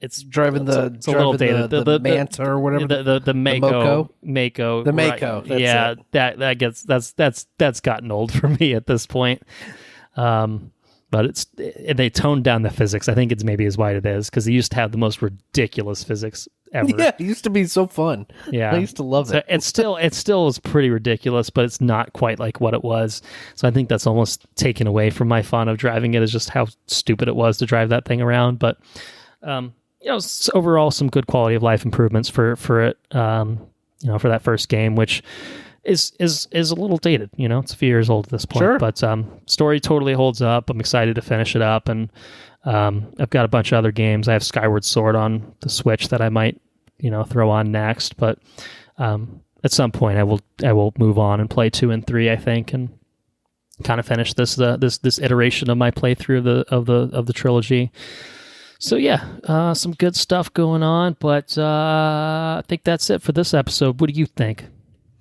it's a little dated. The Manta or whatever. The Mako. The Mako. Right. Yeah, that's gotten old for me at this point. But they toned down the physics. I think it's maybe as wide it is, because they used to have the most ridiculous physics ever. Yeah, it used to be so fun. Yeah, I used to love it. It still is pretty ridiculous, but it's not quite like what it was. So I think that's almost taken away from my fun of driving it, is just how stupid it was to drive that thing around. But overall some good quality of life improvements for it. for that first game, which is a little dated. It's a few years old at this point. Sure. But story totally holds up. I'm excited to finish it up, and I've got a bunch of other games. I have Skyward Sword on the Switch that I might throw on next, but at some point I will move on and play 2 and 3, I think, and kind of finish this iteration of my playthrough of the trilogy. So yeah, some good stuff going on, but I think that's it for this episode. What do you think?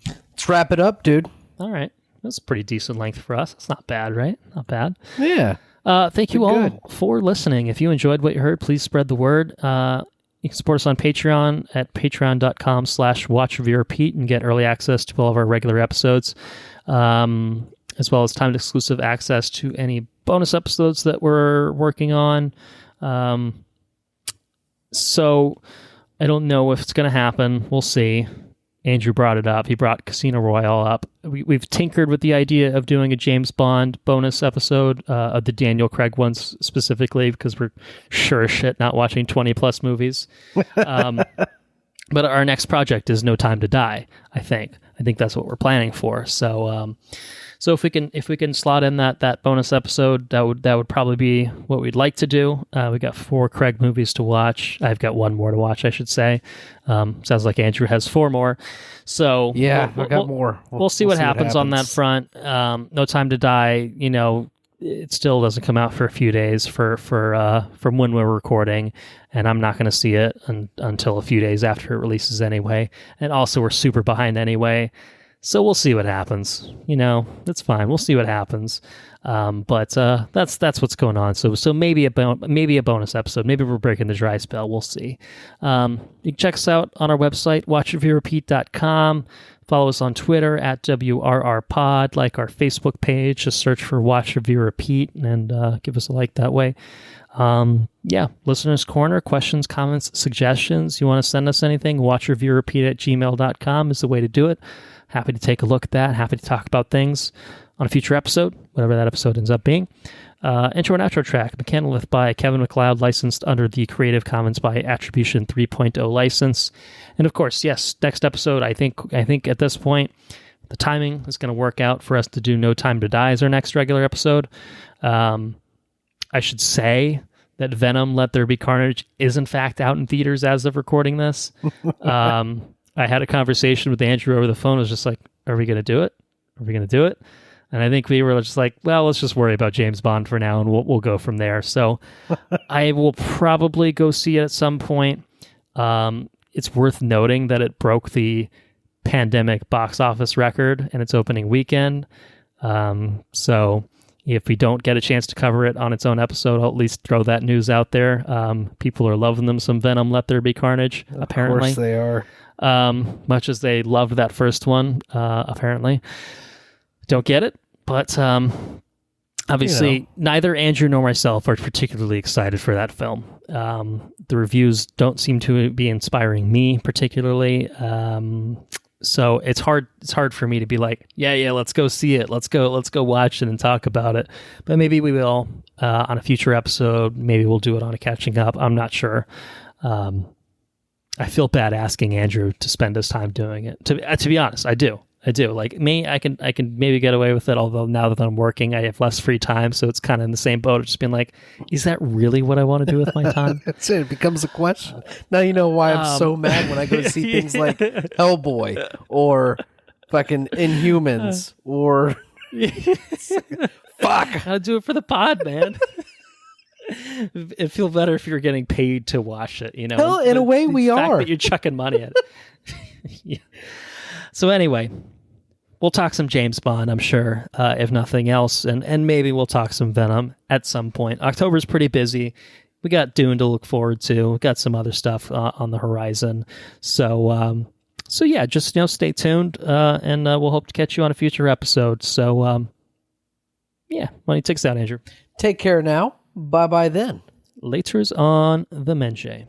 Let's wrap it up, dude. All right. That's a pretty decent length for us. It's not bad, right? Not bad. Yeah. Thank you all for listening. If you enjoyed what you heard, please spread the word. You can support us on Patreon at patreon.com/watchreviewrepeat and get early access to all of our regular episodes, as well as timed exclusive access to any bonus episodes that we're working on. So I don't know if it's going to happen. We'll see. Andrew brought it up. He brought Casino Royale up. We've tinkered with the idea of doing a James Bond bonus episode, of the Daniel Craig ones specifically, because we're sure as shit not watching 20-plus movies. But our next project is No Time to Die, I think. I think that's what we're planning for. So if we can slot in that bonus episode, that would probably be what we'd like to do. We got 4 Craig movies to watch. I've got 1 more to watch, I should say. Sounds like Andrew has 4 more. So yeah, I got more. We'll see what happens on that front. No Time to Die. It still doesn't come out for a few days from when we're recording, and I'm not going to see it until a few days after it releases anyway. And also, we're super behind anyway. So we'll see what happens. That's fine. We'll see what happens. But that's what's going on. So maybe a bonus episode. Maybe we're breaking the dry spell. We'll see. You can check us out on our website, watchreviewrepeat.com. Follow us on Twitter at WRRPod. Like our Facebook page. Just search for Watch Review Repeat and give us a like that way. Listener's Corner, questions, comments, suggestions. You want to send us anything? watchreviewrepeat@gmail.com is the way to do it. Happy to take a look at that. Happy to talk about things on a future episode, whatever that episode ends up being. Intro and outro track, Mechanolith by Kevin MacLeod, licensed under the Creative Commons by Attribution 3.0 license. And of course, yes, next episode, I think at this point, the timing is going to work out for us to do No Time to Die as our next regular episode. I should say that Venom Let There Be Carnage is in fact out in theaters as of recording this. I had a conversation with Andrew over the phone. I was just like, are we going to do it? Are we going to do it? And I think we were just like, well, let's just worry about James Bond for now, and we'll go from there. So I will probably go see it at some point. It's worth noting that it broke the pandemic box office record in its opening weekend. So if we don't get a chance to cover it on its own episode, I'll at least throw that news out there. People are loving them some Venom Let There Be Carnage, apparently. Of course they are. Much as they loved that first one, apparently. Don't get it, but obviously neither Andrew nor myself are particularly excited for that film. The reviews don't seem to be inspiring me particularly. So it's hard for me to be like, yeah, let's go see it. Let's go watch it and talk about it. But maybe we will on a future episode. Maybe we'll do it on a catching up. I'm not sure. I feel bad asking Andrew to spend his time doing it. To be honest, I do. Like me, I can maybe get away with it. Although now that I'm working, I have less free time, so it's kind of in the same boat of just being like, is that really what I want to do with my time? That's it. It becomes a question. Now you know why I'm so mad when I go to see things like Hellboy or fucking Inhumans or fuck. I'll do it for the pod, man. It'd feel better if you were getting paid to watch it, Well, in a way, we are. That you're chucking money at it. Yeah. So anyway, we'll talk some James Bond, I'm sure, if nothing else, and maybe we'll talk some Venom at some point. October's pretty busy. We got Dune to look forward to. We got some other stuff on the horizon. So yeah, just stay tuned, and we'll hope to catch you on a future episode. So yeah, why don't you take us out, Andrew? Take care now. Bye-bye then. Laters on the Menche.